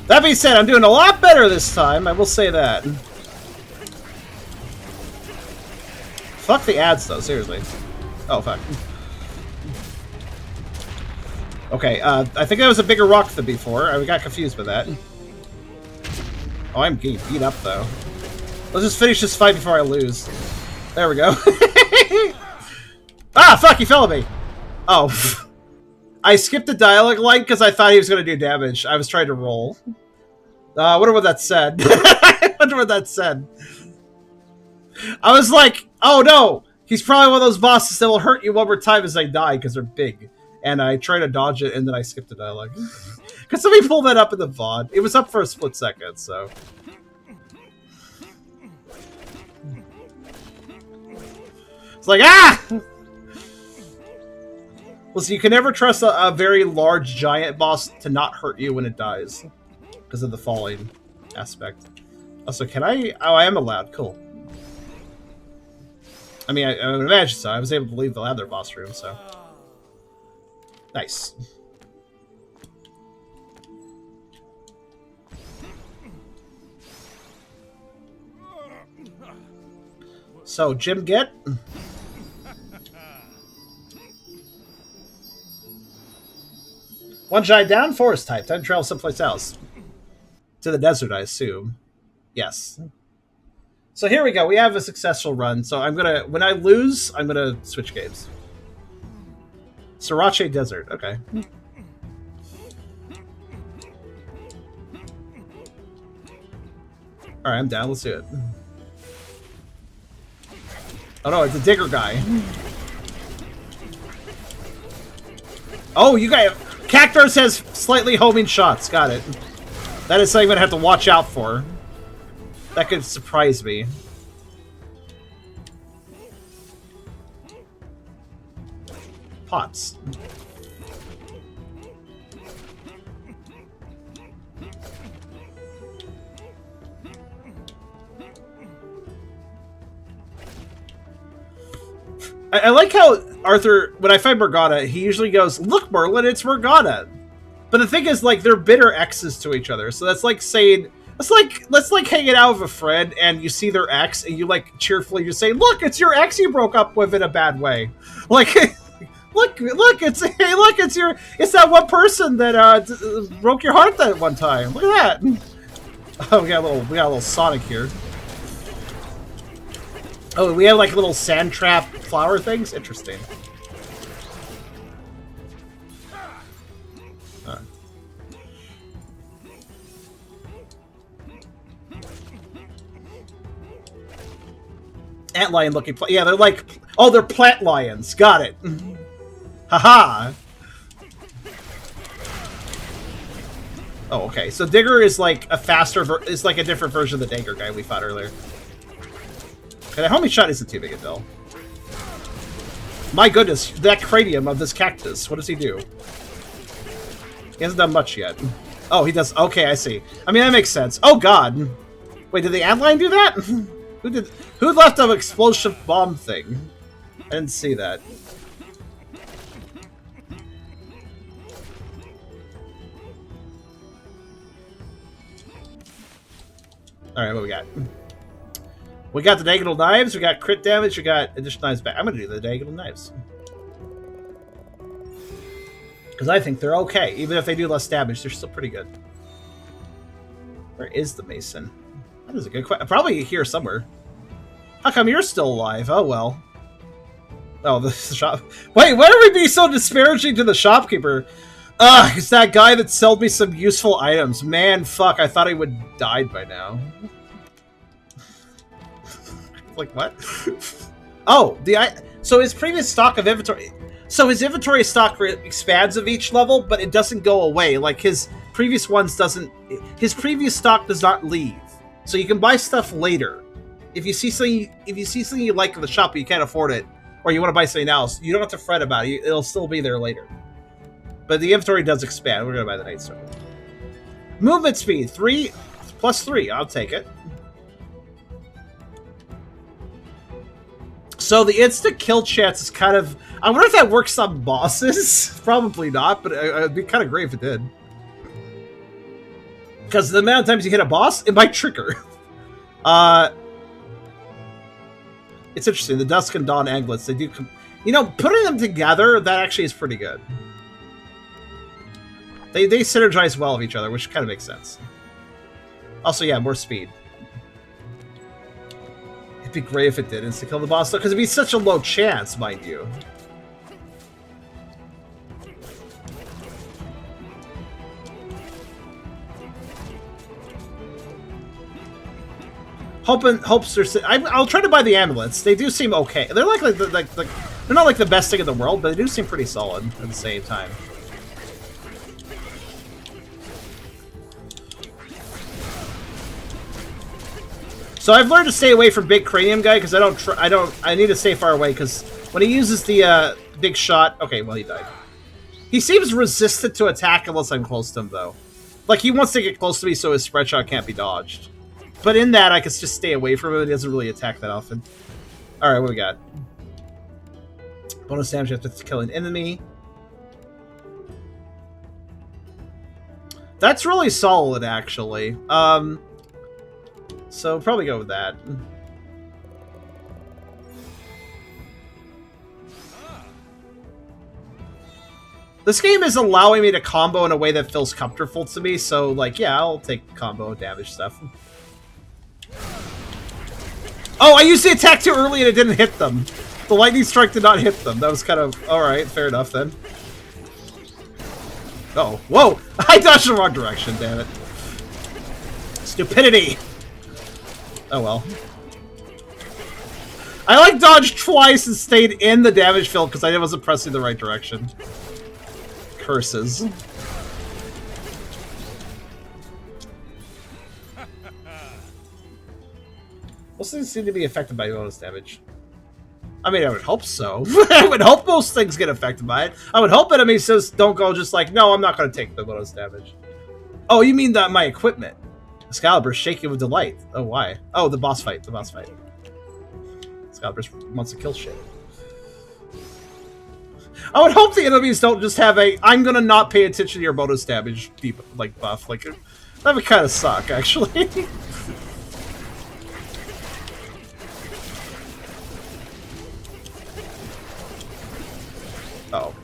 That being said, I'm doing a lot better this time. I will say that. Fuck the ads, though. Seriously. Oh, fuck. Okay, I think that was a bigger rock than before. I got confused with that. Oh, I'm getting beat up, though. Let's just finish this fight before I lose. There we go. Ah, fuck, he fell at me! Oh. I skipped the dialogue line because I thought he was going to do damage. I was trying to roll. I wonder what that said. I wonder what that said. I was like, oh no! He's probably one of those bosses that will hurt you one more time as they die because they're big. And I tried to dodge it, and then I skipped the dialogue. Could somebody pull that up in the VOD? It was up for a split second, so... It's like, ah! Well, so you can never trust a very large giant boss to not hurt you when it dies. Because of the falling aspect. Also, can I... Oh, I am allowed. Cool. I mean, I would imagine so. I was able to leave the other boss room, so... Nice. So, Jim get? One giant down, forest type. Time to travel someplace else. To the desert, I assume. Yes. So here we go. We have a successful run. So I'm gonna, when I lose, I'm gonna switch games. Sriracha Desert. Okay. Alright, I'm down. Let's do it. Oh no, it's a digger guy. Oh, you guys... Cactus has slightly homing shots. Got it. That is something I'm going to have to watch out for. That could surprise me. Pots. I like how Arthur, when I fight Morgana, he usually goes, "Look, Merlin, it's Morgana." But the thing is, like, they're bitter exes to each other. So that's like saying, that's like hanging out with a friend and you see their ex and you like cheerfully just say, "Look, it's your ex you broke up with in a bad way." Like, look, it's it's that one person that broke your heart that one time. Look at that. Oh, we got a little Sonic here. Oh, we have like little sand trap flower things? Interesting. Antlion looking yeah, they're like, oh, they're plant lions. Got it. Haha. Oh, okay. So Digger is like a faster is like a different version of the Dagger guy we fought earlier. Okay, that homing shot isn't too big a deal. My goodness, that cranium of this cactus. What does he do? He hasn't done much yet. Oh, he does. Okay, I see. I mean, that makes sense. Oh, God. Wait, did the Antlion do that? Who left an explosive bomb thing? I didn't see that. Alright, what we got? We got the diagonal knives, we got crit damage, we got additional knives back. I'm gonna do the diagonal knives. Because I think they're okay. Even if they do less damage, they're still pretty good. Where is the Mason? That is a good question. Probably here somewhere. How come you're still alive? Oh, well. Oh, the shop... Wait, why are we being so disparaging to the shopkeeper? Ugh, it's that guy that sold me some useful items. Man, fuck, I thought he would have died by now. Like, what? Oh, so his previous stock of inventory... So his inventory stock expands of each level, but it doesn't go away. Like, his previous ones doesn't... His previous stock does not leave. So you can buy stuff later. If you see something you like in the shop but you can't afford it, or you want to buy something else, you don't have to fret about it. It'll still be there later. But the inventory does expand. We're going to buy the Night Sword. Movement speed, 3 plus 3. I'll take it. So the instant kill chance is kind of... I wonder if that works on bosses. Probably not, but it'd be kind of great if it did. Because the amount of times you hit a boss, it might trigger. It's interesting. The Dusk and Dawn anglets, they do... You know, putting them together, that actually is pretty good. They synergize well with each other, which kind of makes sense. Also, yeah, more speed. It'd be great if it did insta kill the boss, though, because it'd be such a low chance, mind you. Hopes they're... I'll try to buy the amulets. They do seem okay. They're like they're not like the best thing in the world, but they do seem pretty solid at the same time. So I've learned to stay away from big cranium guy because I need to stay far away because when he uses the big shot, okay, well he died. He seems resistant to attack unless I'm close to him though. Like he wants to get close to me so his spread shot can't be dodged. But in that I can just stay away from him. He doesn't really attack that often. All right, what we got? Bonus damage after killing enemy. That's really solid actually. So probably go with that. This game is allowing me to combo in a way that feels comfortable to me, so like, yeah, I'll take combo damage stuff. Oh, I used the attack too early and it didn't hit them. The lightning strike did not hit them. That was kind of... Alright, fair enough then. Uh-oh. Whoa! I dodged the wrong direction, damn it. Stupidity! Oh well. I like dodged twice and stayed in the damage field because I wasn't pressing the right direction. Curses. Most things seem to be affected by bonus damage. I mean, I would hope so. I would hope most things get affected by it. I would hope enemies just don't go just like, no, I'm not going to take the bonus damage. Oh, you mean that my equipment? Excalibur shaking with delight. Oh, why? Oh, the boss fight. The boss fight. Excalibur wants to kill shit. I would hope the enemies don't just have a I'm gonna not pay attention to your bonus damage deep like buff. Like that would kind of suck, actually. Oh.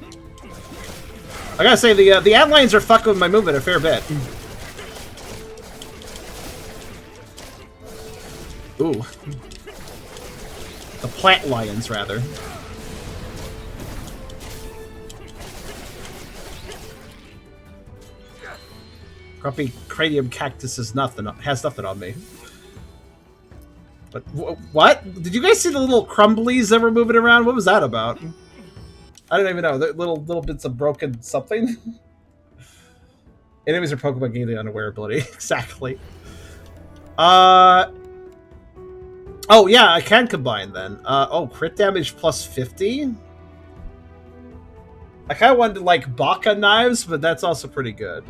I gotta say the ant lions are fucking with my movement a fair bit. Ooh. The plant lions, rather. Grumpy cranium cactus has nothing on me. But what? Did you guys see the little crumblies that were moving around? What was that about? I don't even know. They're little bits of broken something. Enemies are Pokemon gain the unaware ability. Exactly. Oh yeah, I can combine then. Oh, crit damage plus 50. I kind of wanted to like Baka knives, but that's also pretty good.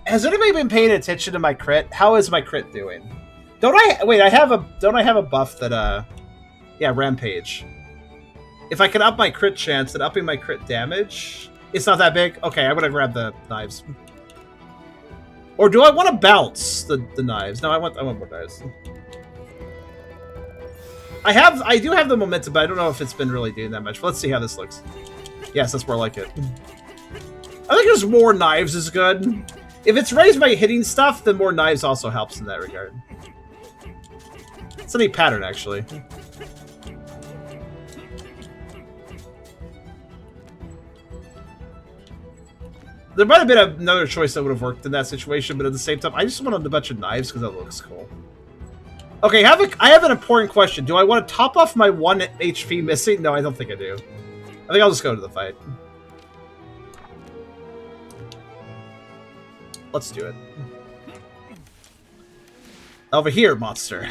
Has anybody been paying attention to my crit? How is my crit doing? Don't I have a buff that yeah, rampage. If I can up my crit chance and upping my crit damage, it's not that big. Okay, I'm gonna grab the knives. Or do I want to bounce the knives? No, I want more knives. I do have the momentum, but I don't know if it's been really doing that much. But let's see how this looks. Yes, that's more like it. I think there's more knives is good. If it's raised by hitting stuff, then more knives also helps in that regard. It's a neat pattern, actually. There might have been another choice that would have worked in that situation, but at the same time, I just wanted a bunch of knives because that looks cool. Okay, I have an important question. Do I want to top off my 1 HP missing? No, I don't think I do. I think I'll just go to the fight. Let's do it. Over here, monster.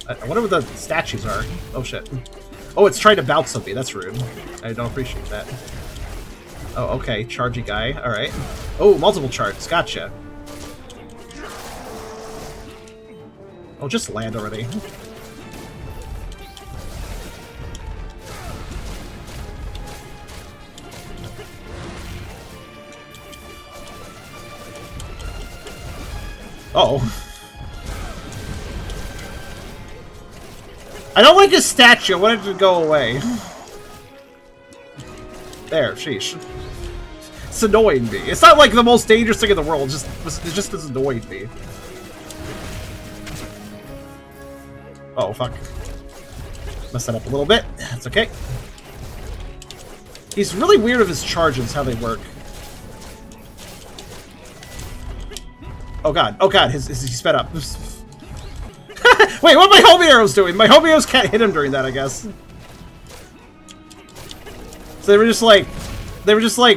I wonder what the statues are. Oh shit. Oh, it's trying to bounce on me. That's rude. I don't appreciate that. Oh, okay. Chargy guy. Alright. Oh, multiple charts. Gotcha. Oh, just land already. Uh-oh. I don't like his statue. I wanted it to go away. There, sheesh. It's annoying me. It's not like the most dangerous thing in the world. It just is annoying me. Oh, fuck. Messed that up a little bit. That's okay. He's really weird with his charges, how they work. Oh god, he sped up. Wait, what are my homing arrows doing? My homing arrows can't hit him during that, I guess. So they were just like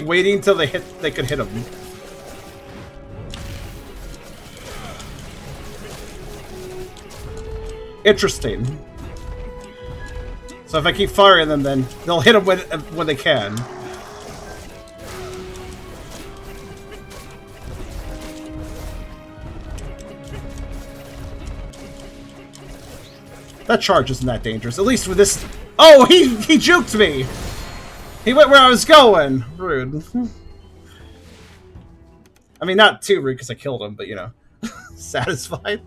waiting until they could hit him. Interesting. So if I keep firing them, then they'll hit him when they can. That charge isn't that dangerous. At least with this... Oh, he juked me! He went where I was going! Rude. I mean, not too rude because I killed him, but you know. Satisfied.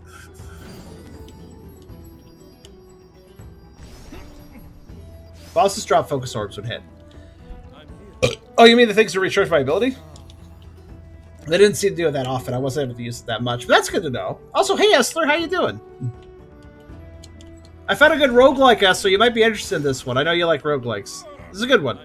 Bosses drop focus orbs when hit. Oh, you mean the things to recharge my ability? They didn't seem to do it that often. I wasn't able to use it that much, but that's good to know. Also, hey Esther, how you doing? I found a good roguelike, Esther. You might be interested in this one. I know you like roguelikes. This is a good one.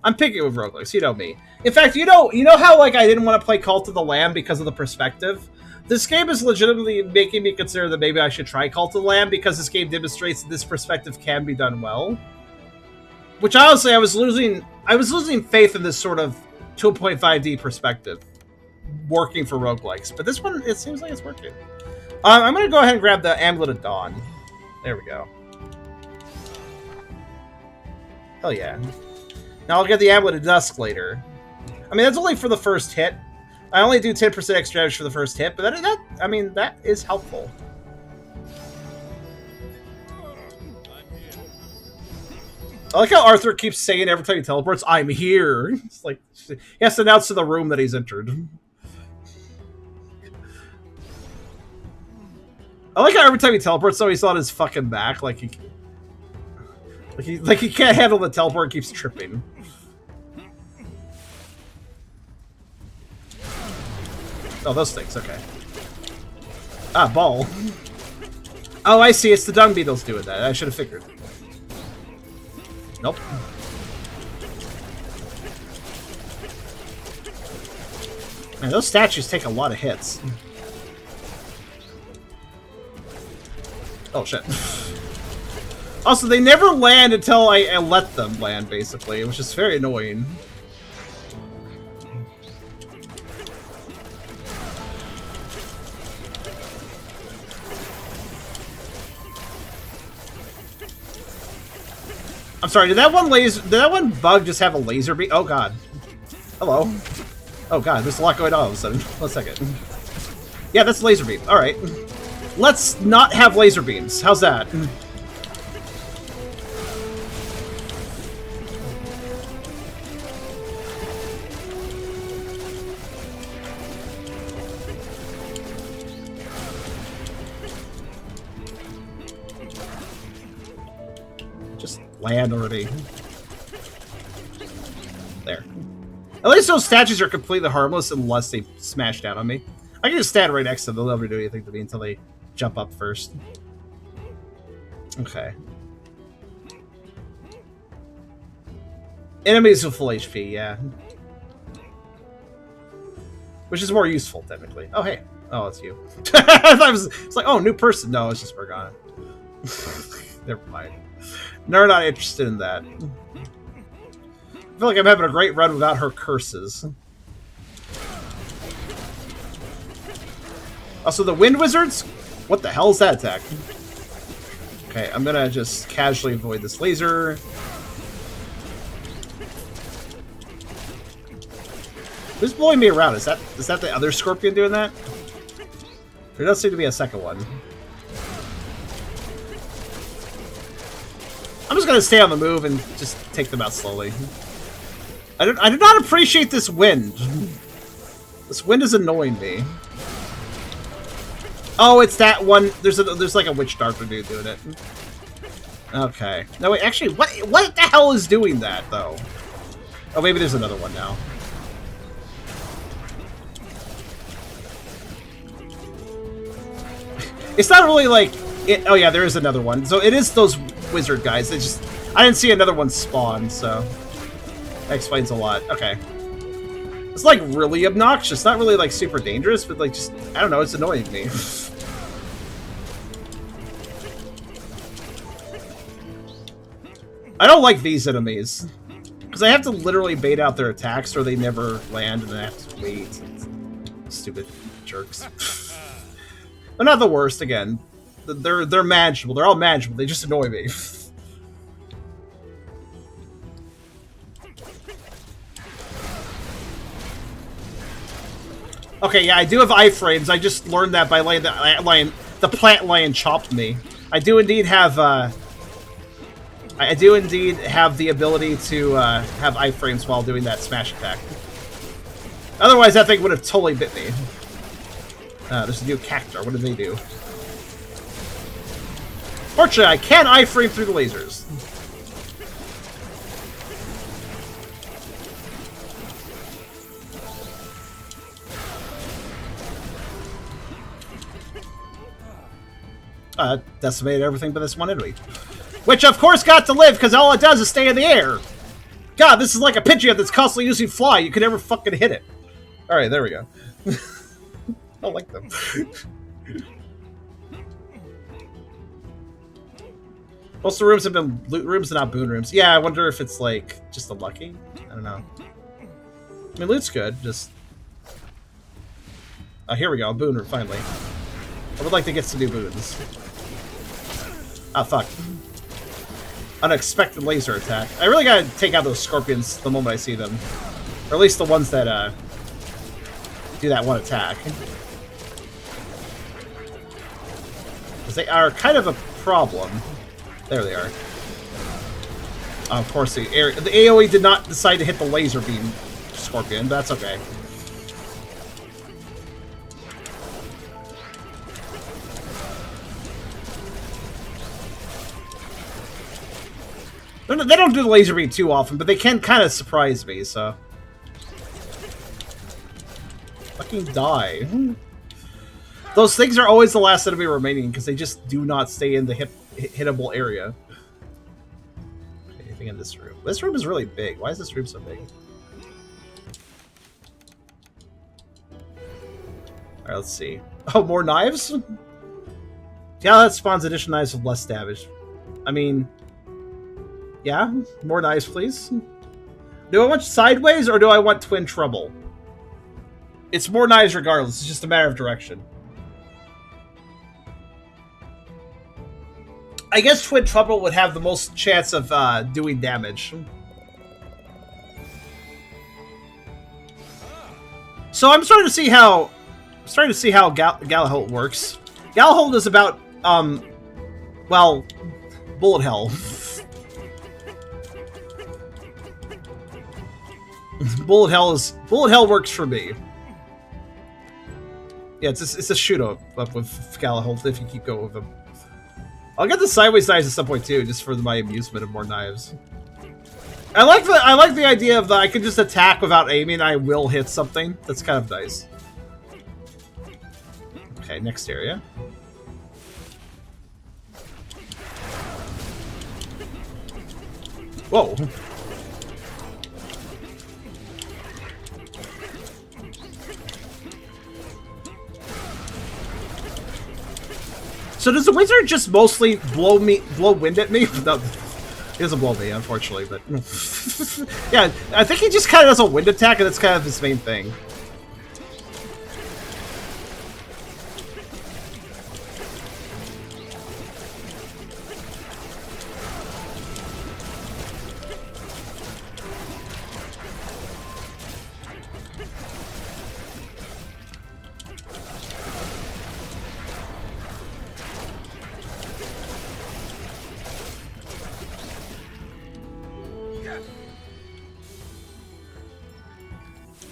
I'm picky with roguelikes. You know me. In fact, you know how like I didn't want to play Cult of the Lamb because of the perspective? This game is legitimately making me consider that maybe I should try Cult of the Lamb because this game demonstrates that this perspective can be done well. Which honestly, I was losing faith in this sort of 2.5D perspective working for roguelikes. But this one, it seems like it's working. I'm going to go ahead and grab the Amulet of Dawn. There we go. Hell yeah. Now I'll get the Amulet of Dusk later. I mean, that's only for the first hit. I only do 10% extra damage for the first hit, but that is helpful. I like how Arthur keeps saying every time he teleports, "I'm here." It's like he has to announce to the room that he's entered. I like how every time he teleports, though, he's on his fucking back, like he can't handle the teleport and keeps tripping. Oh, those things, okay. Ah, ball. Oh, I see, it's the dung beetles doing that. I should have figured. Nope. Man, those statues take a lot of hits. Oh, shit. Also, they never land until I let them land, basically, which is very annoying. I'm sorry, did that one bug just have a laser beam? Oh god. Hello. Oh god, there's a lot going on all of a sudden. 1 second. Yeah, that's laser beam. Alright. Let's not have laser beams. How's that? Just land already. There. At least those statues are completely harmless unless they smash down on me. I can just stand right next to them. They'll never do anything to me until they jump up first. Okay. Enemies with full HP, yeah. Which is more useful, technically. Oh, hey. Oh, it's you. I thought it's like, oh, new person. No, it's just Morgana. Never mind. No, not interested in that. I feel like I'm having a great run without her curses. Also, the Wind Wizards? What the hell is that attack? Okay, I'm gonna just casually avoid this laser. Who's blowing me around? Is that the other scorpion doing that? There does seem to be a second one. I'm just gonna stay on the move and just take them out slowly. I do not appreciate this wind. This wind is annoying me. Oh, it's that one. There's like a witch doctor dude doing it. Okay. No, wait. Actually, what the hell is doing that though? Oh, maybe there's another one now. It's not really like it. Oh yeah, there is another one. So it is those wizard guys. I didn't see another one spawn, so that explains a lot. Okay. It's like really obnoxious. Not really like super dangerous, but like just I don't know. It's annoying me. I don't like these enemies because I have to literally bait out their attacks, or they never land, and I have to wait. Stupid jerks. They're not the worst. Again, they're manageable. They're all manageable. They just annoy me. Okay, yeah, I do have iframes. I just learned that by letting the plant lion chopped me. I do indeed have the ability to have iframes while doing that smash attack. Otherwise, that thing would have totally bit me. There's a new cactar. What do they do? Fortunately, I can iframe through the lasers. Decimated everything but this one enemy. Which, of course, got to live, because all it does is stay in the air. God, this is like a Pidgeot that's constantly using fly. You can never fucking hit it. Alright, there we go. I don't like them. Most of the rooms have been loot rooms and not boon rooms. Yeah, I wonder if it's, like, just the lucky? I don't know. I mean, loot's good, just... Oh, here we go, a boon room, finally. I would like to get some new boons. Ah, fuck. Unexpected laser attack. I really gotta take out those scorpions the moment I see them. Or at least the ones that, do that one attack. Because they are kind of a problem. There they are. Of course, the AoE did not decide to hit the laser beam scorpion, but that's okay. They don't do the laser beam too often, but they can kind of surprise me, so... Fucking die. Those things are always the last enemy remaining, because they just do not stay in the hittable area. Anything in this room? This room is really big. Why is this room so big? Alright, let's see. Oh, more knives? Yeah, that spawns additional knives with less damage. I mean... Yeah, more knives, please. Do I want sideways or do I want twin trouble? It's more knives regardless. It's just a matter of direction. I guess twin trouble would have the most chance of doing damage. So I'm starting to see how Galaholt works. Galaholt is about well, bullet hell. Bullet hell works for me. Yeah, it's a shoot up with Galaholt if you keep going with him. I'll get the sideways knives at some point too, just for my amusement of more knives. I like the idea of I can just attack without aiming. I will hit something. That's kind of nice. Okay, next area. Whoa. So does the wizard just mostly blow wind at me? No, he doesn't blow me, unfortunately, but... yeah, I think he just kind of does a wind attack, and that's kind of his main thing.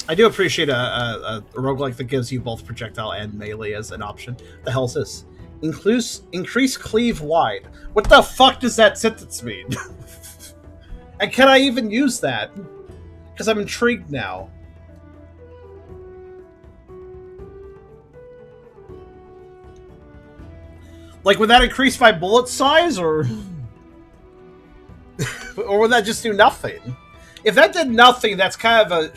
I do appreciate a roguelike that gives you both projectile and melee as an option. The hell is this? Increase cleave wide. What the fuck does that sentence mean? And can I even use that? Because I'm intrigued now. Like, would that increase my bullet size, or... or would that just do nothing? If that did nothing, that's kind of a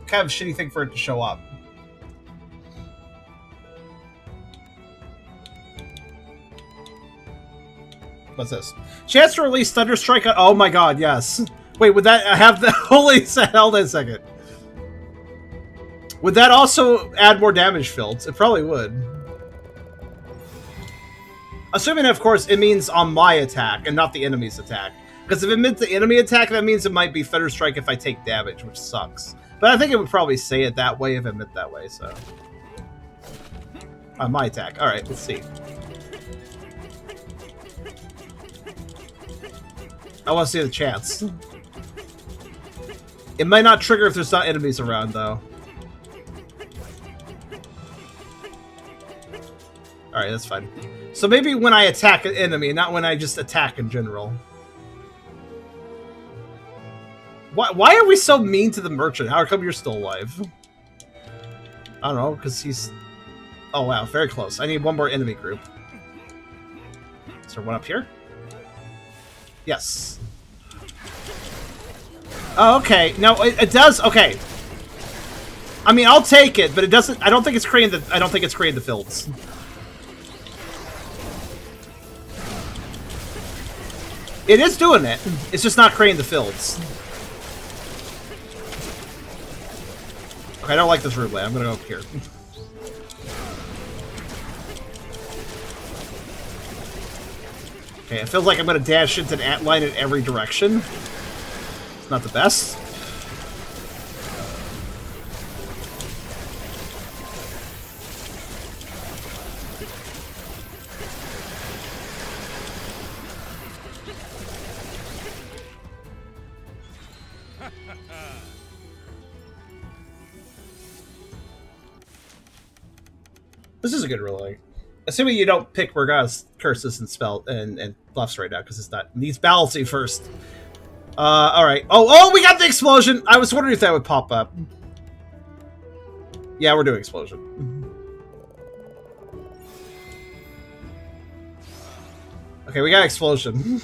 kind of shitty thing for it to show up. What's this? Chance to release Thunderstrike on... Oh my god, yes. Wait, would that have the... Holy... Hold on a second. Would that also add more damage fields? It probably would. Assuming, of course, it means on my attack and not the enemy's attack. Because if it meant the enemy attack, that means it might be Thunderstrike if I take damage, which sucks. But I think it would probably say it that way if it meant that way, so... On my attack. Alright, let's see. I want to see the chance. It might not trigger if there's not enemies around, though. Alright, that's fine. So maybe when I attack an enemy, not when I just attack in general. Why are we so mean to the merchant? How come you're still alive? I don't know, because he's... Oh wow, very close. I need one more enemy group. Is there one up here? Yes. Oh, okay. No, it does... Okay. I mean, I'll take it, but it doesn't... I don't think it's creating the fields. It is doing it. It's just not creating the fields. Okay, I don't like this roulette. I'm gonna go up here. Okay, it feels like I'm gonna dash into an ant line in every direction. It's not the best. This is a good roll. Assuming you don't pick Morgana's curses and spell and bluffs right now, because it's not. It needs balancing first. Alright. Oh, we got the explosion! I was wondering if that would pop up. Yeah, we're doing explosion. Okay, we got explosion.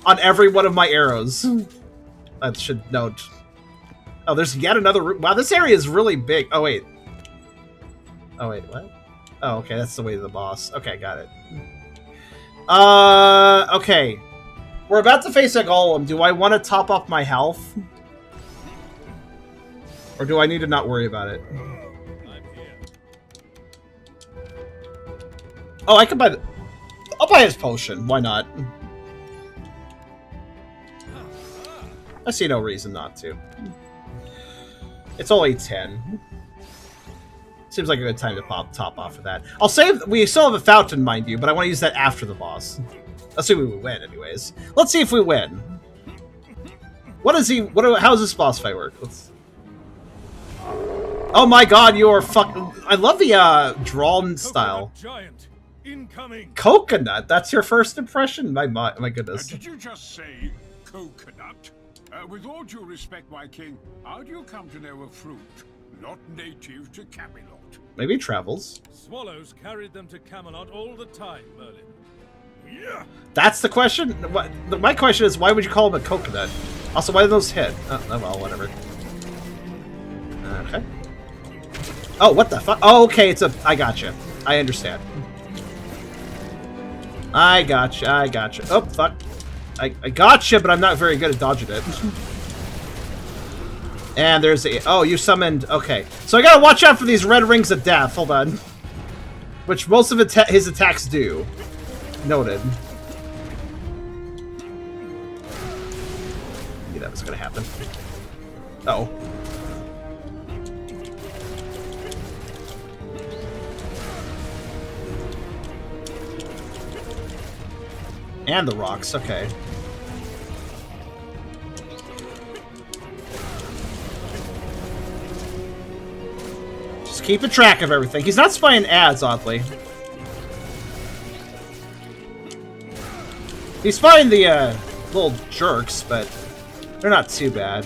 On every one of my arrows. I should note. Oh, there's yet another room. Wow, this area is really big. Oh, wait. Oh, wait, what? Oh, okay, that's the way to the boss. Okay, got it. Okay. We're about to face a golem. Do I want to top up my health? Or do I need to not worry about it? Oh, I could buy the... I'll buy his potion. Why not? I see no reason not to. It's only 10. Seems like a good time to top off of that. I'll save... We still have a fountain, mind you, but I want to use that after the boss. Assuming we win, anyways. Let's see if we win. What is he... How's this boss fight work? Let's... Oh my god, you are fucking... I love the, drawn style. Giant incoming. Coconut? That's your first impression? My goodness. Did you just say coconut? With all due respect, my king, how do you come to know a fruit not native to Camelot? Maybe he travels. Swallows carried them to Camelot all the time, Merlin. Yeah. That's the question? My question is, why would you call him a coconut? Also, why do those hit? Oh, well, whatever. Okay. Oh, what the fuck? Oh, okay, it's a... I gotcha. I understand. I gotcha. Oh, fuck. I gotcha, but I'm not very good at dodging it. And there's a... Oh, you summoned... Okay. So I gotta watch out for these red rings of death. Hold on. Which most of his attacks do. Noted. I knew that was gonna happen. Uh-oh. And the rocks, okay. keeping track of everything. He's not spying ads, oddly. He's spying the little jerks, but they're not too bad.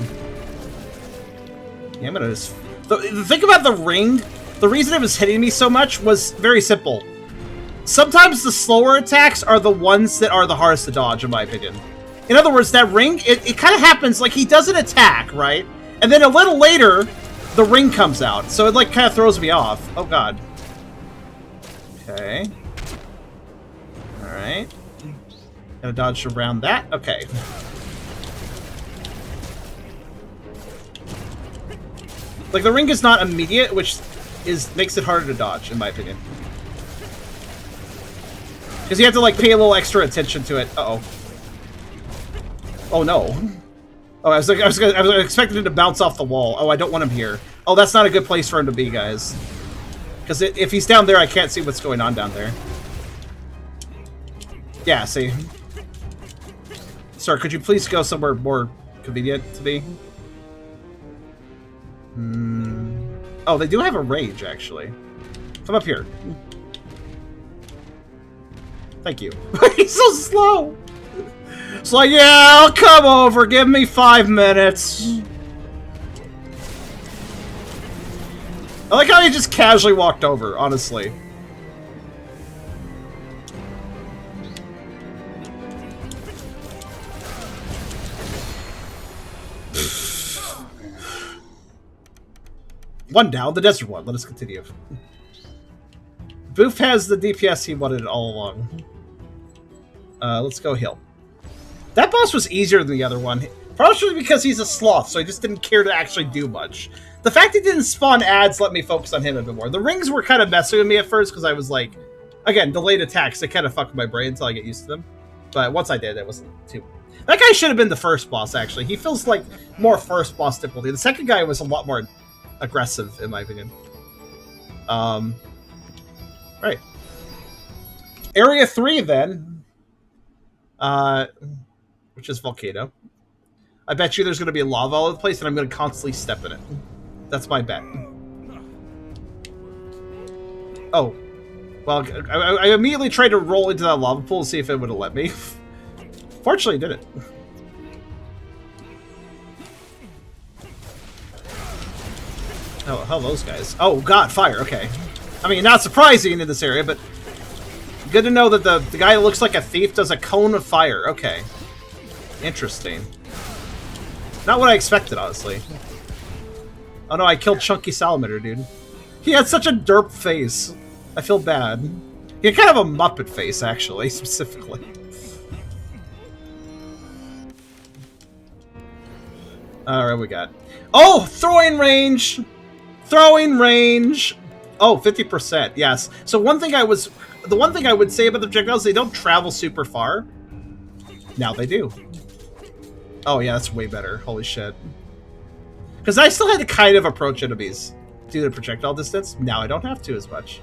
Yeah, I'm gonna just... The thing about the ring, the reason it was hitting me so much was very simple. Sometimes the slower attacks are the ones that are the hardest to dodge, in my opinion. In other words, that ring, it kind of happens, like, he does an attack, right? And then a little later, the ring comes out. So it, like, kind of throws me off. Oh, God. Okay. Alright. Gotta dodge around that. Okay. Like, the ring is not immediate, which makes it harder to dodge, in my opinion. Because you have to, like, pay a little extra attention to it. Uh-oh. Oh, no. Oh, I was expecting him to bounce off the wall. Oh, I don't want him here. Oh, that's not a good place for him to be, guys. Because if he's down there, I can't see what's going on down there. Yeah, see. Sir, could you please go somewhere more convenient to me? Oh, they do have a range, actually. Come up here. Thank you. He's so slow! It's like, yeah, I'll come over. Give me 5 minutes. I like how he just casually walked over, honestly. One down, the desert one. Let us continue. Boof has the DPS he wanted all along. Let's go heal. That boss was easier than the other one. Probably because he's a sloth, so I just didn't care to actually do much. The fact he didn't spawn ads let me focus on him a bit more. The rings were kind of messing with me at first because I was like, again, delayed attacks. They kind of fucked with my brain until I get used to them. But once I did, it wasn't too... That guy should have been the first boss, actually. He feels like more first boss difficulty. The second guy was a lot more aggressive, in my opinion. Right. Area 3, then. Which is Volcano. I bet you there's going to be lava all over the place, and I'm going to constantly step in it. That's my bet. Oh. Well, I immediately tried to roll into that lava pool to see if it would have let me. Fortunately, it didn't. Oh, hell, those guys. Oh, God, fire. Okay. I mean, not surprising in this area, but good to know that the guy that looks like a thief does a cone of fire. Okay. Interesting. Not what I expected, honestly. Oh no, I killed Chunky Salamander, dude. He had such a derp face. I feel bad. He had kind of a Muppet face, actually, specifically. Alright, we got... Oh! Throwing range! Throwing range! Oh, 50%, yes. So one thing the one thing I would say about the projectiles, they don't travel super far. Now they do. Oh yeah, that's way better. Holy shit. Because I still had to kind of approach enemies due to projectile distance. Now I don't have to as much.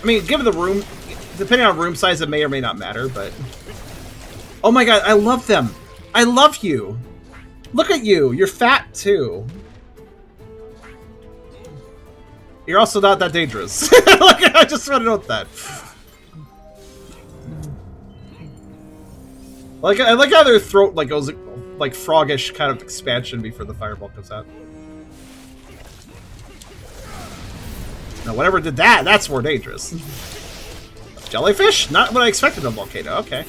I mean, given the room, depending on room size, it may or may not matter, but... Oh my god, I love them! I love you! Look at you! You're fat, too. You're also not that dangerous. I just want to note that. I like how their throat like goes like froggish kind of expansion before the fireball comes out. Now, whatever did that, that's more dangerous. Jellyfish? Not what I expected in a volcano. Okay.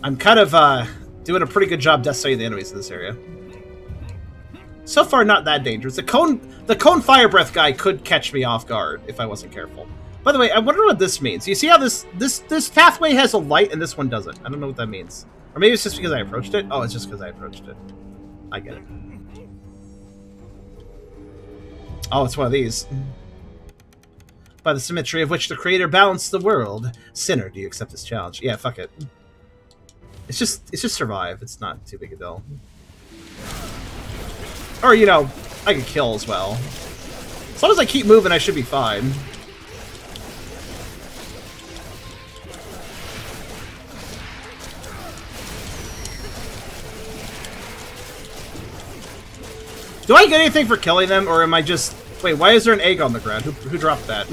I'm kind of doing a pretty good job decimating the enemies in this area. So far, not that dangerous. The cone fire breath guy could catch me off guard if I wasn't careful. By the way, I wonder what this means. You see how this pathway has a light and this one doesn't? I don't know what that means. Or maybe it's just because I approached it. Oh, it's just because I approached it. I get it. Oh, it's one of these. By the symmetry of which the creator balanced the world. Sinner, do you accept this challenge? Yeah, fuck it. It's just survive. It's not too big a deal. Or, you know, I could kill as well. As long as I keep moving, I should be fine. Do I get anything for killing them, or am I just... Wait, why is there an egg on the ground? Who dropped that?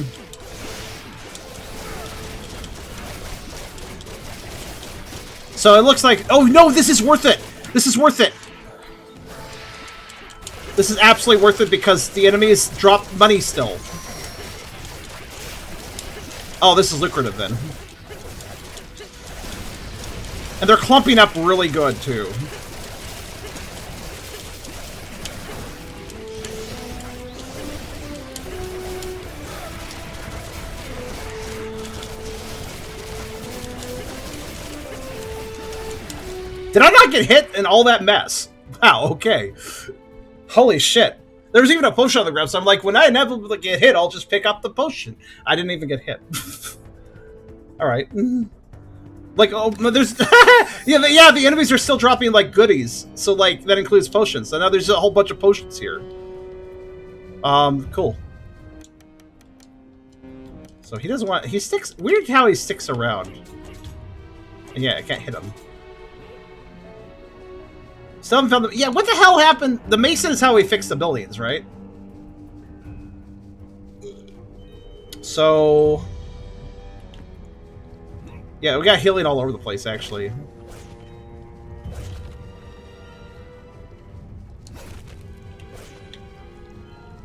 So it looks like... Oh, no, this is worth it! This is worth it! This is absolutely worth it because the enemies drop money still. Oh, this is lucrative then. And they're clumping up really good, too. Did I not get hit in all that mess? Wow, okay. Holy shit. There was even a potion on the ground, so I'm like, when I inevitably get hit, I'll just pick up the potion. I didn't even get hit. Alright. Like, oh, there's... yeah, the enemies are still dropping, like, goodies. So, like, that includes potions. So now there's a whole bunch of potions here. Cool. So he doesn't want... He sticks... Weird how he sticks around. And yeah, I can't hit him. Still haven't found them. Yeah, what the hell happened? The Mason is how we fix the buildings, right? So... Yeah, we got healing all over the place, actually.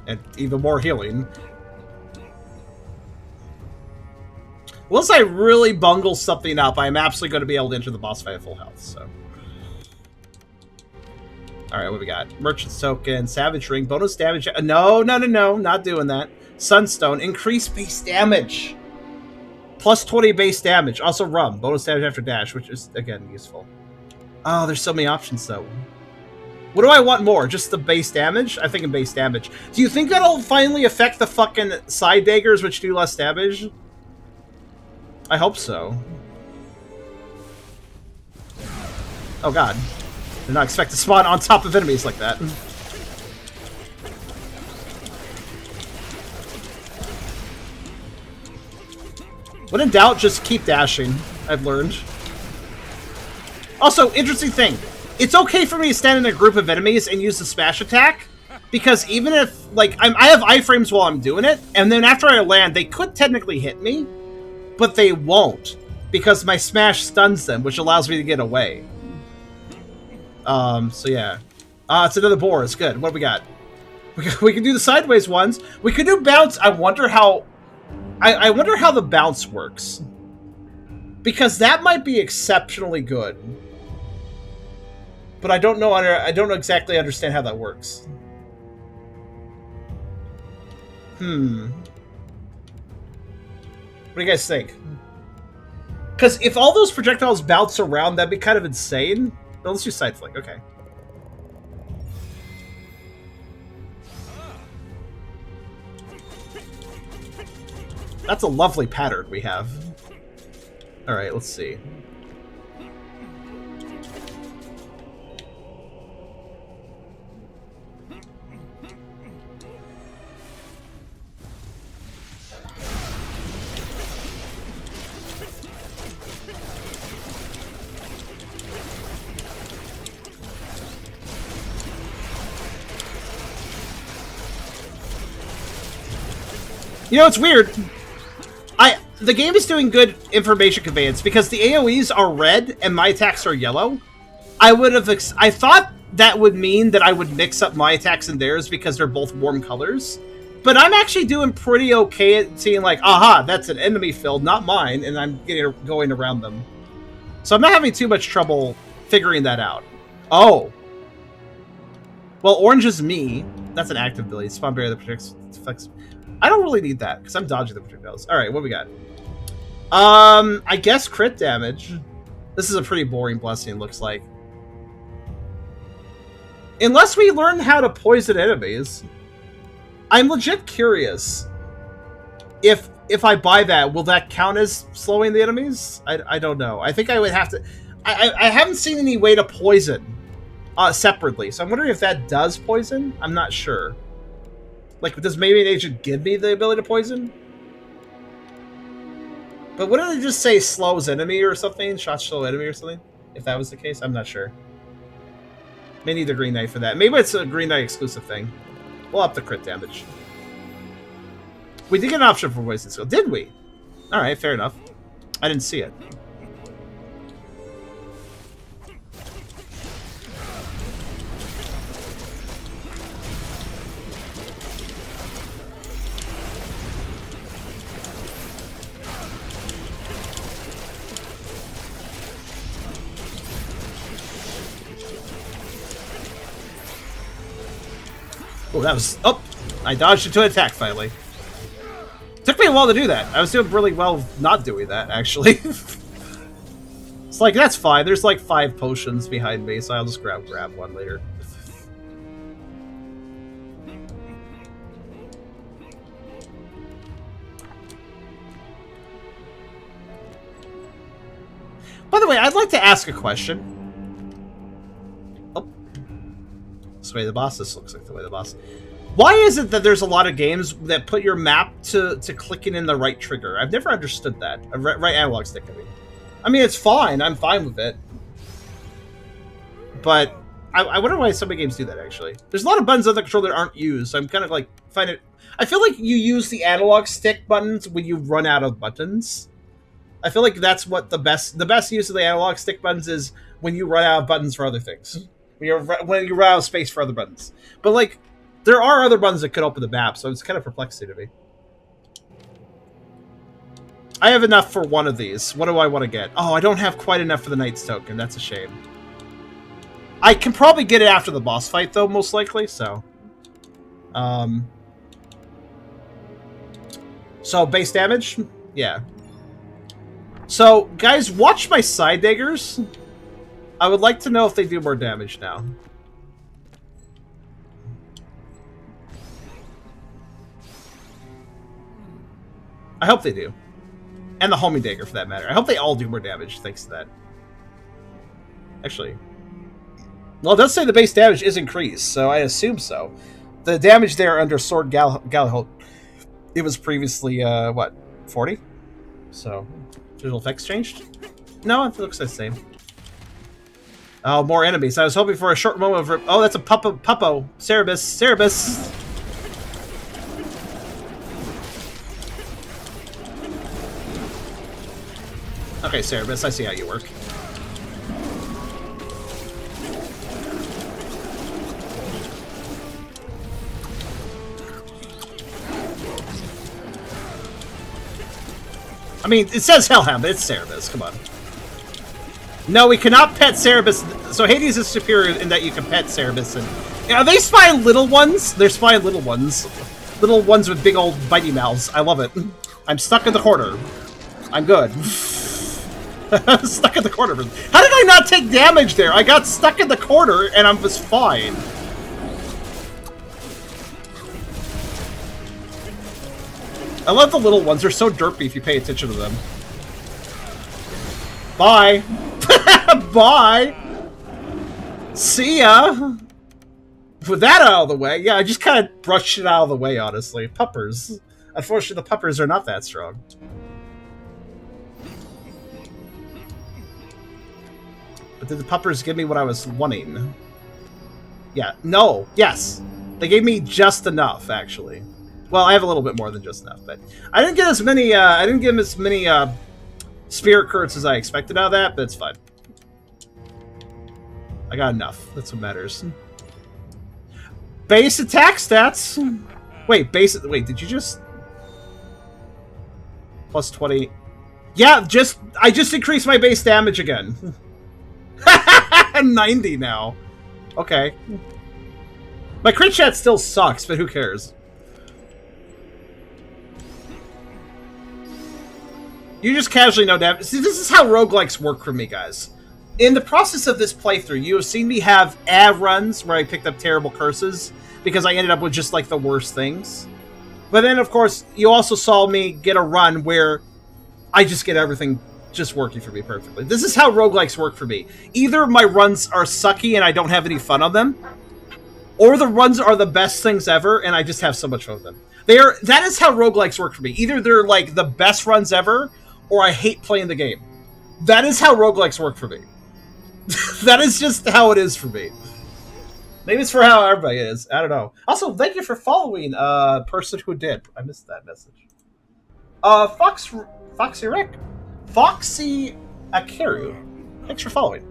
And even more healing. Unless I really bungle something up, I'm absolutely going to be able to enter the boss fight at full health, so... Alright, what we got? Merchant's Token, Savage Ring, bonus damage... No, not doing that. Sunstone, increase base damage! Plus 20 base damage. Also rum, bonus damage after dash, which is, again, useful. Oh, there's so many options, though. What do I want more? Just the base damage? I'm thinking base damage. Do you think that'll finally affect the fucking side daggers, which do less damage? I hope so. Oh god. Did not expect to spawn on top of enemies like that. When in doubt, just keep dashing, I've learned. Also, interesting thing. It's okay for me to stand in a group of enemies and use the smash attack, because even if, like, I have iframes while I'm doing it, and then after I land, they could technically hit me, but they won't, because my smash stuns them, which allows me to get away. So yeah. It's another boar. It's good. What do we got? We can do the sideways ones. We could do bounce. I wonder how... I wonder how the bounce works. Because that might be exceptionally good. But I don't know exactly understand how that works. What do you guys think? Because if all those projectiles bounce around, that'd be kind of insane. No, let's do side flick, okay. That's a lovely pattern we have. Alright, let's see. You know, it's weird. The game is doing good information conveyance because the AoEs are red and my attacks are yellow. I thought that would mean that I would mix up my attacks and theirs because they're both warm colors. But I'm actually doing pretty okay at seeing like, aha, that's an enemy field, not mine, and I'm going around them. So I'm not having too much trouble figuring that out. Oh. Well, orange is me. That's an active ability. Spawn barrier that protects... I don't really need that, because I'm dodging the projectiles. Alright, what we got? I guess crit damage. This is a pretty boring blessing, looks like. Unless we learn how to poison enemies. I'm legit curious. If I buy that, will that count as slowing the enemies? I don't know. I think I would have to... I haven't seen any way to poison separately, so I'm wondering if that does poison. I'm not sure. Like, does maybe an agent give me the ability to poison? But wouldn't it just say slows enemy or something? Shots slow enemy or something? If that was the case, I'm not sure. May need the Green Knight for that. Maybe it's a Green Knight exclusive thing. We'll up the crit damage. We did get an option for poison skill, did we? Alright, fair enough. I didn't see it. Oh, that was... Oh! I dodged into an attack, finally. Took me a while to do that. I was doing really well not doing that, actually. It's like, that's fine. There's like 5 potions behind me, so I'll just grab one later. By the way, I'd like to ask a question. This way the boss. This looks like the way the boss. Why is it that there's a lot of games that put your map to clicking in the right trigger? I've never understood that. Right analog stick, I mean, it's fine. I'm fine with it. But I wonder why some games do that, actually. There's a lot of buttons on the controller that aren't used, so I'm kind of like, I feel like you use the analog stick buttons when you run out of buttons. I feel like that's what the best use of the analog stick buttons is when you run out of buttons for other things. When you run out of space for other buttons. But, like, there are other buttons that could open the map, so it's kind of perplexing to me. I have enough for one of these. What do I want to get? Oh, I don't have quite enough for the Knight's Token. That's a shame. I can probably get it after the boss fight, though, most likely, so... So, base damage? Yeah. So, guys, watch my side daggers. I would like to know if they do more damage now. I hope they do. And the homing dagger, for that matter. I hope they all do more damage, thanks to that. Actually. Well, it does say the base damage is increased, so I assume so. The damage there under Sword Galahad, it was previously, what, 40? So, visual effects changed? No, it looks the same. Oh, more enemies. I was hoping for a short moment of... Oh, that's a Puppo. Cerebus. Cerebus! Okay, Cerebus, I see how you work. I mean, it says Hellhound, but it's Cerebus. Come on. No, we cannot pet Cerebus. So Hades is superior in that you can pet Cerebus. And are they spying little ones? They're spying little ones. Little ones with big old bitey mouths. I love it. I'm stuck in the corner. I'm good. Stuck in the corner. How did I not take damage there? I got stuck in the corner and I was fine. I love the little ones. They're so derpy if you pay attention to them. Bye. Bye. See ya. With that out of the way, yeah, I just kind of brushed it out of the way, honestly. Puppers. Unfortunately, the puppers are not that strong. But did the puppers give me what I was wanting? Yeah. No. Yes. They gave me just enough, actually. Well, I have a little bit more than just enough, but I didn't get as many. I didn't get as many spirit currents as I expected out of that, but it's fine. I got enough. That's what matters. Base attack stats. Wait, base. Wait, did you just plus 20? Yeah, I just increased my base damage again. 90 now. Okay. My crit chat still sucks, but who cares? You just casually know damage. See, this is how roguelikes work for me, guys. In the process of this playthrough, you have seen me have av runs where I picked up terrible curses because I ended up with just, like, the worst things. But then, of course, you also saw me get a run where I just get everything just working for me perfectly. This is how roguelikes work for me. Either my runs are sucky and I don't have any fun on them, or the runs are the best things ever, and I just have so much fun with them. That is how roguelikes work for me. Either they're like the best runs ever, or I hate playing the game. That is how roguelikes work for me. That is just how it is for me. Maybe it's for how everybody is. I don't know. Also, thank you for following person who did. I missed that message. Foxy Rick. Foxy Akiru. Thanks for following.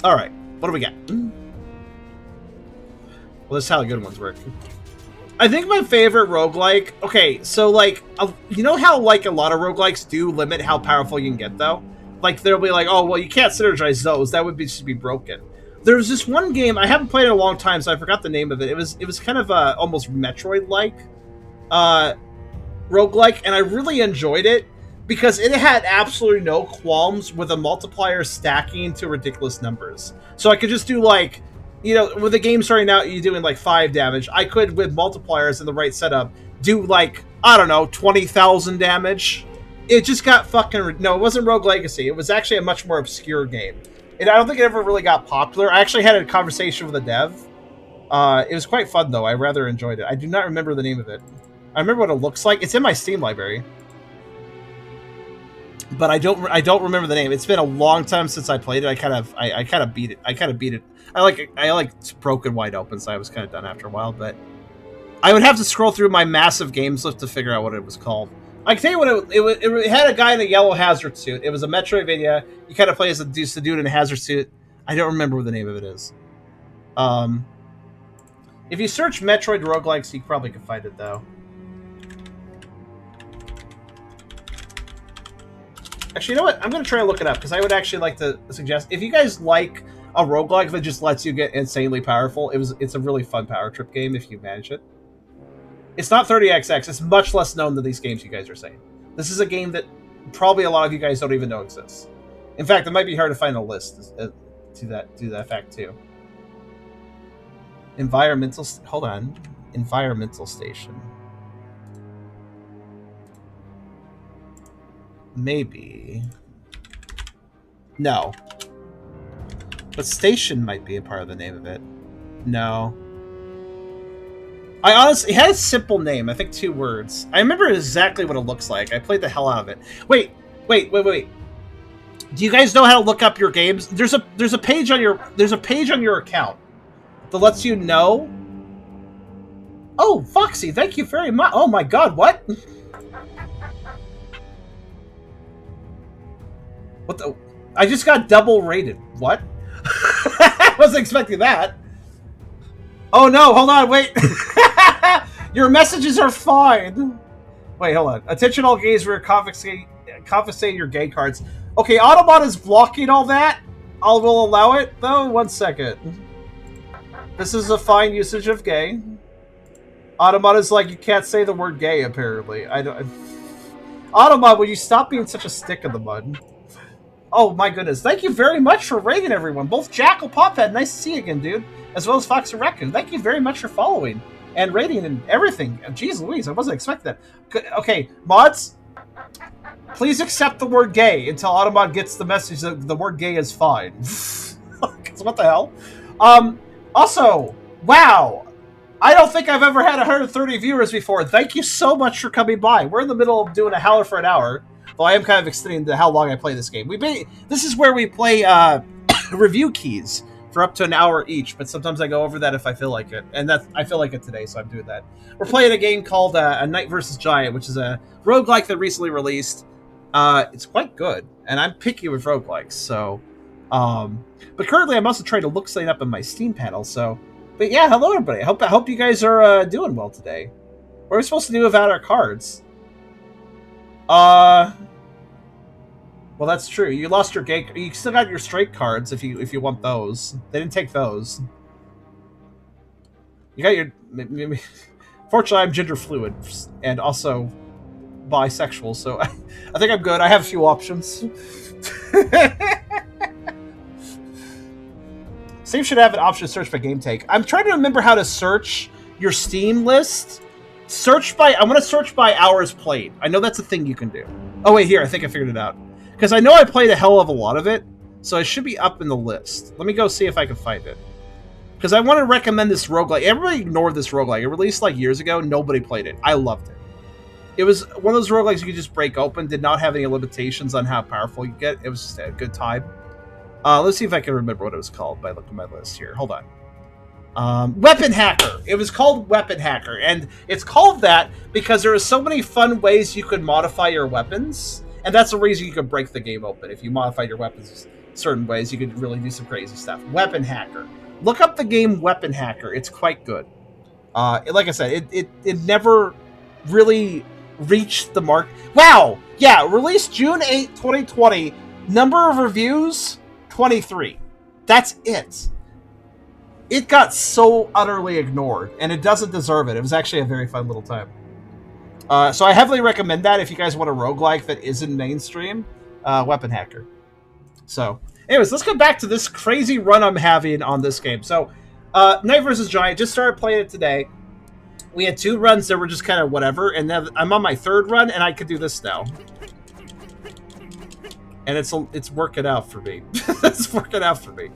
Alright, what do we got? Well, this is how the good ones work. I think my favorite roguelike... Okay, so, like, you know how, like, a lot of roguelikes do limit how powerful you can get, though? Like, they'll be like, oh, well, you can't synergize those. That would just be broken. There's this one game, I haven't played it in a long time, so I forgot the name of it. It was kind of almost Metroid-like roguelike, and I really enjoyed it because it had absolutely no qualms with a multiplier stacking to ridiculous numbers. So I could just do, like, you know, with the game starting out, you're doing like 5 damage. I could, with multipliers in the right setup, do like, I don't know, 20,000 damage. It just got fucking... No, it wasn't Rogue Legacy. It was actually a much more obscure game. And I don't think it ever really got popular. I actually had a conversation with a dev. It was quite fun, though. I rather enjoyed it. I do not remember the name of it. I remember what it looks like. It's in my Steam library. But I don't remember the name. It's been a long time since I played it. I kind of beat it. I like Broken wide open, so I was kind of done after a while. But I would have to scroll through my massive games list to figure out what it was called. I can tell you what it had a guy in a yellow hazard suit. It was a Metroidvania. You kind of play as a dude in a hazard suit. I don't remember what the name of it is. If you search Metroid roguelikes, you probably can find it though. Actually, you know what? I'm going to try and look it up, because I would actually like to suggest, if you guys like a roguelike that just lets you get insanely powerful, it's a really fun power trip game if you manage it. It's not 30XX. It's much less known than these games you guys are saying. This is a game that probably a lot of you guys don't even know exists. In fact, it might be hard to find a list to that fact, too. Hold on. Environmental Station. Maybe. No. But Station might be a part of the name of it. No. I honestly... It has a simple name. I think 2 words. I remember exactly what it looks like. I played the hell out of it. Wait. Do you guys know how to look up your games? There's a page on your account that lets you know. Oh, Foxy, thank you very much. Oh my god, what? What the? I just got double rated. What? I wasn't expecting that. Oh no, hold on, wait. Your messages are fine. Wait, hold on. Attention all gays, we're confiscating your gay cards. Okay, Autobot is blocking all that. Will allow it, though. 1 second. This is a fine usage of gay. Autobot is like, you can't say the word gay, apparently. Autobot, will you stop being such a stick in the mud? Oh my goodness. Thank you very much for rating, everyone. Both Jackal Pophead, nice to see you again, dude. As well as Fox and Raccoon. Thank you very much for following and rating and everything. Jeez Louise, I wasn't expecting that. Okay, mods, please accept the word gay until Autobot gets the message that the word gay is fine. What the hell? Also, wow. I don't think I've ever had 130 viewers before. Thank you so much for coming by. We're in the middle of doing a Howler for an hour. Though I am kind of extending to how long I play this game. This is where we play review keys for up to an hour each, but sometimes I go over that if I feel like it. And I feel like it today, so I'm doing that. We're playing a game called A Knight vs. Giant, which is a roguelike that recently released. It's quite good, and I'm picky with roguelikes, so... but currently I'm also trying to look something up in my Steam panel, so... But yeah, hello everybody. I hope you guys are doing well today. What are we supposed to do without our cards? Well, that's true. You lost your gay... You still got your straight cards if you want those. They didn't take those. You got your... Maybe, fortunately, I'm gender fluid and also bisexual, so I think I'm good. I have a few options. Steam should have an option to search by game take. I'm trying to remember how to search your Steam list. I'm going to search by hours played. I know that's a thing you can do. Oh, wait, here. I think I figured it out. Because I know I played a hell of a lot of it. so it should be up in the list. Let me go see if I can find it. Because I want to recommend this roguelike. Everybody ignored this roguelike. It released like years ago. Nobody played it. I loved it. It was one of those roguelikes you could just break open. Did not have any limitations on how powerful you get. It was just a good time. Let's see if I can remember what it was called by looking at my list here. Hold on. Weapon Hacker. It was called Weapon Hacker. And it's called that because there are so many fun ways you could modify your weapons. And that's the reason you could break the game open. If you modify your weapons certain ways, you could really do some crazy stuff. Weapon Hacker. Look up the game Weapon Hacker. It's quite good. Like I said, it never really reached the mark. Wow! Yeah, released June 8, 2020. Number of reviews, 23. That's it. It got so utterly ignored, and it doesn't deserve it. It was actually a very fun little time. So I heavily recommend that if you guys want a roguelike that isn't mainstream. Weapon Hacker. So... anyways, let's go back to this crazy run I'm having on this game. So, Knight vs. Giant, just started playing it today. We had 2 runs that were just kind of whatever, and then I'm on my 3rd run, and I could do this now. And it's working out for me. It's working out for me.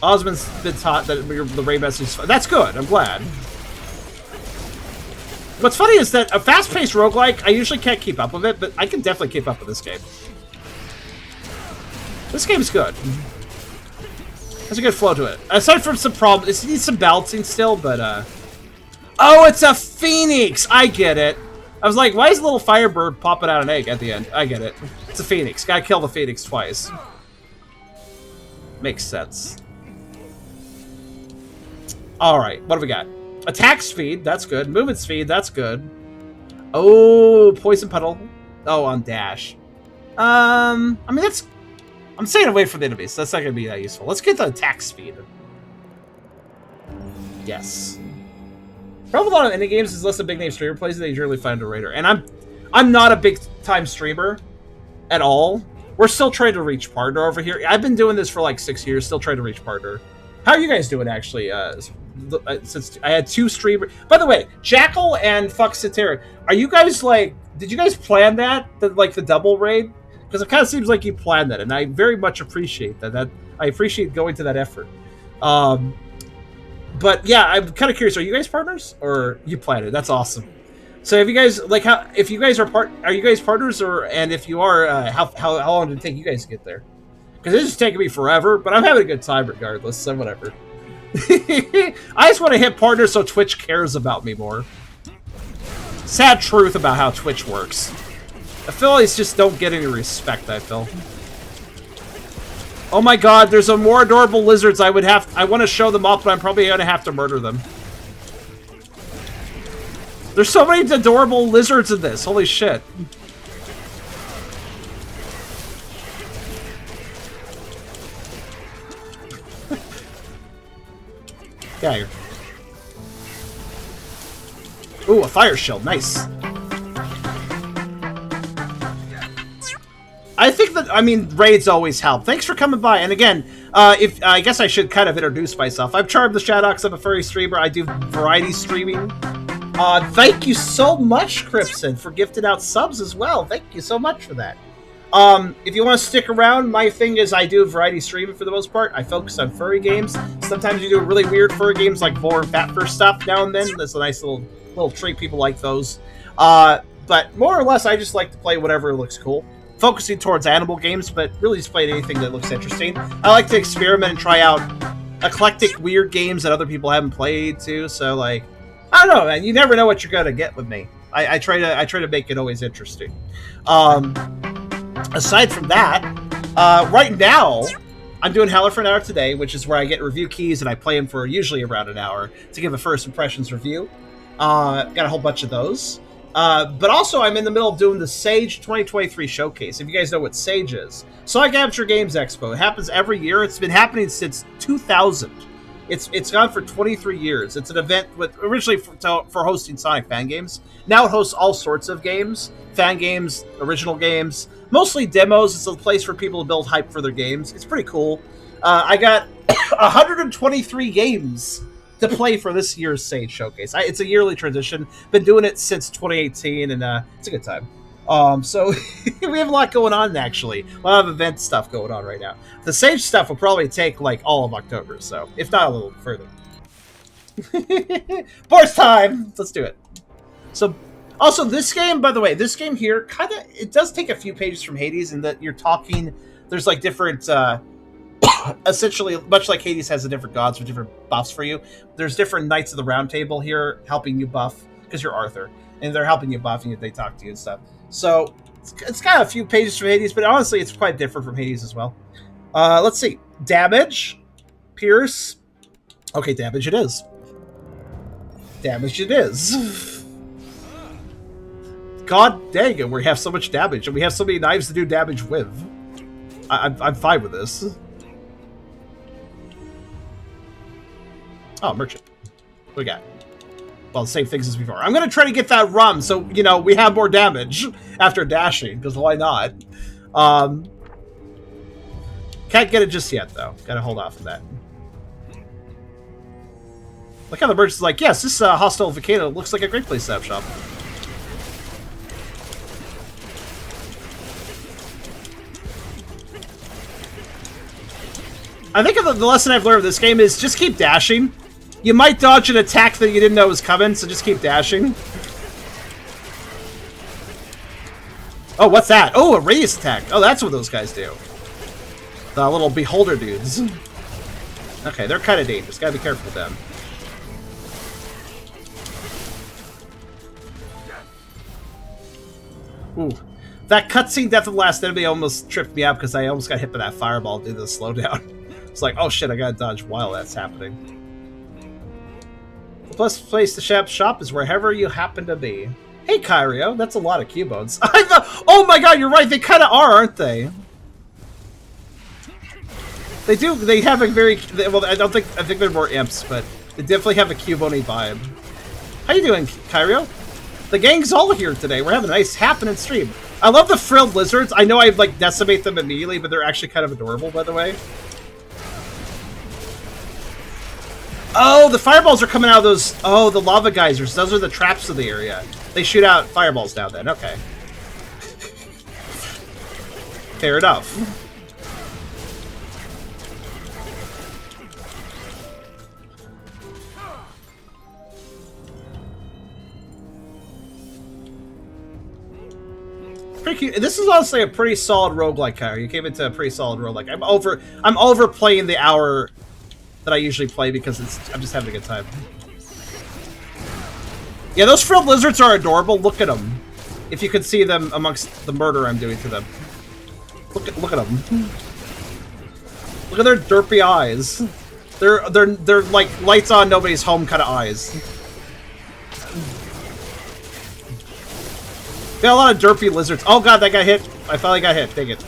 Osmond's been taught that the raid message is fun. That's good, I'm glad. What's funny is that a fast-paced roguelike, I usually can't keep up with it, but I can definitely keep up with this game. This game's good. There's a good flow to it. Aside from some problems, it needs some balancing still, but, oh, it's a phoenix! I get it. I was like, why is a little firebird popping out an egg at the end? I get it. It's a phoenix. Gotta kill the phoenix twice. Makes sense. Alright, what do we got? Attack speed, that's good. Movement speed, that's good. Oh, poison puddle. Oh, on dash. I mean, that's... I'm staying away from the enemies, so that's not going to be that useful. Let's get the attack speed. Yes. Problem with a lot of indie games is less a big name streamer plays it, they usually find a raider. And I'm not a big time streamer at all. We're still trying to reach partner over here. I've been doing this for like 6 years, still trying to reach partner. How are you guys doing, actually? Since I had 2 streamers. By the way, Jackal and Fuck Satiric, are you guys like... did you guys plan that? Like the double raid? Because it kind of seems like you planned that, and I very much appreciate that. I appreciate going to that effort. But yeah, I'm kind of curious. Are you guys partners, or you planned it? That's awesome. So if you guys like, if you guys are you guys partners, or and if you are, how long did it take you guys to get there? Because it's just taking me forever, but I'm having a good time regardless. So whatever. I just want to hit partners so Twitch cares about me more. Sad truth about how Twitch works. Affiliates just don't get any respect, I feel. Oh my god, there's a more adorable lizards. I want to show them off, but I'm probably going to have to murder them. There's so many adorable lizards in this. Holy shit. Get out of here. Ooh, a fire shield. Nice. I think that, I mean, raids always help. Thanks for coming by. And again, I guess I should kind of introduce myself. I'm Charm the Shadowx. I'm a furry streamer. I do variety streaming. Thank you so much, Crimson, for gifting out subs as well. Thank you so much for that. If you want to stick around, my thing is I do variety streaming for the most part. I focus on furry games. Sometimes you do really weird furry games like Vor and Fatfur stuff now and then. That's a nice little treat. People like those. But more or less, I just like to play whatever looks cool. Focusing towards animal games, but really just playing anything that looks interesting. I like to experiment and try out eclectic, weird games that other people haven't played too. So, like, I don't know, man. You never know what you're gonna get with me. I try to make it always interesting. Aside from that, right now I'm doing Howler for an hour today, which is where I get review keys and I play them for usually around an hour to give a first impressions review. Got a whole bunch of those. But also, I'm in the middle of doing the Sage 2023 showcase. If you guys know what Sage is, Sonic Amateur Games Expo. It happens every year. It's been happening since 2000. It's gone for 23 years. It's an event with originally for hosting Sonic fan games. Now it hosts all sorts of games, fan games, original games, mostly demos. It's a place for people to build hype for their games. It's pretty cool. I got 123 games to play for this year's Sage Showcase. It's a yearly tradition. Been doing it since 2018, and it's a good time. So we have a lot going on, actually. A lot of event stuff going on right now. The Sage stuff will probably take, like, all of October, so, if not a little further. Boris time! Let's do it. So, also, this game, by the way, this game here, kind of, it does take a few pages from Hades in that you're talking, there's, like, different, essentially, much like Hades has the different gods with different buffs for you, there's different Knights of the Round Table here helping you buff, because you're Arthur, and they're helping you buff, and they talk to you and stuff. So, it's got a few pages from Hades, but honestly, it's quite different from Hades as well. Let's see. Damage. Pierce. Okay, damage it is. Damage it is. God dang it, we have so much damage, and we have so many knives to do damage with. I'm fine with this. Oh, merchant. What we got? Well, the same things as before. I'm going to try to get that rum so, you know, we have more damage after dashing, because why not? Can't get it just yet, though. Gotta hold off on that. Look how the merchant's like, yes, this hostile volcano looks like a great place to have shop. I think the lesson I've learned of this game is just keep dashing. You might dodge an attack that you didn't know was coming, so just keep dashing. Oh, what's that? Oh, a radius attack. Oh, that's what those guys do. The little beholder dudes. Okay, they're kind of dangerous. Gotta be careful with them. Ooh. That cutscene Death of the Last Enemy almost tripped me out because I almost got hit by that fireball due to the slowdown. It's like, oh shit, I gotta dodge while that's happening. The best place to shop is wherever you happen to be. Hey, Kyrio, that's a lot of Cubones. Oh my god, you're right, they kind of are, aren't they? They do, they have a very, well, I think they're more imps, but they definitely have a Cubone vibe. How you doing, Kyrio? The gang's all here today. We're having a nice happening stream. I love the frilled lizards. I know I like decimate them immediately, but they're actually kind of adorable, by the way. Oh, the fireballs are coming out of those... Oh, the lava geysers. Those are the traps of the area. They shoot out fireballs down then. Okay. Fair enough. Pretty cute. This is honestly a pretty solid roguelike, Kyrie. You came into a pretty solid roguelike. I'm overplaying the hour that I usually play because I'm just having a good time. Yeah, those frilled lizards are adorable. Look at them. If you could see them amongst the murder I'm doing to them. Look at them. Look at their derpy eyes. They're like lights on nobody's home kind of eyes. Got a lot of derpy lizards. Oh god, that got hit. I finally got hit. Dang it.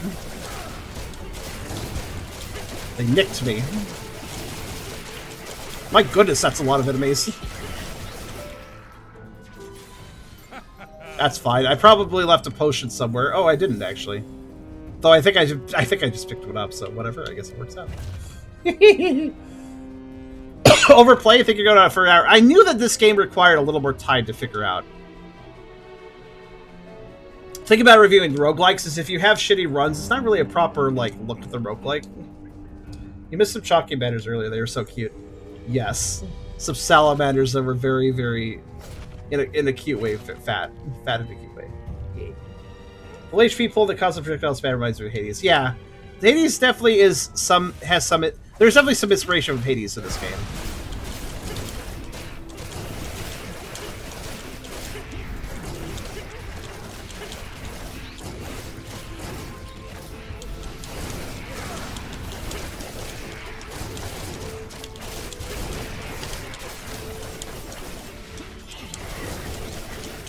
They nicked me. My goodness, that's a lot of enemies. That's fine. I probably left a potion somewhere. Oh, I didn't actually. Though I think I just picked one up, so whatever. I guess it works out. Overplay? I think you're going on for an hour. I knew that this game required a little more time to figure out. Think about reviewing roguelikes is if you have shitty runs, it's not really a proper like look at the roguelike. You missed some chalky banners earlier. They were so cute. Yes, some salamanders that were very, very, in a cute way, fat in a cute way. Yeah. The HP pull that causes projectile span reminds me of Hades. Yeah, Hades definitely is has some. There's definitely some inspiration from Hades in this game.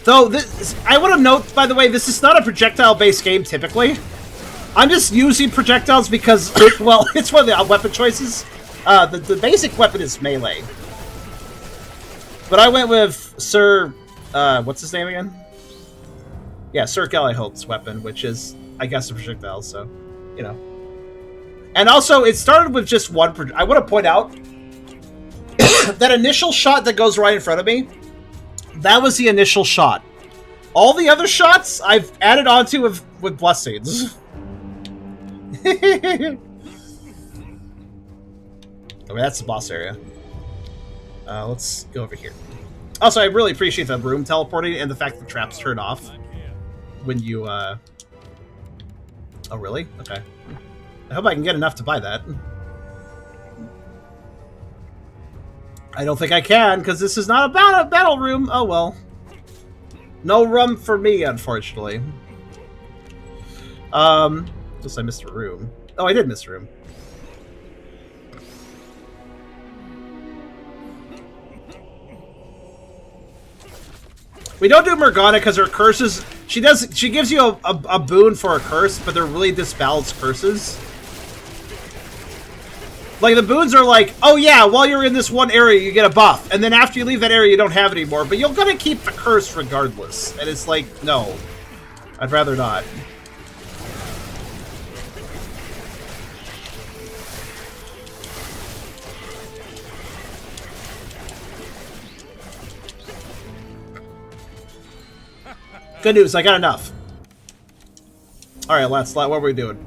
Though, I want to note, by the way, this is not a projectile-based game, typically. I'm just using projectiles because, well, it's one of the weapon choices. The basic weapon is melee. But I went with Sir... what's his name again? Yeah, Sir Gallihult's weapon, which is, I guess, a projectile, so, you know. And also, it started with just one... I want to point out that initial shot that goes right in front of me, that was the initial shot. All the other shots I've added onto with blessings. Okay, that's the boss area. Let's go over here. Also, I really appreciate the room teleporting and the fact that the traps turn off when you, Oh, really? Okay. I hope I can get enough to buy that. I don't think I can, because this is not about a battle room. Oh, well. No room for me, unfortunately. Guess I missed a room. Oh, I did miss a room. We don't do Morgana because her curses... She gives you a boon for a curse, but they're really disbalanced curses. Like, the boons are like, oh yeah, while you're in this one area, you get a buff. And then after you leave that area, you don't have it anymore. But you're gonna keep the curse regardless. And it's like, no. I'd rather not. Good news, I got enough. Alright, what are we doing?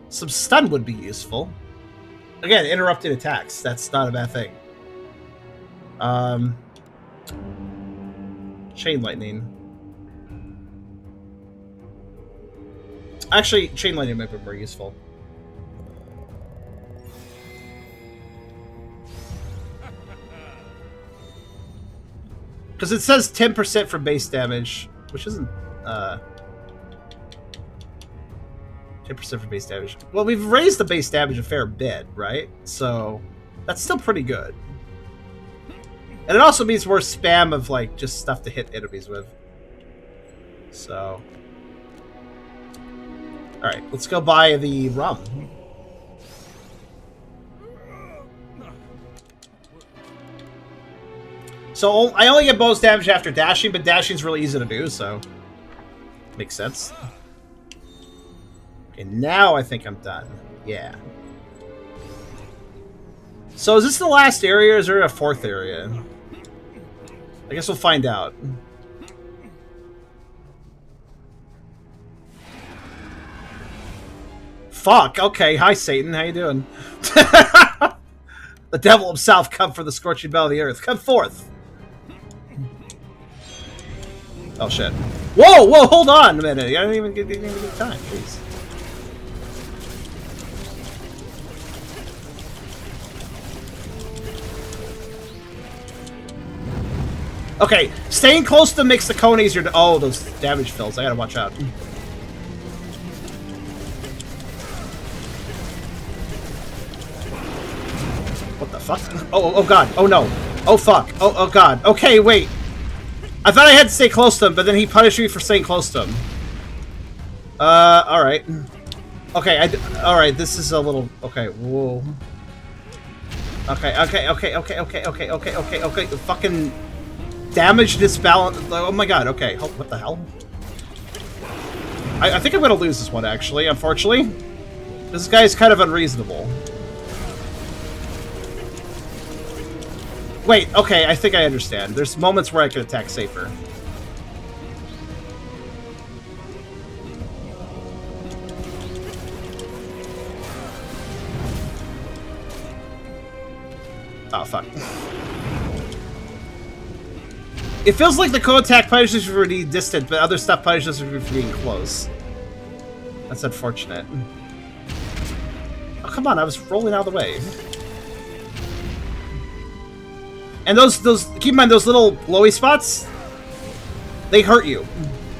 Some stun would be useful. Again, interrupted attacks. That's not a bad thing. Chain lightning. Actually, chain lightning might be more useful. Because it says 10% for base damage, which isn't, 10% for base damage. Well, we've raised the base damage a fair bit, right? So, that's still pretty good. And it also means more spam of, like, just stuff to hit enemies with. So. Alright, let's go buy the rum. So I only get bonus damage after dashing, but dashing's really easy to do, so makes sense. Okay, now I think I'm done. Yeah. So is this the last area, or is there a fourth area? I guess we'll find out. Fuck, okay, hi Satan, how you doing? The devil himself, come for the scorching bell of the earth. Come forth! Oh shit. Whoa, whoa, hold on a minute. I didn't even get time. Jeez. Okay, staying close to them makes the cone easier to... Oh, those damage fills. I gotta watch out. What the fuck? Oh god. Oh no. Oh fuck. Oh god. Okay, wait. I thought I had to stay close to him, but then he punished me for staying close to him. Alright. Okay, alright, this is a little... Okay, whoa. Okay. The fucking... Damage disbalance... Oh my god, okay. What the hell? I think I'm gonna lose this one, actually, unfortunately. This guy is kind of unreasonable. Wait, okay, I think I understand. There's moments where I can attack safer. Oh, fuck. It feels like the co-attack punishes you for being distant, but other stuff punishes you for being close. That's unfortunate. Oh, come on, I was rolling out of the way. And those keep in mind, those little glowy spots, they hurt you.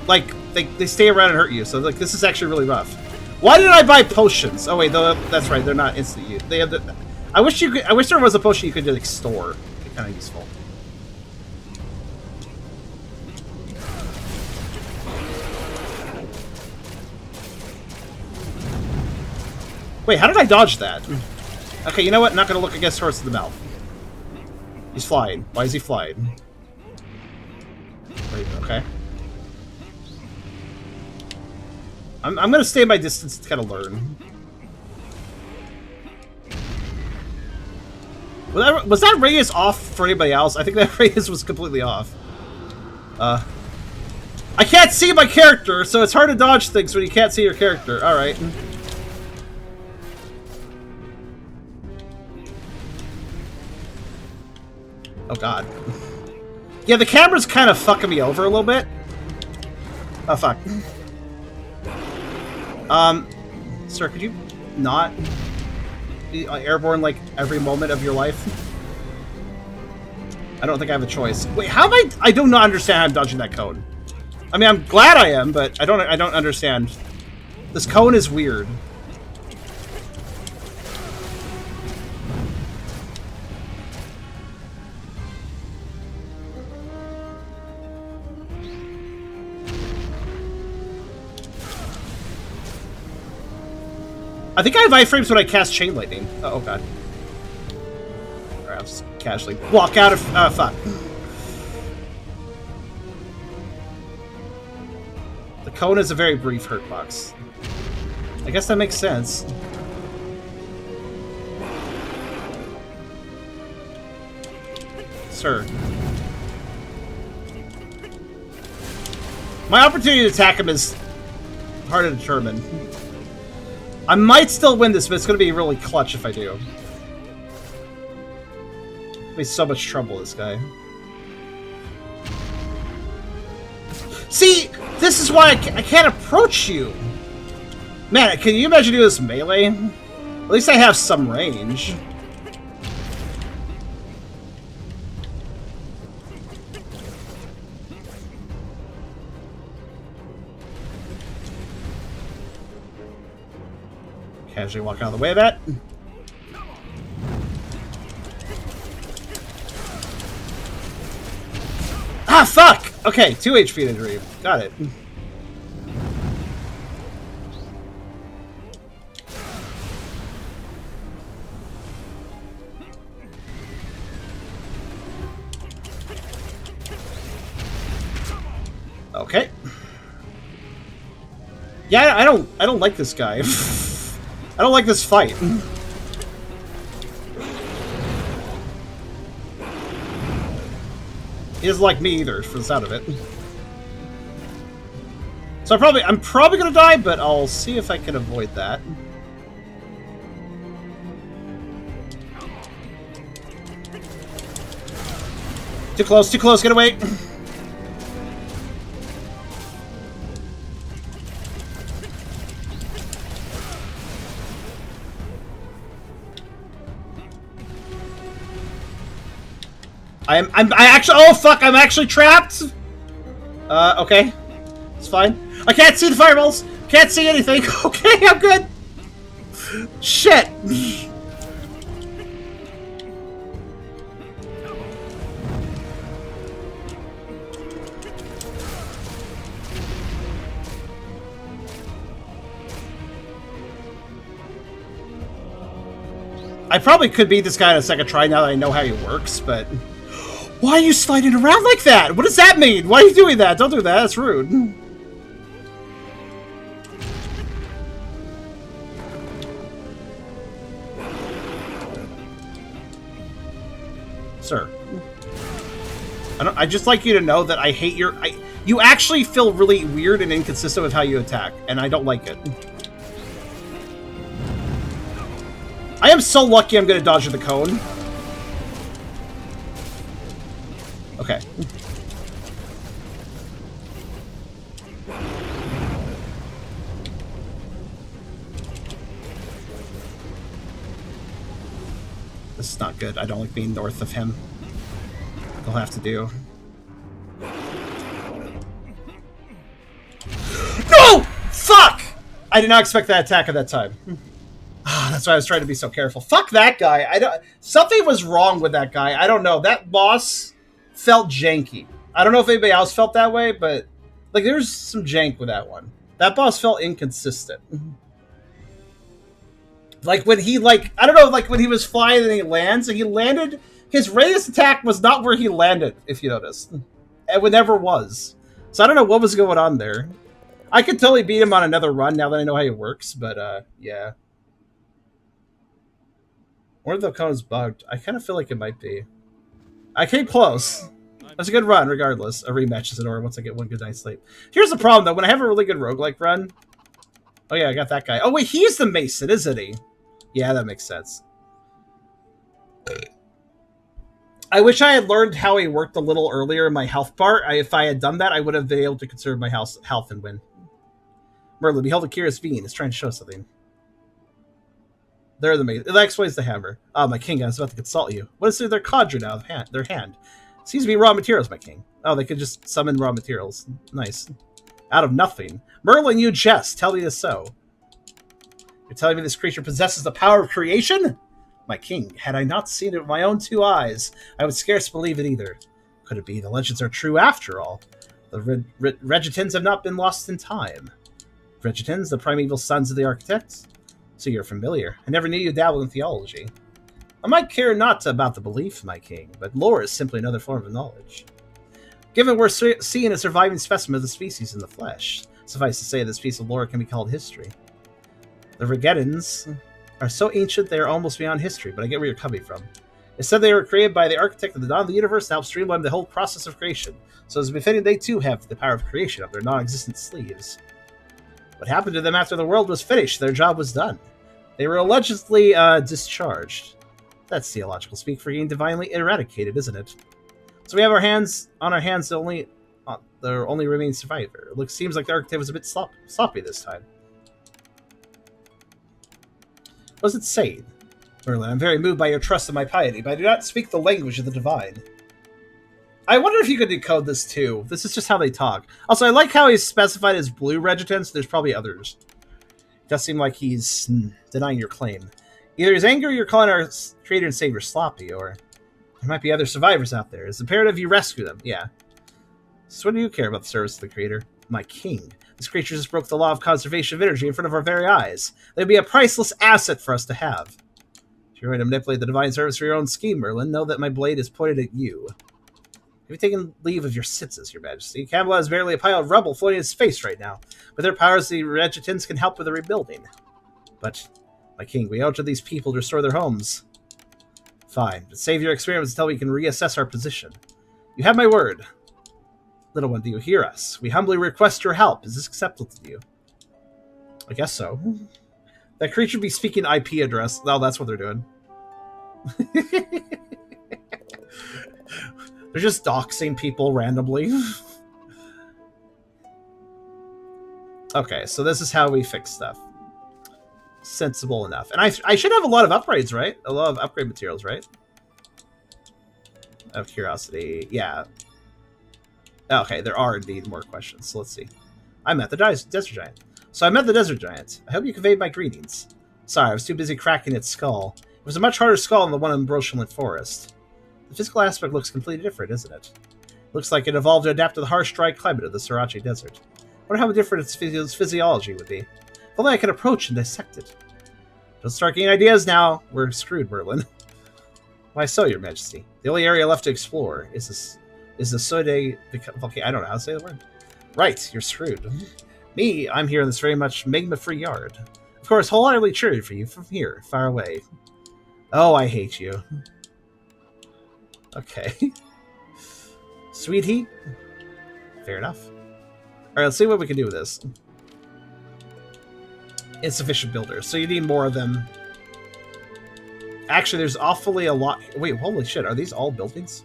Like, they stay around and hurt you, so like this is actually really rough. Why did I buy potions? Oh wait, that's right, they're not instant use. They have the... I wish there was a potion you could like store. It'd be kind of useful. Wait, how did I dodge that? Okay, you know what? Not gonna look against horse in the mouth. He's flying. Why is he flying? Wait, okay. I'm gonna stay my distance to kind of learn. Was that radius off for anybody else? I think that radius was completely off. I can't see my character, so it's hard to dodge things when you can't see your character. Alright. Oh god. Yeah, the camera's kind of fucking me over a little bit. Oh fuck. Sir, could you not be airborne like every moment of your life? I don't think I have a choice. Wait, how am I do not understand how I'm dodging that cone. I mean, I'm glad I am, but I don't understand. This cone is weird. I think I have iframes when I cast Chain Lightning. Oh god. Alright, I'll just casually walk out of... fuck. The cone is a very brief hurt box. I guess that makes sense. Sir. My opportunity to attack him is hard to determine. I might still win this, but it's going to be really clutch if I do. Be so much trouble, this guy. See, this is why I can't approach you. Man, can you imagine doing this melee? At least I have some range. Casually walk out of the way of that. Ah, fuck! Okay, 2 HP to dream. Got it. Okay. Yeah, I don't like this guy. I don't like this fight. He doesn't like me either, for the sound of it. So I'm probably gonna die, but I'll see if I can avoid that. Too close, get away! Oh fuck, I'm actually trapped! Okay. It's fine. I can't see the fireballs! Can't see anything! Okay, I'm good! Shit! I probably could beat this guy on a second try now that I know how he works, but... Why are you sliding around like that? What does that mean? Why are you doing that? Don't do that. That's rude. Sir. I just like you to know that I hate your... you actually feel really weird and inconsistent with how you attack, and I don't like it. I am so lucky I'm going to dodge the cone. Okay. This is not good. I don't like being north of him. They'll have to do. No! Fuck! I did not expect that attack at that time. That's why I was trying to be so careful. Fuck that guy. Something was wrong with that guy. I don't know. That boss felt janky. I don't know if anybody else felt that way, but like there's some jank with that one. That boss felt inconsistent. Like when he I don't know, like when he was flying and he lands and he landed, his radius attack was not where he landed, if you noticed. It never was. So I don't know what was going on there. I could totally beat him on another run now that I know how he works, but yeah. One of the code's bugged. I kind of feel like it might be. I came close. That's a good run, regardless. A rematch is in order once I get one good night's sleep. Here's the problem, though. When I have a really good roguelike run... Oh, yeah, I got that guy. Oh, wait, he's the Mason, isn't he? Yeah, that makes sense. I wish I had learned how he worked a little earlier in my health part. If I had done that, I would have been able to conserve my health and win. Merlin, behold a curious being. It's trying to show something. They're the Mason. That explains the hammer. Ah, my king, I was about to consult you. What is their conjured out of their hand? Seems to be raw materials, my king. Oh, they could just summon raw materials. Nice. Out of nothing. Merlin, you jest. Tell me this so. You're telling me this creature possesses the power of creation? My king, had I not seen it with my own 2 eyes, I would scarce believe it either. Could it be the legends are true after all? The Regitans have not been lost in time. Regitans, the primeval sons of the architects? So you're familiar. I never knew you dabbled in theology. I might care not about the belief, my king, but lore is simply another form of knowledge. Given we're seeing a surviving specimen of the species in the flesh, suffice to say this piece of lore can be called history. The Regitans are so ancient they are almost beyond history, but I get where you're coming from. It's said they were created by the architect of the dawn of the universe to help streamline the whole process of creation, so it's befitting they too have the power of creation up their non-existent sleeves. What happened to them after the world was finished? Their job was done. They were allegedly discharged. That's theological speak for being divinely eradicated, isn't it? So we have our hands on our hands. The only remaining survivor. Seems like the architect was a bit sloppy this time. What does it say? Merlin, I'm very moved by your trust in my piety, but I do not speak the language of the divine. I wonder if you could decode this too. This is just how they talk. Also, I like how he's specified as blue Regitants. There's probably others. It does seem like he's denying your claim. Either he's angry or you're calling our creator and savior sloppy, or there might be other survivors out there. It's imperative you rescue them. Yeah. So what do you care about the service of the creator? My king. This creature just broke the law of conservation of energy in front of our very eyes. They'd be a priceless asset for us to have. If you're going to manipulate the divine service for your own scheme, Merlin, know that my blade is pointed at you. Have you taken leave of your senses, your majesty? Camelot is barely a pile of rubble floating in space right now. With their powers, the Regitans can help with the rebuilding. But, my king, we owe it to these people to restore their homes. Fine, but save your experiments until we can reassess our position. You have my word. Little one, do you hear us? We humbly request your help. Is this acceptable to you? I guess so. That creature be speaking IP address. Oh, that's what they're doing. They're just doxing people randomly. Okay, so this is how we fix stuff. Sensible enough. And I should have a lot of upgrades, right? A lot of upgrade materials, right? Out of curiosity. Yeah. Okay, there are indeed more questions. So let's see. I met the Desert Giant. So I met the Desert Giant. I hope you conveyed my greetings. Sorry, I was too busy cracking its skull. It was a much harder skull than the one in Broken Forest. The physical aspect looks completely different, isn't it? Looks like it evolved to adapt to the harsh, dry climate of the Sriracha Desert. I wonder how different its physiology would be. If only I could approach and dissect it. Don't start getting ideas now. We're screwed, Merlin. Why so, your majesty? The only area left to explore is the Sode volcano. I don't know how to say the word. Right, you're screwed. Me, I'm here in this very much magma-free yard. Of course, wholeheartedly cheered for you from here, far away. Oh, I hate you. Okay. Sweet heat? Fair enough. Alright, let's see what we can do with this. Insufficient builders, so you need more of them. Actually, there's awfully a lot... Wait, holy shit, are these all buildings?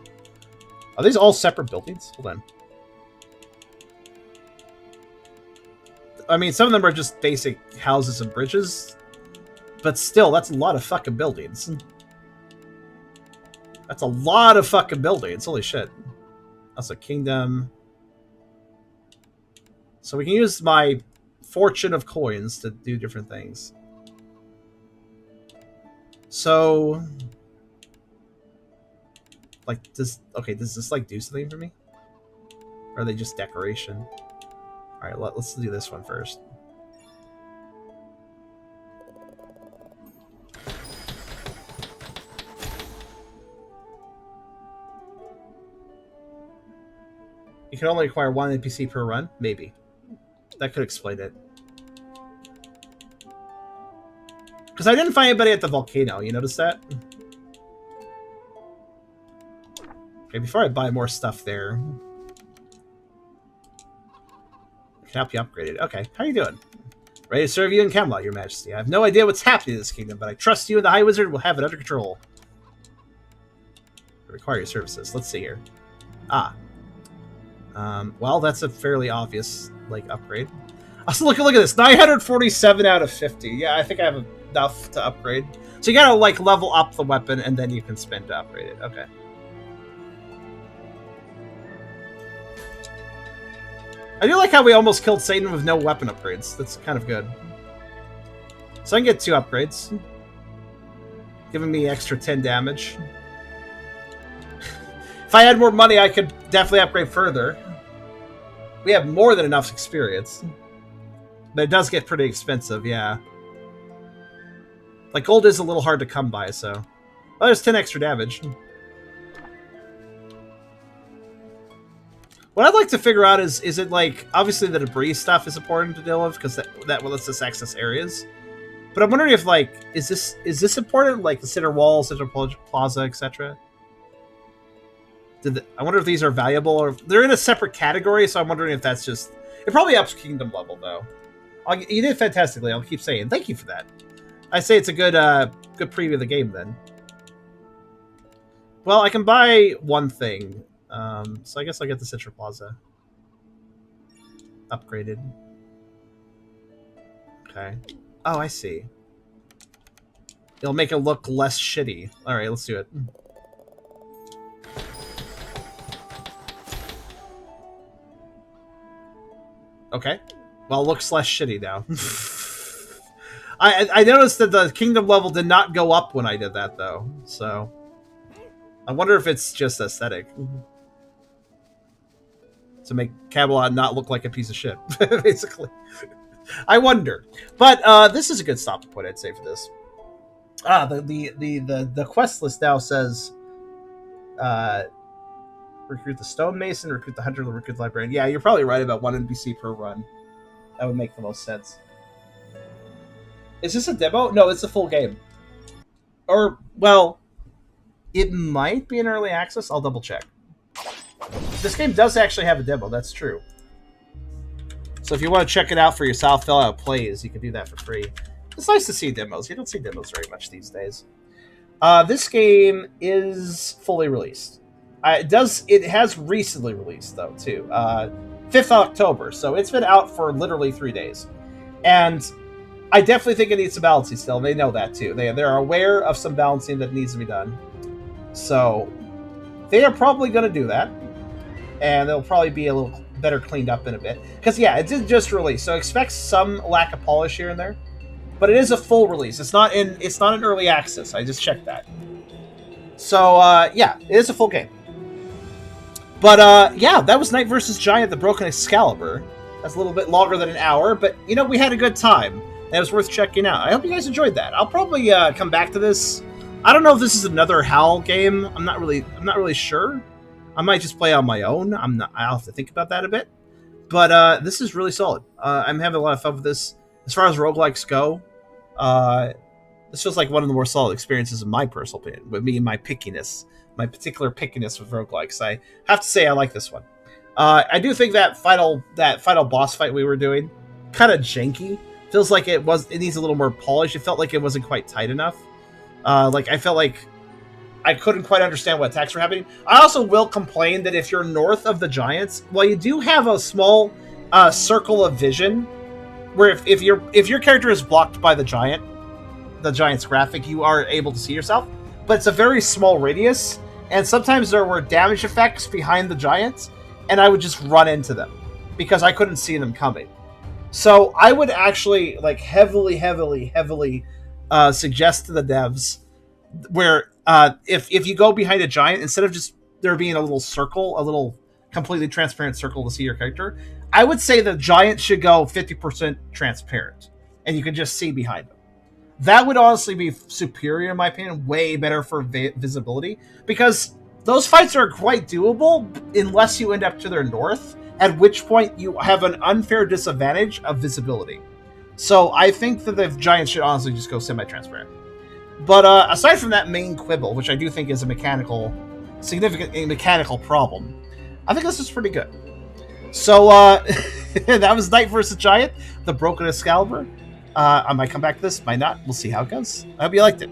Are these all separate buildings? Hold on. I mean, some of them are just basic houses and bridges. But still, that's a lot of fucking buildings. That's a lot of fucking buildings. Holy shit. That's a kingdom. So we can use my fortune of coins to do different things. So... Like, does this, like, do something for me? Or are they just decoration? Alright, let's do this one first. You can only acquire one NPC per run? Maybe. That could explain it. Because I didn't find anybody at the volcano, you notice that? Okay, before I buy more stuff there, I can help you upgrade it. Okay, how are you doing? Ready to serve you in Camelot, Your Majesty. I have no idea what's happening in this kingdom, but I trust you and the High Wizard will have it under control. I require your services. Let's see here. Well, that's a fairly obvious, like, upgrade. Also, look at this. 947 out of 50. Yeah, I think I have enough to upgrade. So you gotta, like, level up the weapon, and then you can spend to upgrade it. Okay. I do like how we almost killed Satan with no weapon upgrades. That's kind of good. So I can get 2 upgrades. Giving me extra 10 damage. If I had more money, I could definitely upgrade further. We have more than enough experience. But it does get pretty expensive, yeah. Like, gold is a little hard to come by, so... Well, there's 10 extra damage. What I'd like to figure out is it like... Obviously, the debris stuff is important to deal with, because that lets us access areas. But I'm wondering if, like... Is this important? Like, the center wall, central plaza, etc.? I wonder if these are valuable, or... They're in a separate category, so I'm wondering if that's just... It probably ups kingdom level, though. You did fantastically, I'll keep saying. Thank you for that. I say it's a good good preview of the game, then. Well, I can buy one thing. So I guess I'll get the Citra Plaza. Upgraded. Okay. Oh, I see. It'll make it look less shitty. Alright, let's do it. Okay. Well, it looks less shitty now. I noticed that the kingdom level did not go up when I did that, though. So, I wonder if it's just aesthetic. To make Camelot not look like a piece of shit, basically. I wonder. But this is a good stopping point, I'd say, for this. The quest list now says... recruit the stonemason, recruit the hunter, recruit the librarian. Yeah, you're probably right about 1 NPC per run. That would make the most sense. Is this a demo? No, it's a full game. Or, well, it might be an early access. I'll double check. This game does actually have a demo, that's true. So if you want to check it out for yourself, fill out plays, you can do that for free. It's nice to see demos. You don't see demos very much these days. This game is fully released. It has recently released, though, too. 5th October, so it's been out for literally 3 days. And I definitely think it needs some balancing still. They know that, too. They're aware of some balancing that needs to be done. So, they are probably going to do that. And they'll probably be a little better cleaned up in a bit. Because, yeah, it did just release, so expect some lack of polish here and there. But it is a full release. It's not in early access. I just checked that. So, yeah, it is a full game. But, yeah, that was Knight vs. Giant, the Broken Excalibur. That's a little bit longer than an hour, but, you know, we had a good time. And it was worth checking out. I hope you guys enjoyed that. I'll probably come back to this. I don't know if this is another Howl game. I'm not really sure. I might just play on my own. I'll have to think about that a bit. But this is really solid. I'm having a lot of fun with this. As far as roguelikes go, this feels like one of the more solid experiences in my personal opinion, with me and my pickiness. My particular pickiness with roguelikes. I have to say I like this one. I do think that final boss fight we were doing, kind of janky. Feels like it needs a little more polish. It felt like it wasn't quite tight enough. Like I felt like I couldn't quite understand what attacks were happening. I also will complain that if you're north of the giants, well, you do have a small circle of vision, where if your character is blocked by the giant's graphic, you are able to see yourself. But it's a very small radius, and sometimes there were damage effects behind the giants, and I would just run into them because I couldn't see them coming. So I would actually like heavily suggest to the devs where if you go behind a giant, instead of just there being a little circle, a little completely transparent circle to see your character, I would say the giant should go 50% transparent, and you can just see behind them. That would honestly be superior, in my opinion, way better for visibility, because those fights are quite doable unless you end up to their north, at which point you have an unfair disadvantage of visibility. So I think that the giants should honestly just go semi-transparent. But aside from that main quibble, which I do think is a mechanical significant mechanical problem. I think this is pretty good. So, that was Knight vs. Giant, the Broken Excalibur. I might come back to this, might not. We'll see how it goes. I hope you liked it.